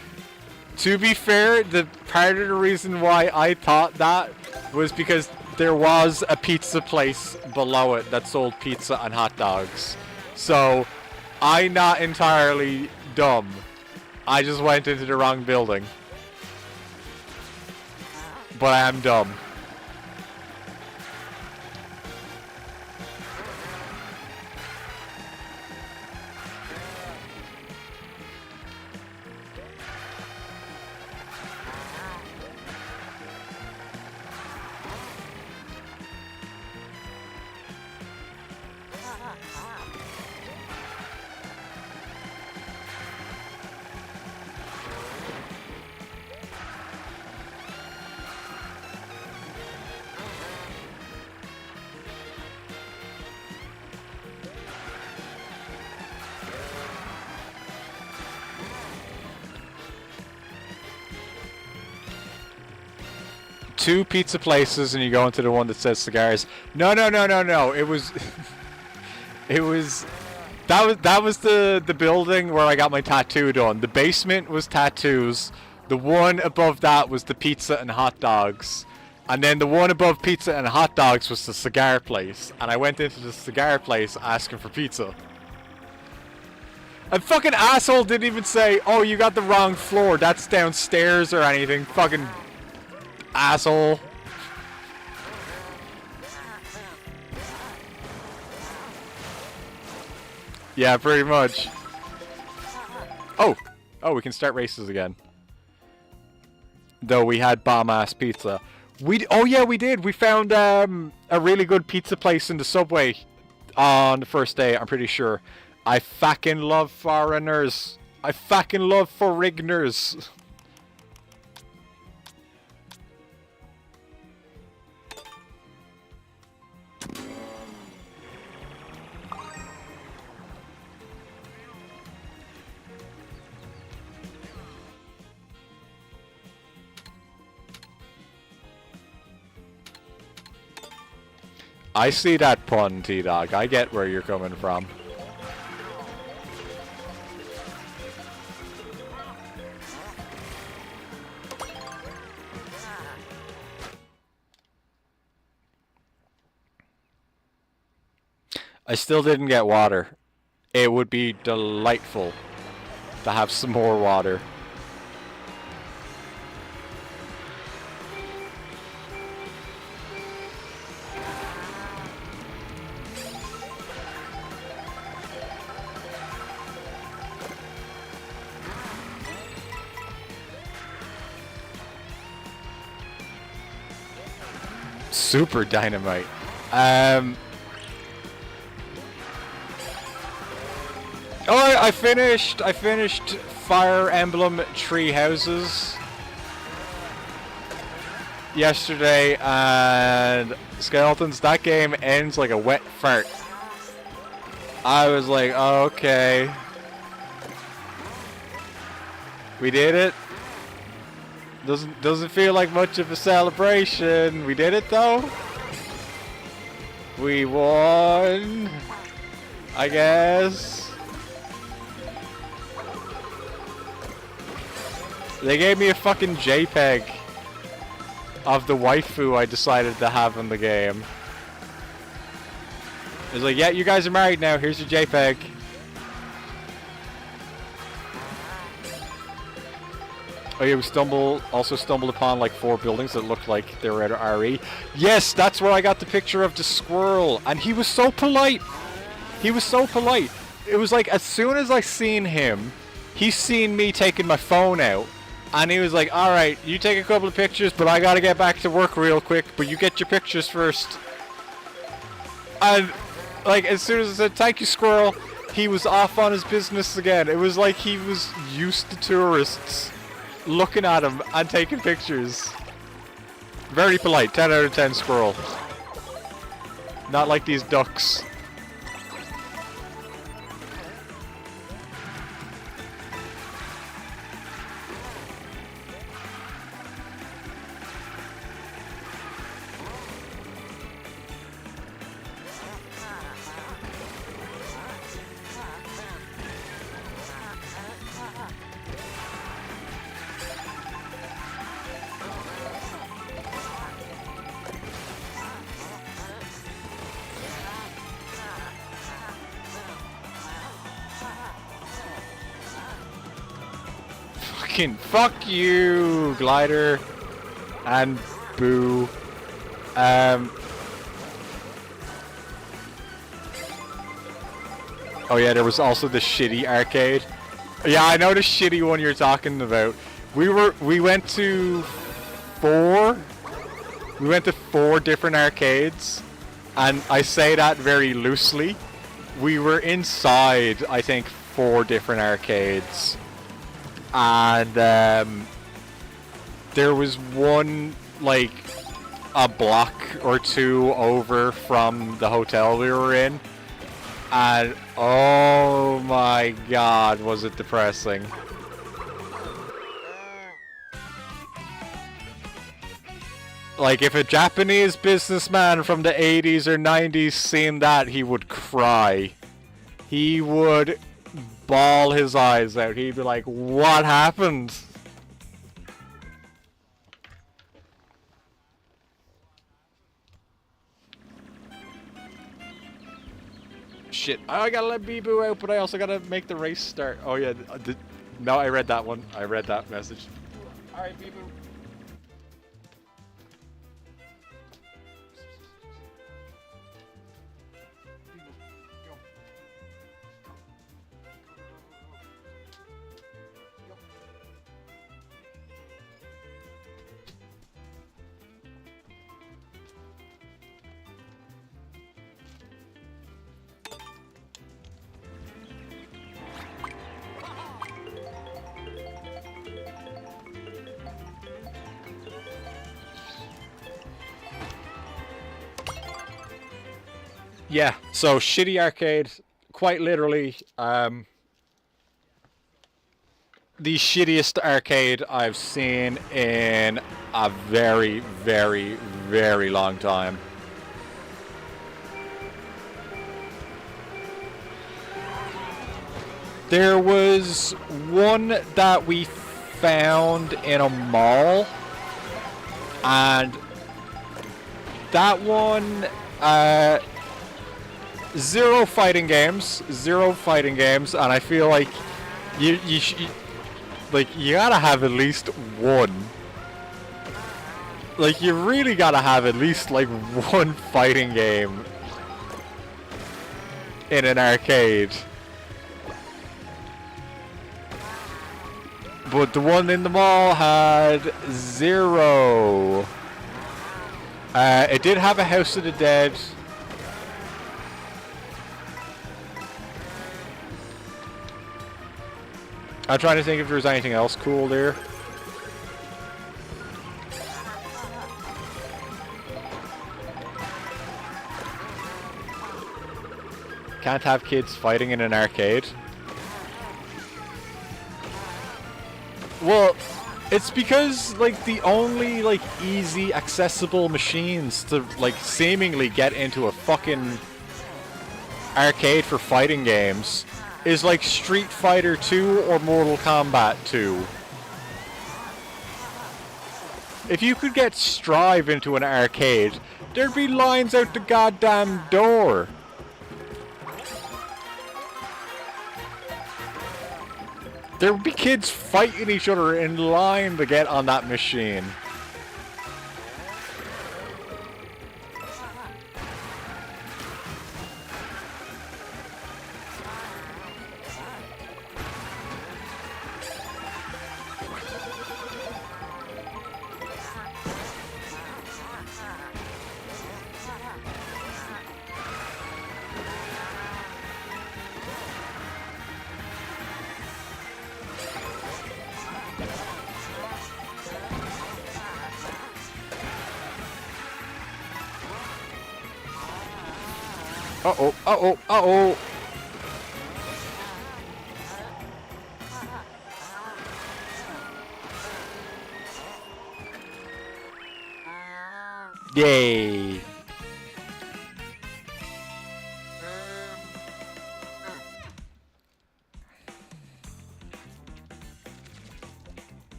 to be fair, the part of the reason why I thought that was because there was a pizza place below it that sold pizza and hot dogs. So, I'm not entirely dumb. I just went into the wrong building. But I am dumb. Two pizza places and you go into the one that says cigars. No. It was that was the building where I got my tattoo done. The basement was tattoos. The one above that was the pizza and hot dogs. And then the one above pizza and hot dogs was the cigar place. And I went into the cigar place asking for pizza. And fucking asshole didn't even say, "Oh, you got the wrong floor. That's downstairs," or anything. Fucking asshole. Yeah, pretty much. Oh, we can start races again. Though we had bomb-ass pizza. Oh yeah, we did. We found a really good pizza place in the subway on the first day, I'm pretty sure. I fucking love foreigners. I fucking love foreigners. I see that pun, T-Dog. I get where you're coming from. I still didn't get water. It would be delightful to have some more water. Super dynamite. Oh, I finished Fire Emblem Tree Houses yesterday, and Skeletons, that game ends like a wet fart. I was like, oh, okay. We did it. Doesn't feel like much of a celebration. We did it though. We won, I guess. They gave me a fucking JPEG of the waifu I decided to have in the game. It was like, yeah, you guys are married now. Here's your JPEG. Oh yeah, we also stumbled upon like 4 buildings that looked like they were at RE. Yes, that's where I got the picture of the squirrel, and he was so polite. He was so polite. It was like as soon as I seen him, he seen me taking my phone out, and he was like, "All right, you take a couple of pictures, but I gotta get back to work real quick. But you get your pictures first." And like as soon as I said, "Thank you, squirrel," he was off on his business again. It was like he was used to tourists looking at him and taking pictures. Very polite. 10 out of 10 squirrel. Not like these ducks. fucking fuck you, Glider and Boo. Oh yeah, there was also the shitty arcade. Yeah, I know the shitty one you're talking about. We went to four different arcades, and I say that very loosely. We were inside, I think, 4 different arcades, and there was one like a block or 2 over from the hotel we were in, and oh my god, was it depressing. Like, if a Japanese businessman from the 80s or 90s seen that, he would cry. He would bawl his eyes out. He'd be like, what happened? Shit, I gotta let Bee-Boo out, but I also gotta make the race start. Oh yeah, no, I read that one. I read that message. Alright, Bee-Boo. Yeah, so shitty arcade, quite literally, the shittiest arcade I've seen in a very, very, very long time. There was one that we found in a mall, and that one, zero fighting games, and I feel like you gotta have at least one. Like, you really gotta have at least like one fighting game in an arcade. But the one in the mall had 0. It did have a House of the Dead. I'm trying to think if there's anything else cool there. Can't have kids fighting in an arcade. Well, it's because, like, the only, like, easy, accessible machines to, like, seemingly get into a fucking arcade for fighting games is, like, Street Fighter 2 or Mortal Kombat 2. If you could get Strive into an arcade, there'd be lines out the goddamn door. There would be kids fighting each other in line to get on that machine. Uh-oh, uh-oh, uh-oh. Yay.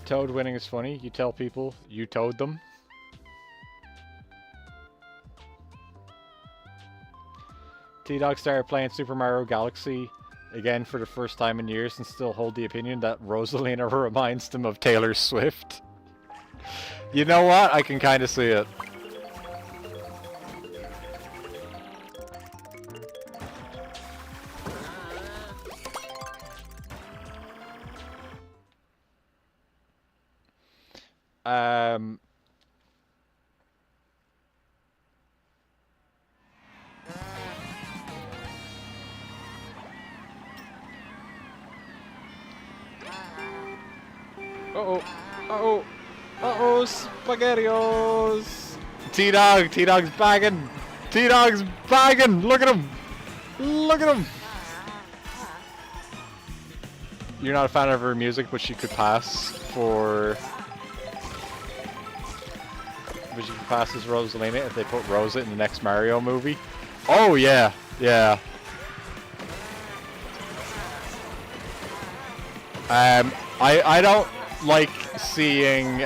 Toad winning is funny. You tell people you toed them. T-Dog started playing Super Mario Galaxy again for the first time in years and still hold the opinion that Rosalina reminds them of Taylor Swift. You know what? I can kind of see it. Uh-oh. Uh-oh. Uh-oh, SpaghettiOs! T-Dog! T-Dog's bagging! T-Dog's bagging! Look at him! Look at him! You're not a fan of her music, but she could pass for... But she could pass as Rosalina if they put Rosa in the next Mario movie. Oh, yeah. Yeah. I don't like seeing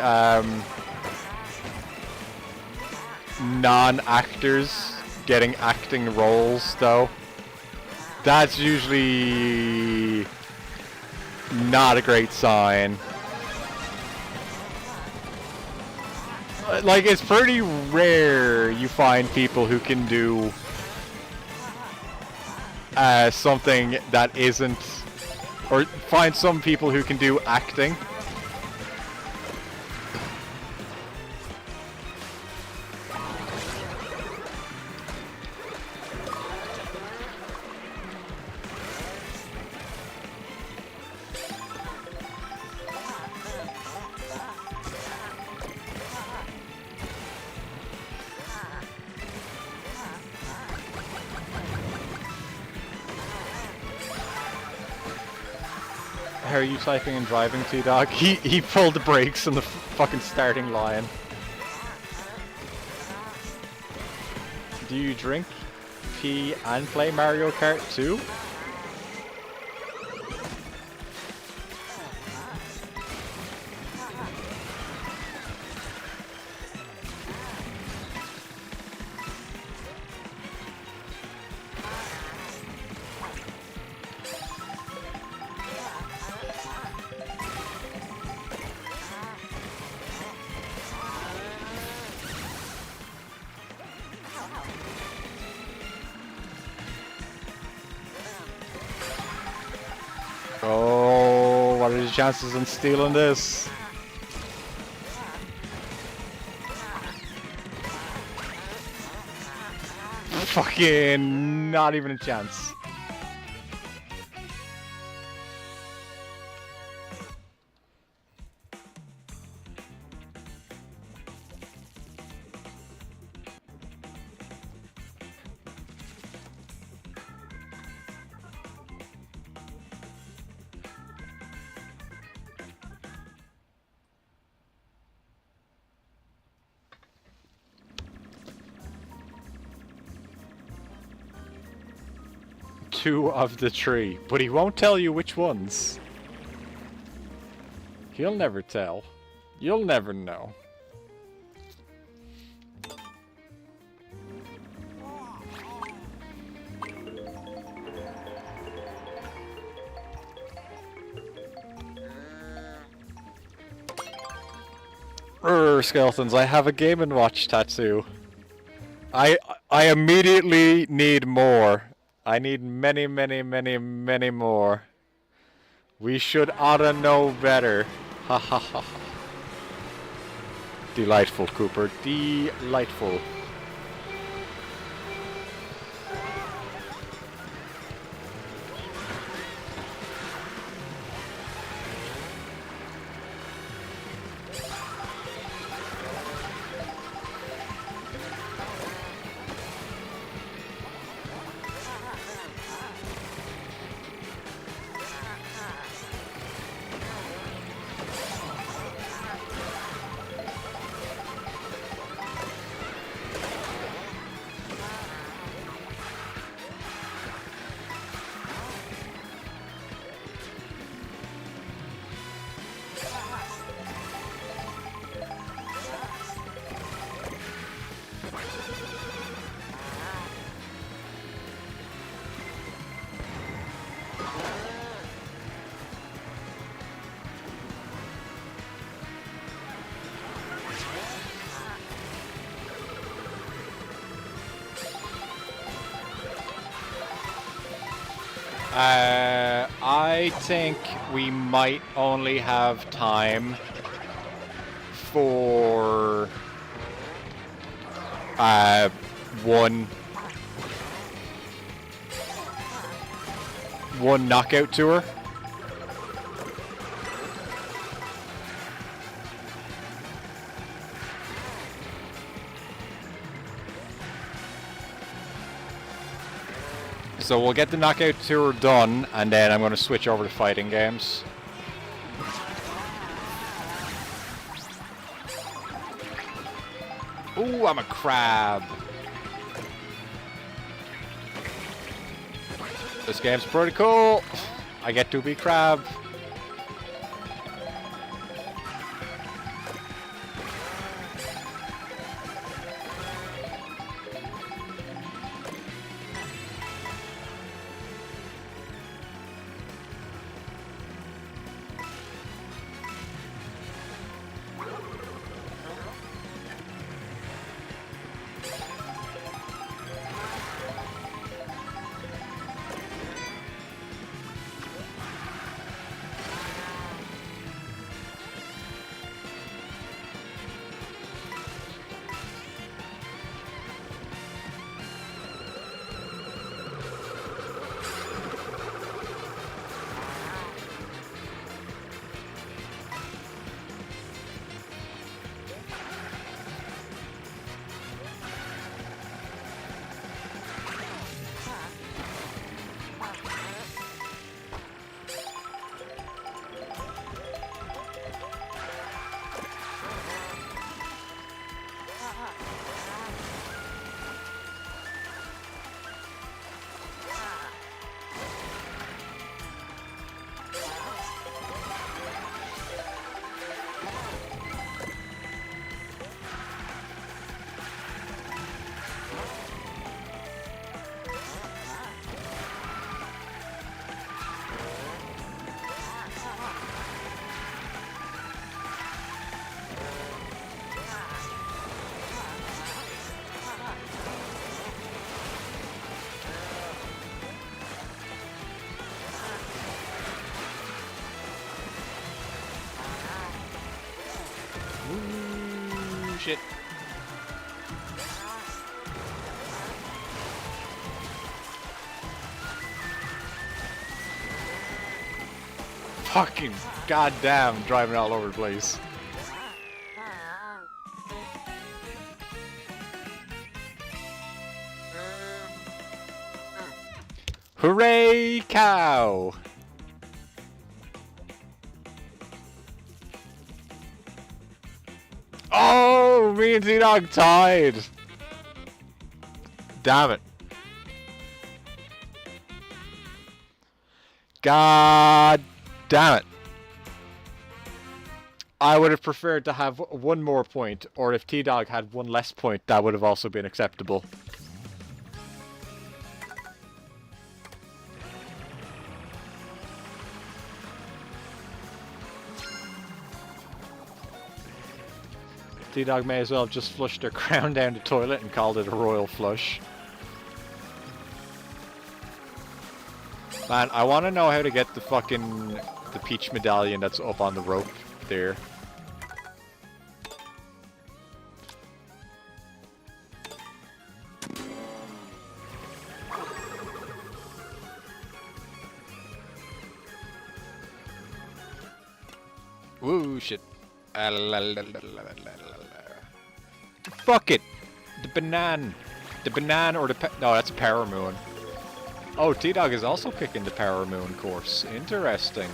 non-actors getting acting roles, though. That's usually not a great sign. Like, it's pretty rare you find people who can do something that isn't, or find some people who can do acting. How are you typing and driving, T-Dog? He pulled the brakes on the fucking starting line. Do you drink, pee, and play Mario Kart 2? Oh, what are the chances on stealing this? Fucking not even a chance. Two of the three, but he won't tell you which ones. He'll never tell. You'll never know. Skeletons, I have a Game & Watch tattoo. I immediately need more. I need many, many, many, many more. We should oughta know better. Ha ha ha. Delightful, Cooper. Delightful. I think we might only have time for one knockout tour. So we'll get the knockout tour done, and then I'm going to switch over to fighting games. Ooh, I'm a crab. This game's pretty cool. I get to be crab. Ooh, shit. Fucking goddamn driving all over the place. Hooray, cow! Oh, me and T-Dog tied! Damn it. God damn it. I would have preferred to have one more point, or if T-Dog had one less point, that would have also been acceptable. T-Dog may as well have just flushed their crown down the toilet and called it a royal flush. Man, I want to know how to get the peach medallion that's up on the rope there. Woo, shit. Fuck it! The banana. The banana or the no, that's Power Moon. Oh, T-Dog is also picking the Power Moon course. Interesting.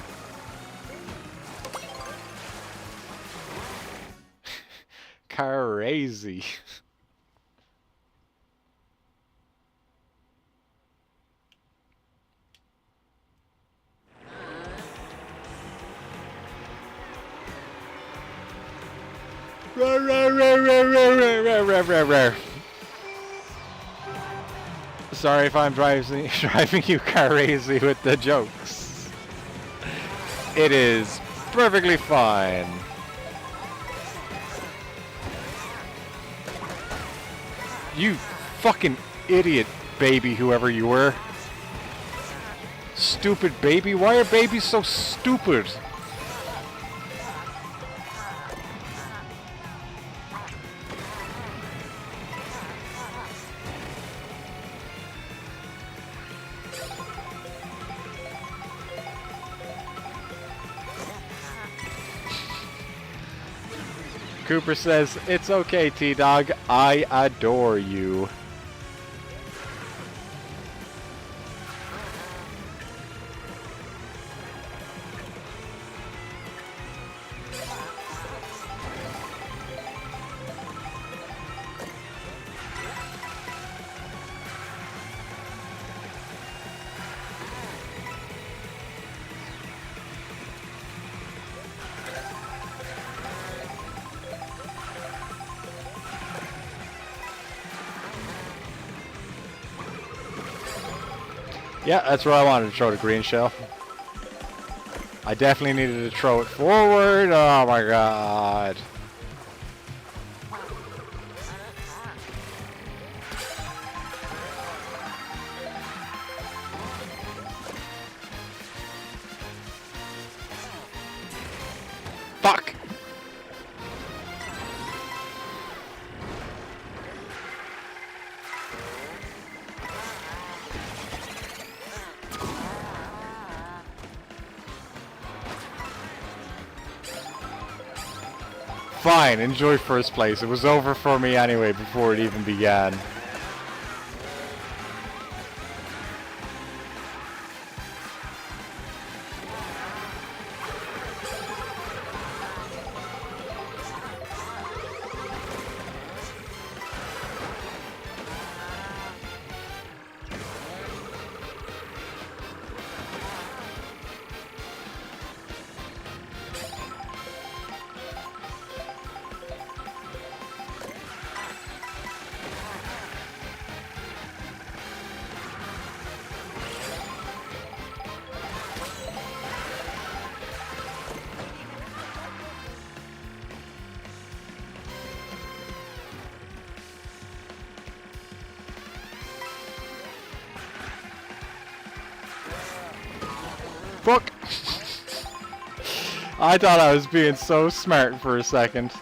Crazy. Sorry if I'm driving you crazy with the jokes. It is perfectly fine. You fucking idiot, baby, whoever you were. stupid baby. Why are babies so stupid? Cooper says, "It's okay, T-Dog. I adore you." Yeah, that's where I wanted to throw the green shell. I definitely needed to throw it forward. Oh my god. Fuck! Fine, enjoy first place. It was over for me anyway before it even began. Fuck! I thought I was being so smart for a second.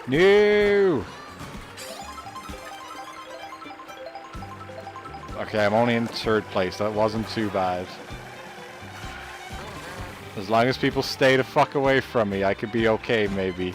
No! Okay, I'm only in third place. That wasn't too bad. As long as people stay the fuck away from me, I could be okay, maybe.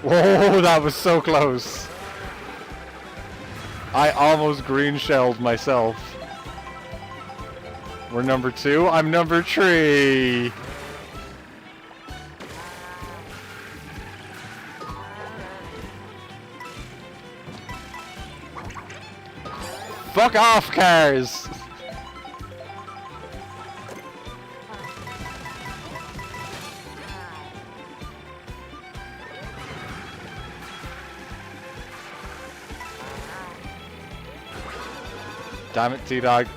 Whoa, that was so close. I almost green shelled myself. We're number 2. I'm number 3. Fuck off, cars! Damn it, T-Dog.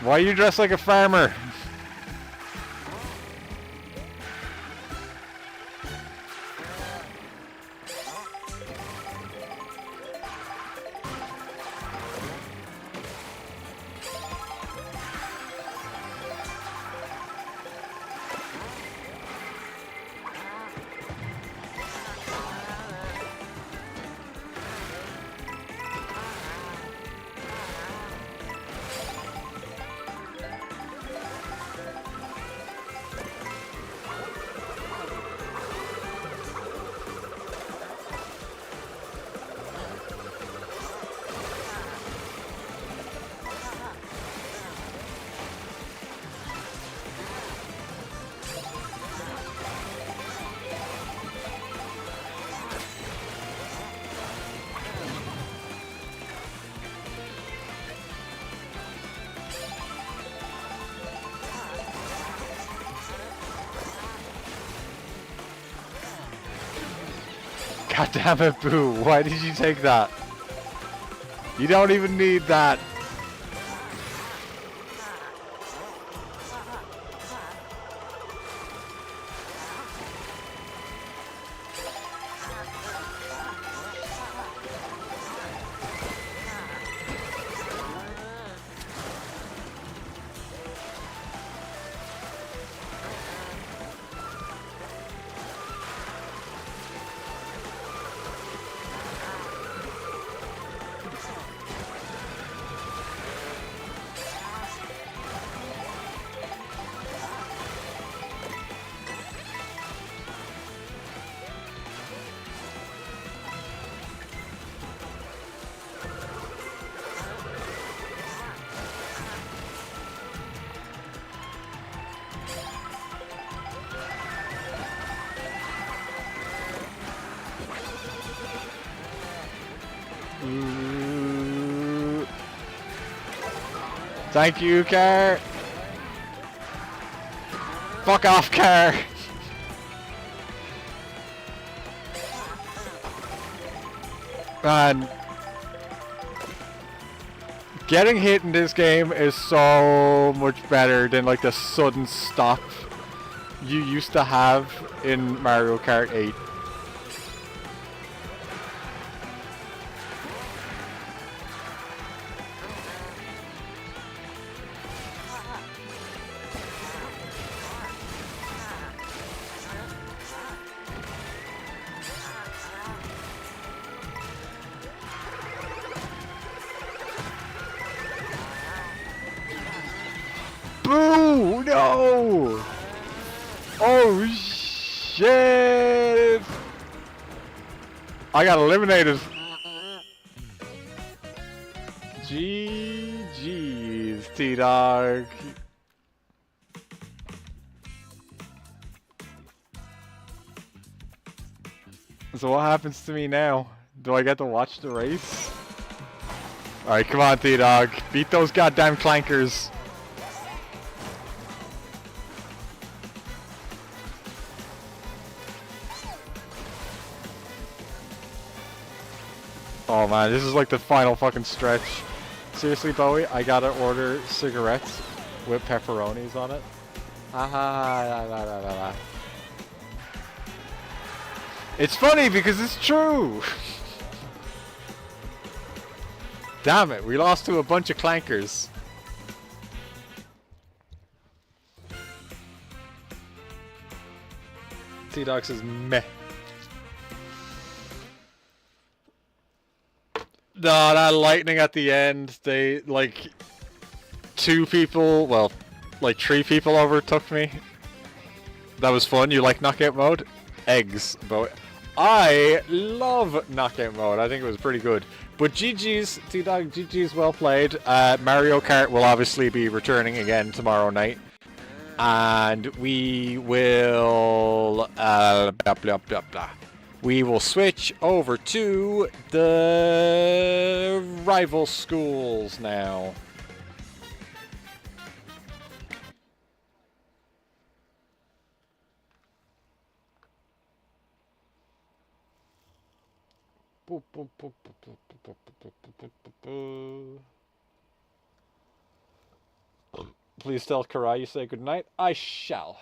Why are you dressed like a farmer? God damn it, Boo. Why did you take that? You don't even need that. Thank you, Kart. Fuck off, Kart. Man, getting hit in this game is so much better than like the sudden stop you used to have in Mario Kart 8. Boo! No! Oh shit! I got eliminated. GG's, T-Dog. So what happens to me now? Do I get to watch the race? Alright, come on, T-Dog. Beat those goddamn clankers. Oh man, this is like the final fucking stretch. Seriously, Bowie, I gotta order cigarettes with pepperonis on it. It's funny because it's true! Damn it, we lost to a bunch of clankers. T-Dog says meh. No, that lightning at the end, they, like, 2 people, well, like 3 people overtook me. That was fun. You like knockout mode? Eggs, but I love knockout mode. I think it was pretty good. But GG's, T-Dog, GG's well played. Mario Kart will obviously be returning again tomorrow night. And we will, blah, blah, blah, blah. We will switch over to the rival schools now. Please tell Karai you say goodnight. I shall.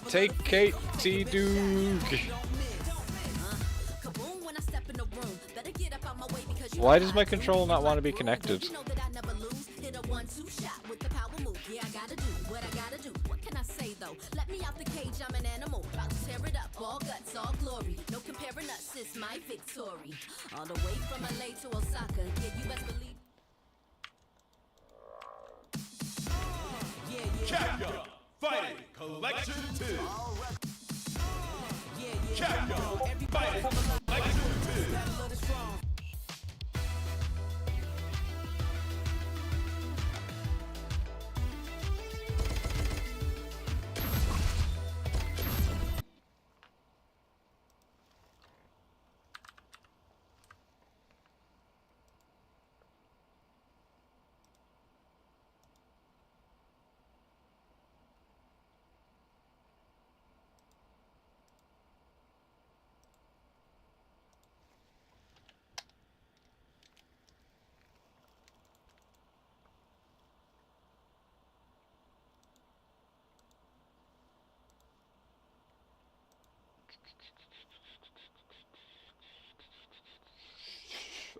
Take Kate, T-Duke. Why does my control not want to be connected? Let me out the cage, I'm an animal. About to tear it up, all guts, all glory. No comparing us, it's my victory. All the way from LA to Osaka, yeah, you best believe. Champion Fighting Collection 2. Champion Fighting Collection 2.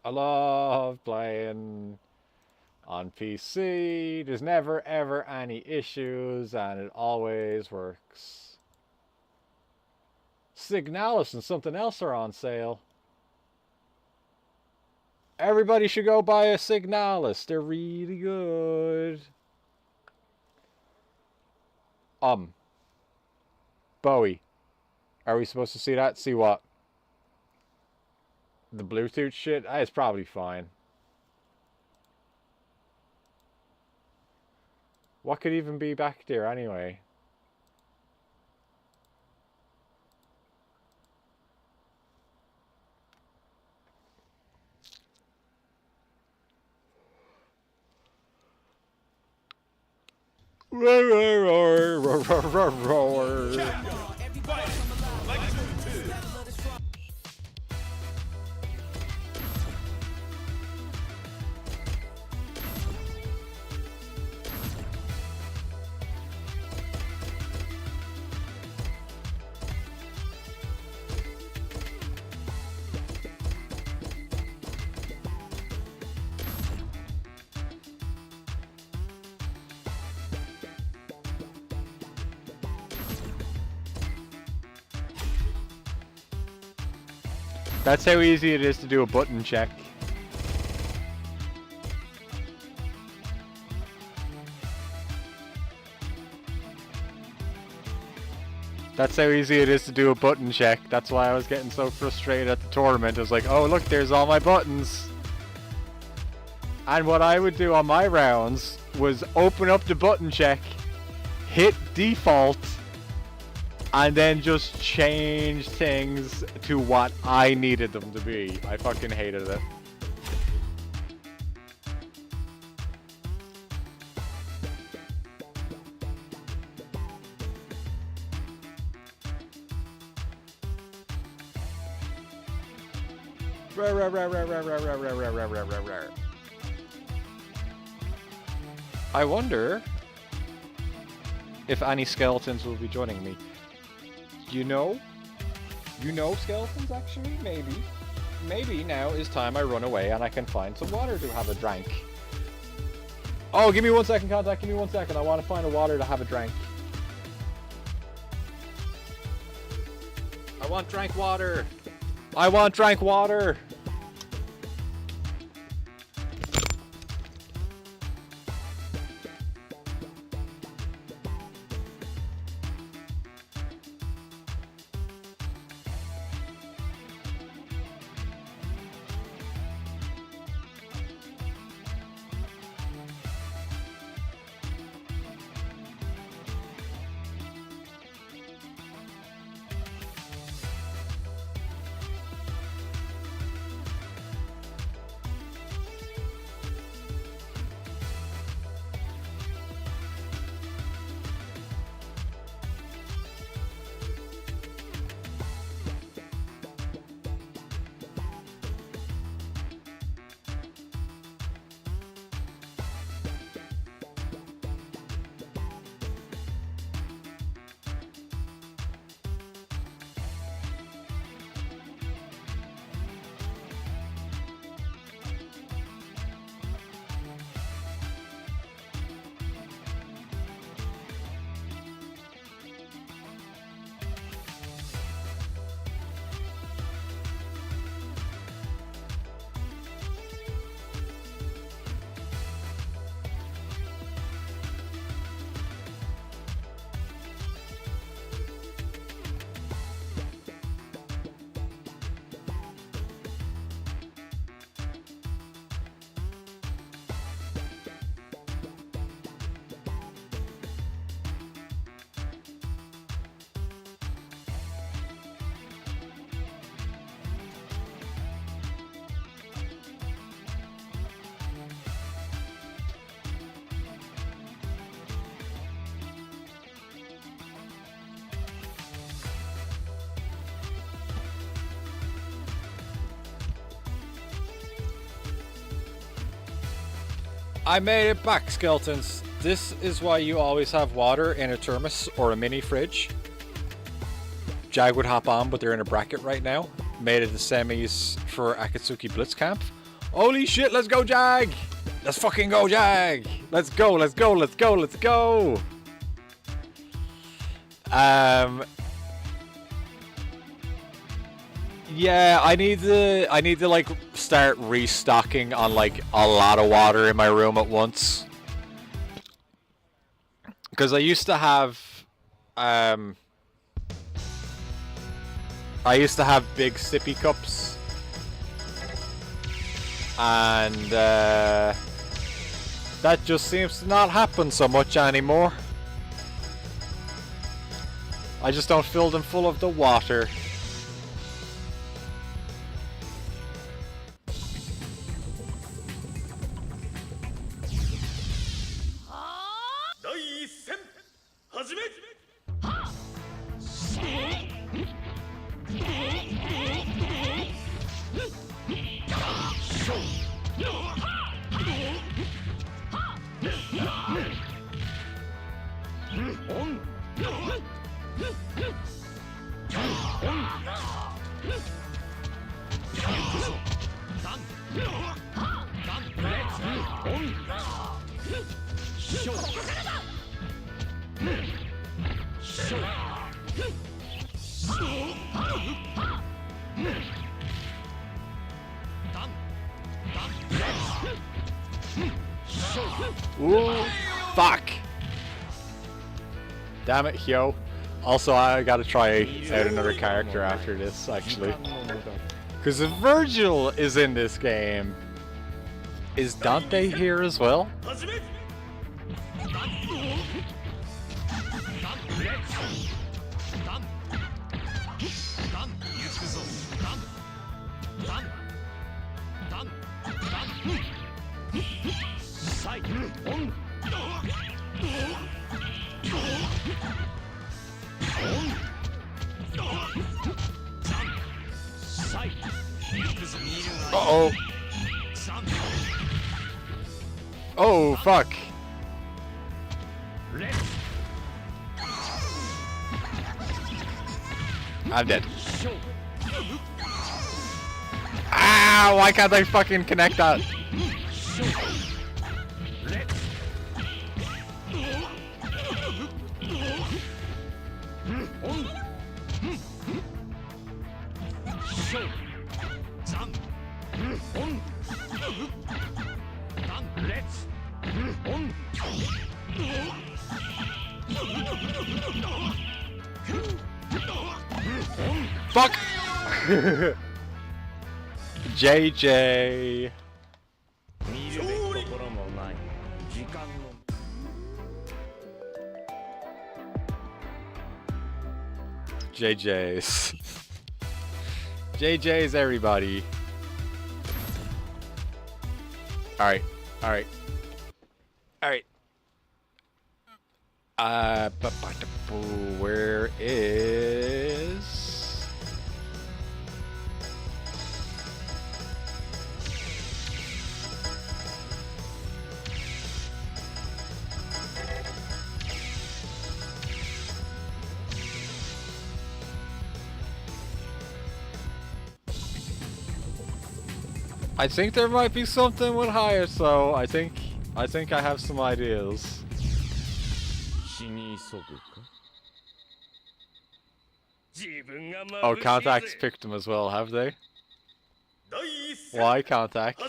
I love playing on PC. There's never ever any issues and it always works. Signalis and something else are on sale. Everybody should go buy a Signalis. They're really good. Bowie. Are we supposed to see that? See what? The Bluetooth shit? It's probably fine. What could even be back there anyway? That's how easy it is to do a button check. That's how easy it is to do a button check. That's why I was getting so frustrated at the tournament. I was like, oh look, there's all my buttons. And what I would do on my rounds was open up the button check, hit default, and then just change things to what I needed them to be. I fucking hated it. I wonder if any skeletons will be joining me. You know skeletons actually? Maybe now is time I run away and I can find some water to have a drink. Oh, give me 1 second, contact, give me 1 second. I want to find a water to have a drink. I want drink water. I want drink water. I made it back, skeletons. This is why you always have water in a thermos or a mini fridge. Jag would hop on, but they're in a bracket right now. Made it the semis for Akatsuki Blitz Camp. Holy shit, let's go, Jag! Let's fucking go, Jag! Let's go, let's go, let's go, let's go! Yeah, I need to like start restocking on like a lot of water in my room at once. Because I used to have big sippy cups. And that just seems to not happen so much anymore. I just don't fill them full of the water. Ooh, fuck! Damn it, yo. Also, I gotta try out another character after this, actually. Because if Virgil is in this game, is Dante here as well? Uh-oh. Oh, fuck. I'm dead. Ah, why can't I fucking connect that? Fuck! JJ. JJ's. JJ's, everybody. Alright, alright. Alright. Where is... I think there might be something with Hayato. I think I have some ideas. Oh, Contact's picked him as well, have they? Why Contact?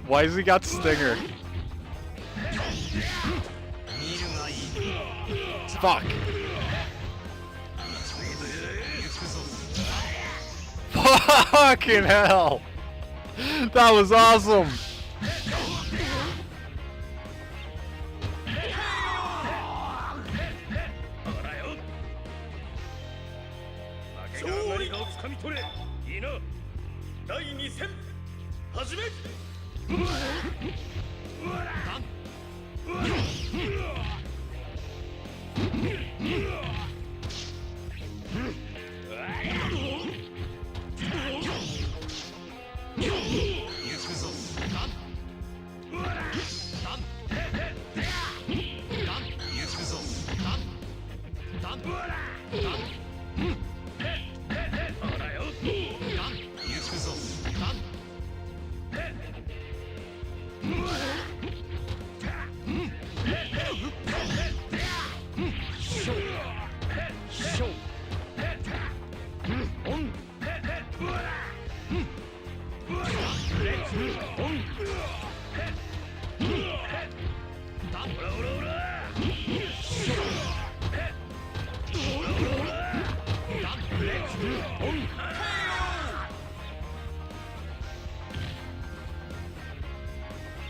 Why has he got Stinger? Fuck. Fucking hell. That was awesome. 間をつかみ取れ。いいな。第2戦始め。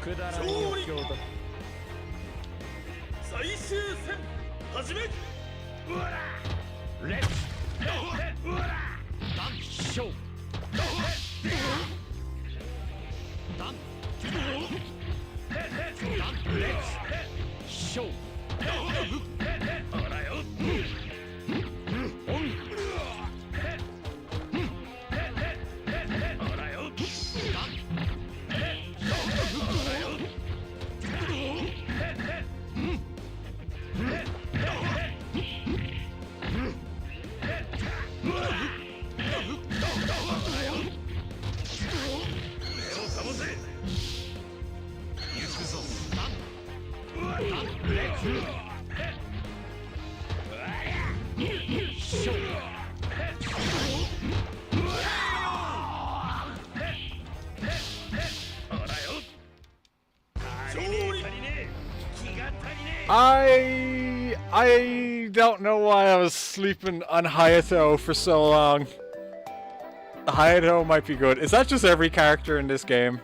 くだらん余興だ。最終戦始め。レッツダンショーダンレッツショーほらよ。オンほらよ。I don't know why I was sleeping on Hayato for so long. Hayato might be good. Is that just every character in this game?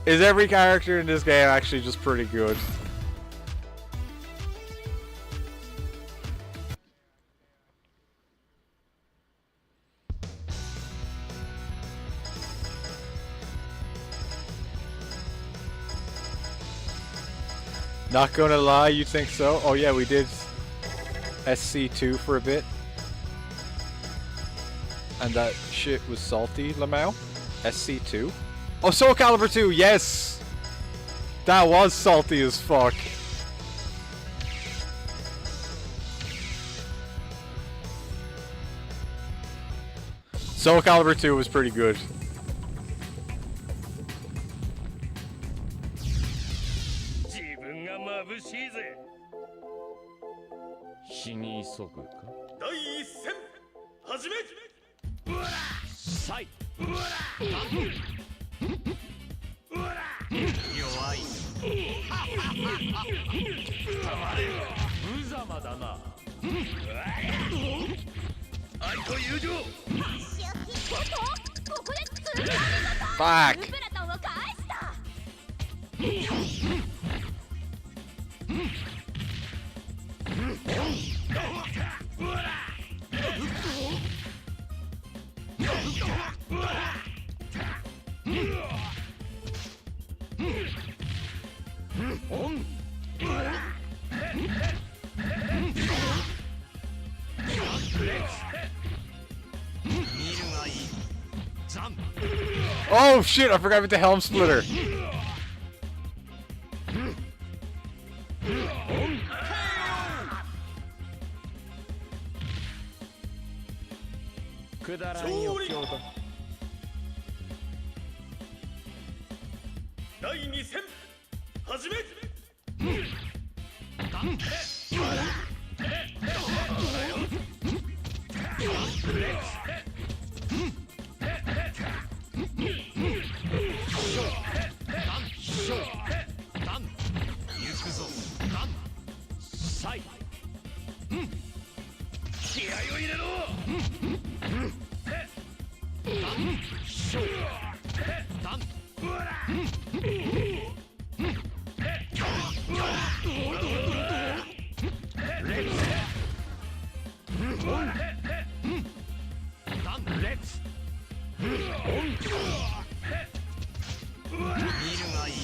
Is every character in this game actually just pretty good? Not gonna lie, you think so? Oh yeah, we did SC2 for a bit. And that shit was salty, Lamau. SC2. Oh, Soul Calibur 2, yes! That was salty as fuck. Soul Calibur 2 was pretty good. 眩しいぜ。死に急ぐか。第一戦始め。サイ弱い。無様だな。愛と友情。ここで釣り上げた。 Fuck. ウプラトンを返した。Oh shit, I forgot about the helm splitter.第2戦始め。気合を入れろ。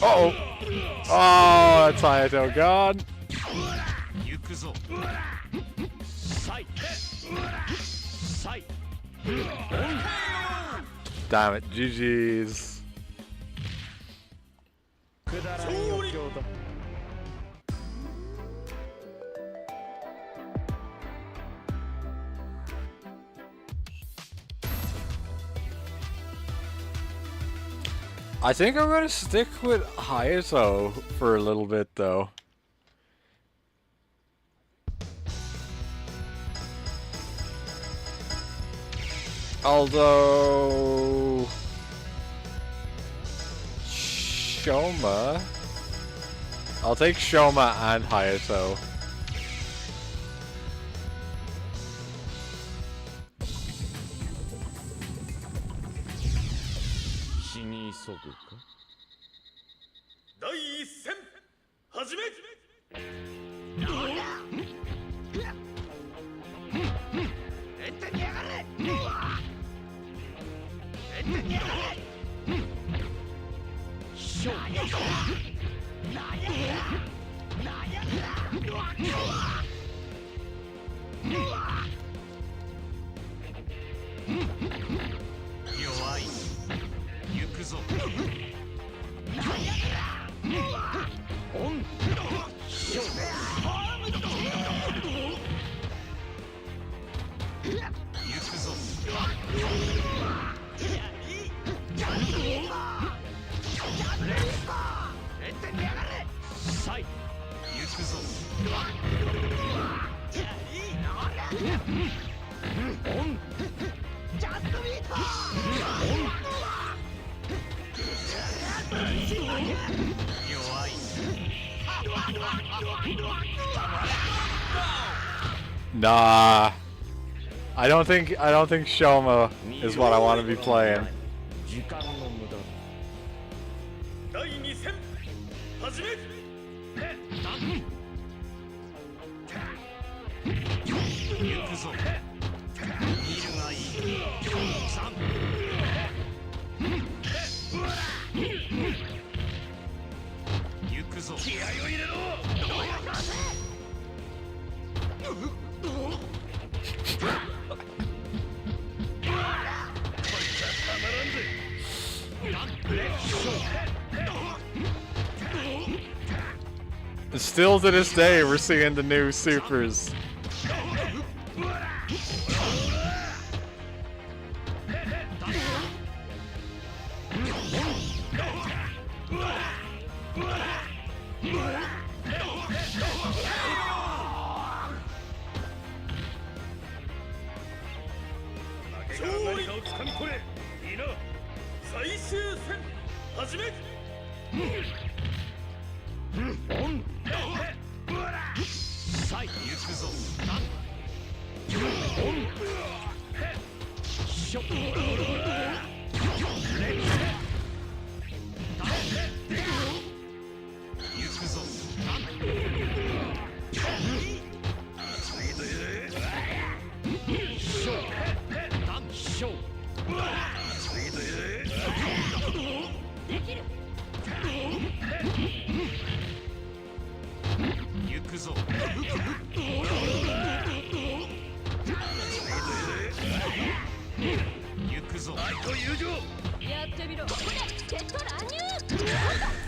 Uh-oh. Oh, that's Hayato gone. 行くぞサイサイ Damn it, GG's. くだらん余興だ I think I'm gonna stick with Hayato for a little bit, though. Although... Shoma... I'll take Shoma and Hayato. Shini sogu ka? 第一戦始め 弱い行くぞオンショ行くぞサイ行くぞオン弱い Nah. I don't think Shoma is what I want to be playing. 時間の無駄第二戦始め 行くぞ見るがいい3行くぞ気合を入れろStill to this day, we're seeing the new supers.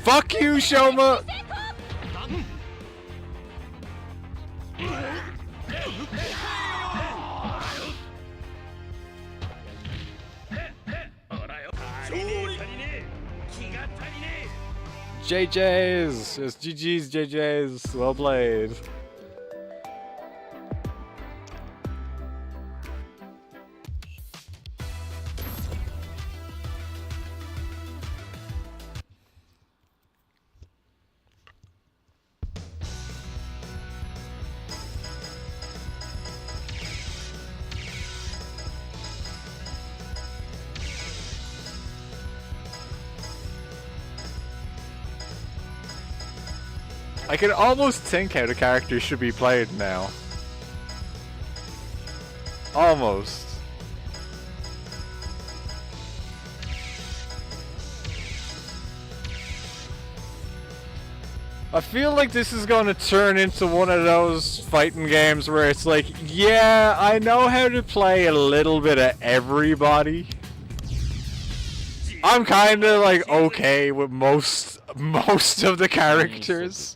Fuck you, Shoma! JJ's! It's GG's, JJ's. Well played. I can almost think how the character should be played now. Almost. I feel like this is going to turn into one of those fighting games where it's like, yeah, I know how to play a little bit of everybody. I'm kind of like okay with most of the characters.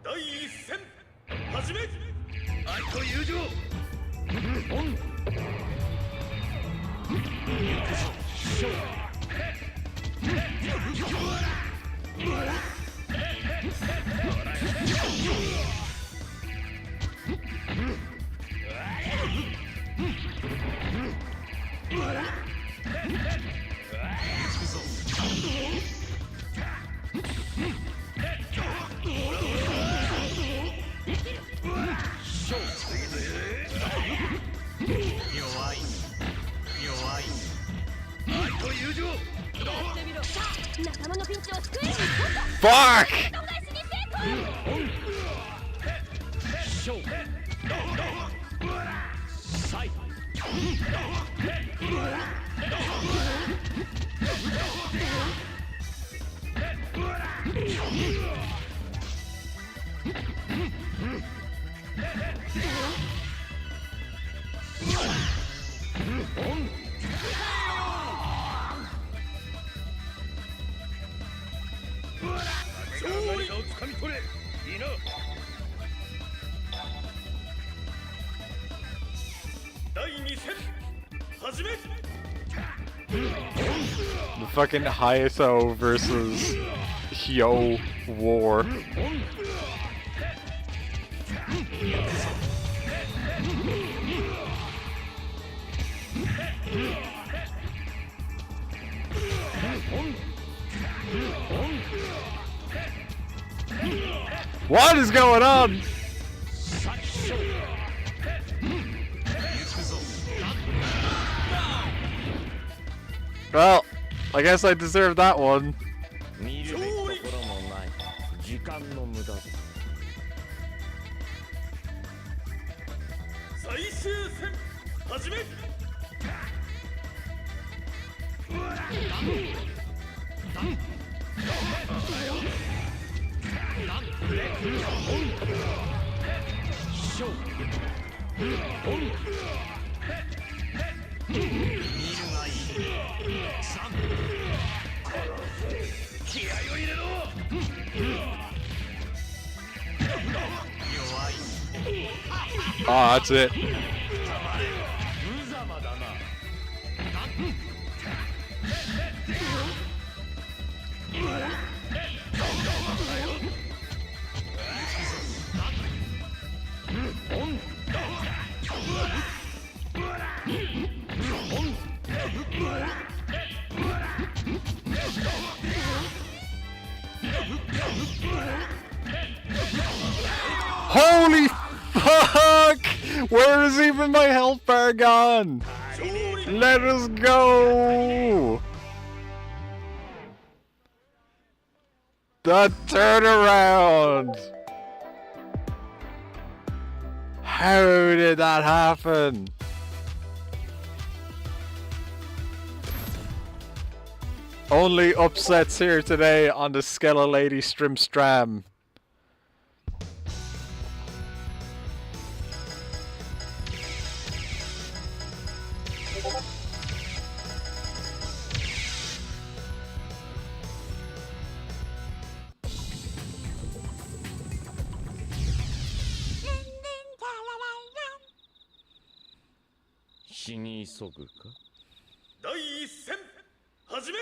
第一戦始め愛と友情 Fuck! The fucking Hayato versus Hyo war. What is going on? Well, I guess I deserve that one. 見るべきところもない時間の無駄だ最終戦始め Oh, that's it. Holy fuck! Where is even my health bar gone? Let us go! The turnaround! How did that happen? Only upsets here today on the Skella Lady Strimstram. Suguka? 第一戦始め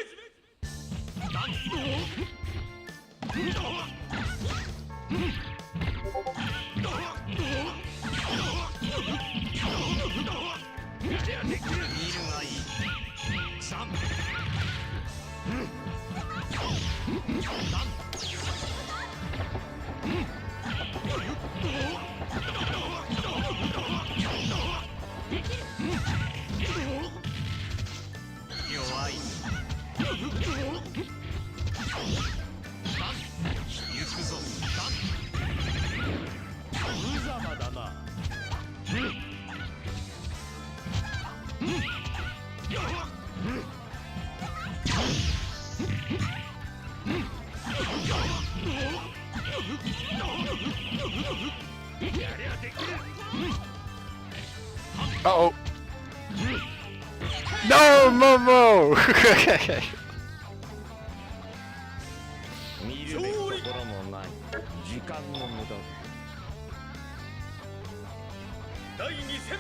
Uh-oh. No, Momo! 見るべきところもない時間の無駄第2戦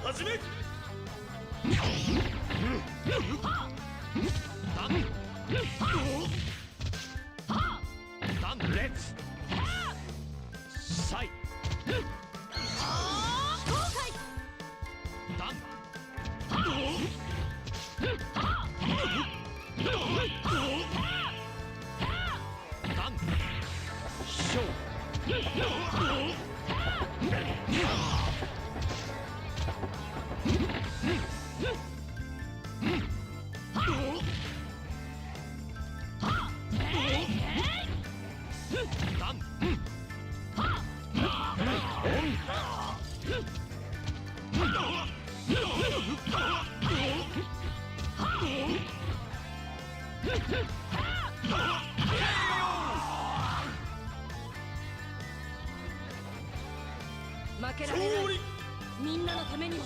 始め。ダンレッツサイダンダンショー負けられないみんなのためにも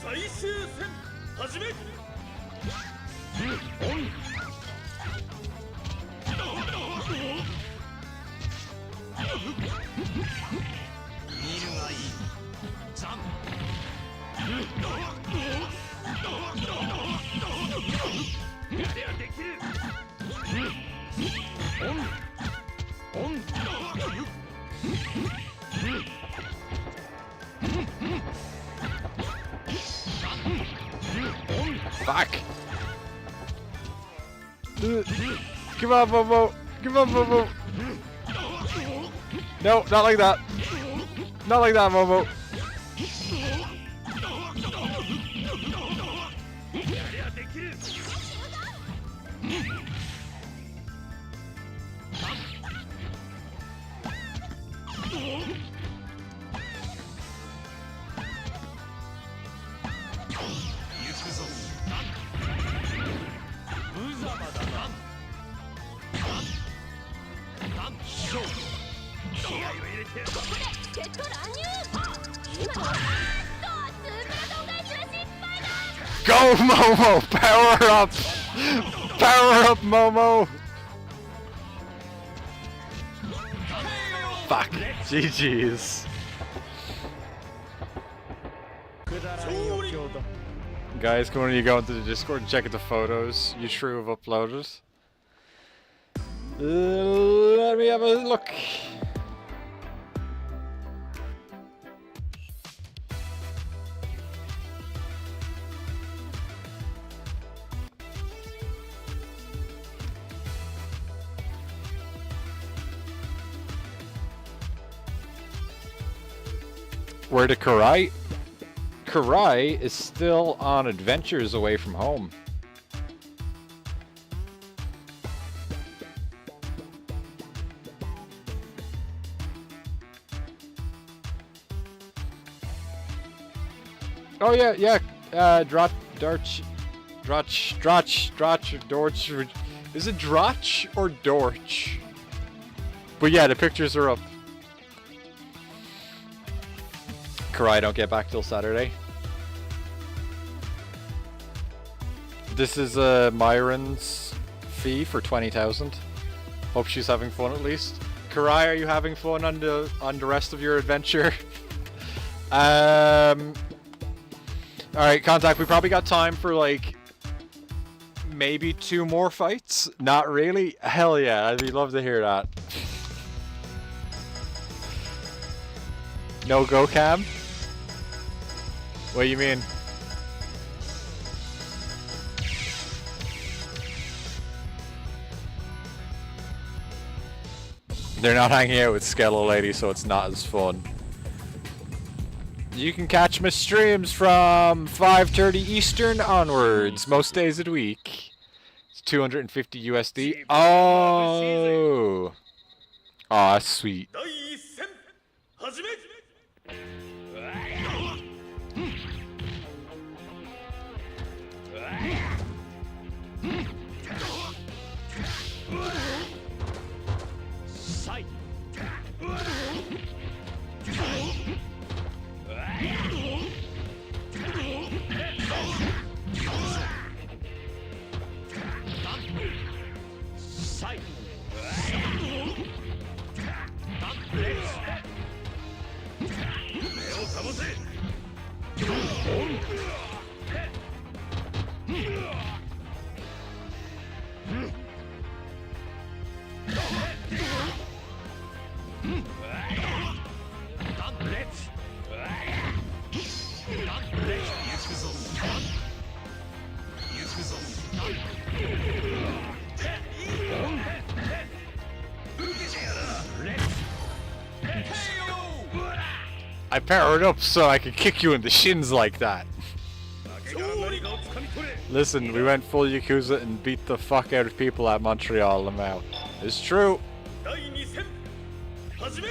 最終戦始め。見るがいいザンやりゃできるオンオン Fuck! Give up, Momo! Give up, Momo! No, not like that! Not like that, Momo! やりゃできる。行くぞ無様だなダンショー気合を入れて。セット乱入今のはGo, Momo! Power up! Power up, Momo! Fuck. GG's. くだらん余興だ Guys, come on, you go into the Discord and check out the photos you true have uploaded. Let me have a look. Where to Karai? Karai is still on adventures away from home. Oh yeah. Dorch. Is it Drotch or Dorch? But yeah, the pictures are up. Karai don't get back till Saturday. This is Myron's fee for 20,000. Hope she's having fun at least. Karai, are you having fun on the rest of your adventure? Alright, Contact, we probably got time for like maybe 2 more fights. Not really? Hell yeah, I'd love to hear that. No go cam? What do you mean? They're not hanging out with Skeletal Lady, so it's not as fun. You can catch my streams from 5:30 Eastern onwards, most days of the week. It's 250 USD. Oh! Aw, sweet. 第1戦始め。サイ I powered up so I could kick you in the shins like that. 負けから何かを掴み取れ Listen, we went full Yakuza and beat the fuck out of people at Montreal Lamau. It's true. 第2戦始め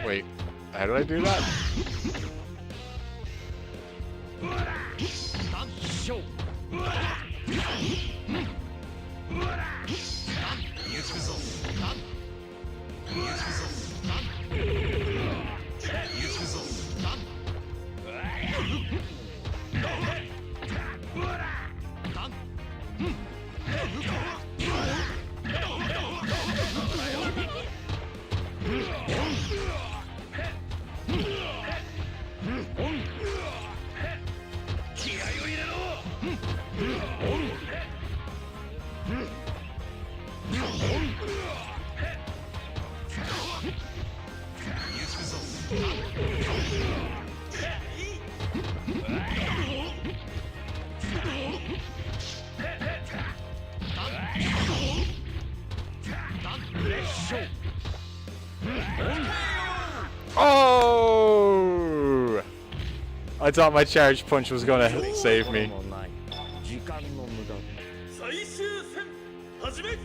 Wait, how do I do that? 気合を入れろ Oh! I thought my charge punch was gonna save me. 時間の無駄最終戦始め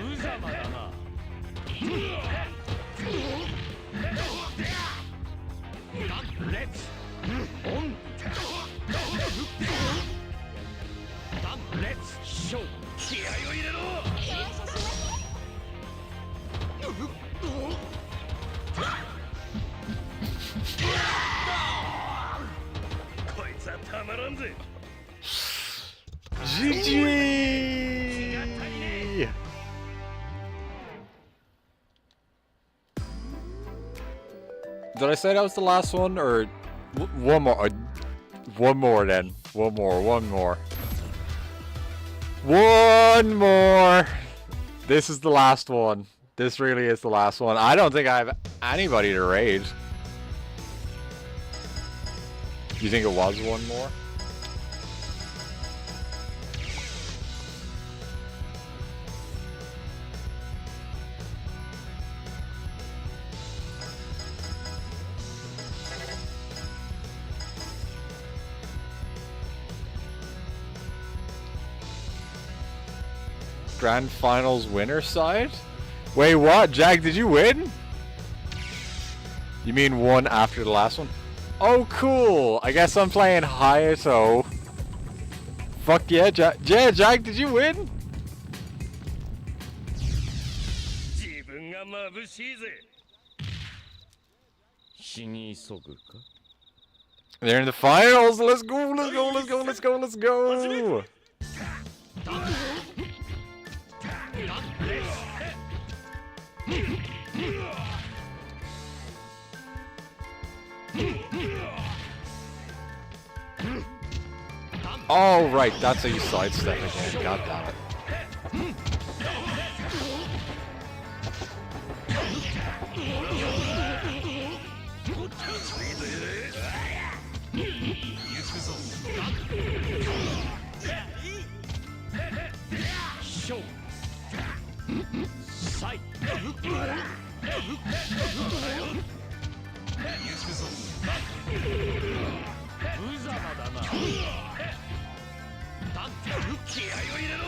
無様だな Let's on Let's show 気合を入れろ こいつはたまらんぜ GG! Did I say that was the last one, or one more? One more then. One more. This is the last one. This really is the last one. I don't think I have anybody to raid. You think it was one more? Grand Finals winner side? Wait, what? Jag, did you win? You mean one after the last one? Oh, cool! I guess I'm playing Hayato. Fuck yeah, Jag. Yeah, Jag, did you win? 自分が眩しいぜ 死に急ぐか They're in the finals! Let's go! Oh, right, that's how you sidestep again. God damn it. Show Sight 無様だな 気合を入れろ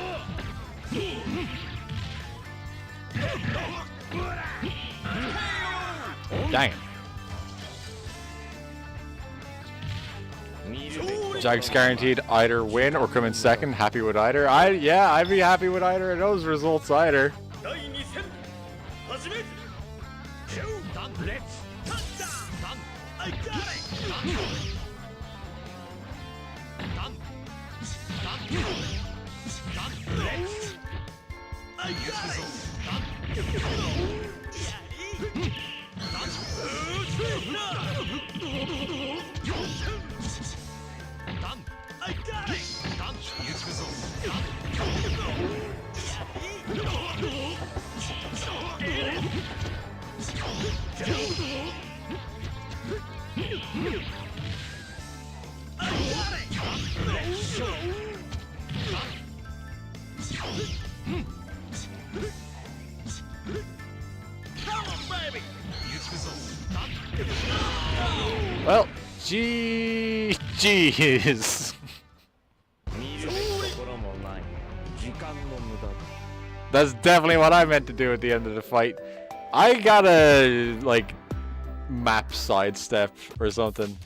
Dang it. Jag's guaranteed either win or come in second. Happy with either. Yeah, I'd be happy with either of those results either. 第2戦始め Let's I got it I got it I got it! 行くぞ I got it! Come on, baby! 行くぞ Well, GG's. 見るべきところもない時間の無駄だ That's definitely what I meant to do at the end of the fight. I gotta, like, map sidestep or something.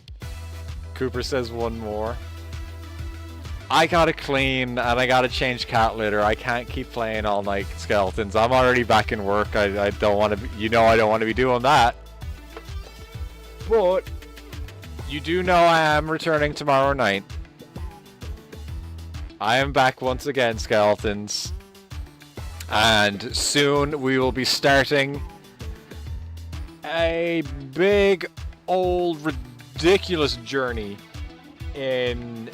Cooper says one more. I gotta clean and I gotta change cat litter. I can't keep playing all night skeletons. I'm already back in work. I don't want to be, you know, I don't want to be doing that. But you do know I am returning tomorrow night. I am back once again, skeletons. And soon we will be starting a big, old, ridiculous journey in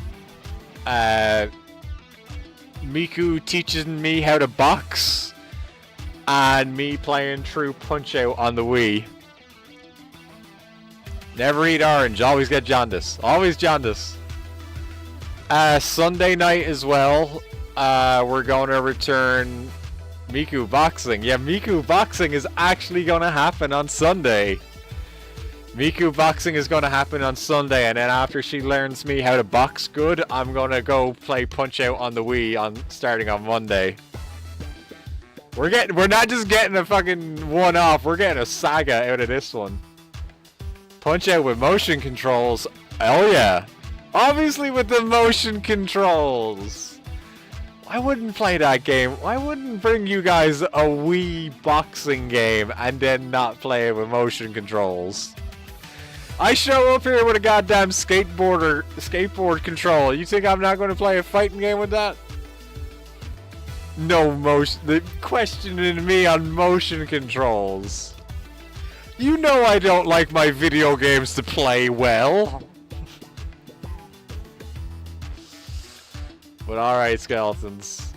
Miku teaching me how to box and me playing through Punch-Out on the Wii. Never eat orange, always get jaundice. Always jaundice. Sunday night as well, we're going to return Miku boxing. Yeah, Miku boxing is actually going to happen on Sunday. Miku boxing is going to happen on Sunday, and then after she learns me how to box good, I'm going to go play Punch-Out on the Wii starting on Monday. We're not just getting a fucking one-off, we're getting a saga out of this one. Punch-Out with motion controls. Oh yeah. Obviously with the motion controls. I wouldn't play that game. I wouldn't bring you guys a Wii boxing game and then not play it with motion controls. I show up here with a goddamn skateboard control. You think I'm not going to play a fighting game with that? No motion. The questioning me on motion controls. You know I don't like my video games to play well. But alright, skeletons.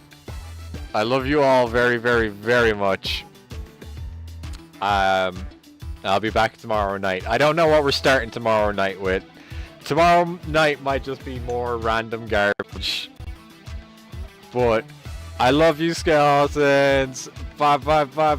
I love you all very, very, very much. I'll be back tomorrow night. I don't know what we're starting tomorrow night with. Tomorrow night might just be more random garbage. But I love you, skeletons. Bye, bye, bye.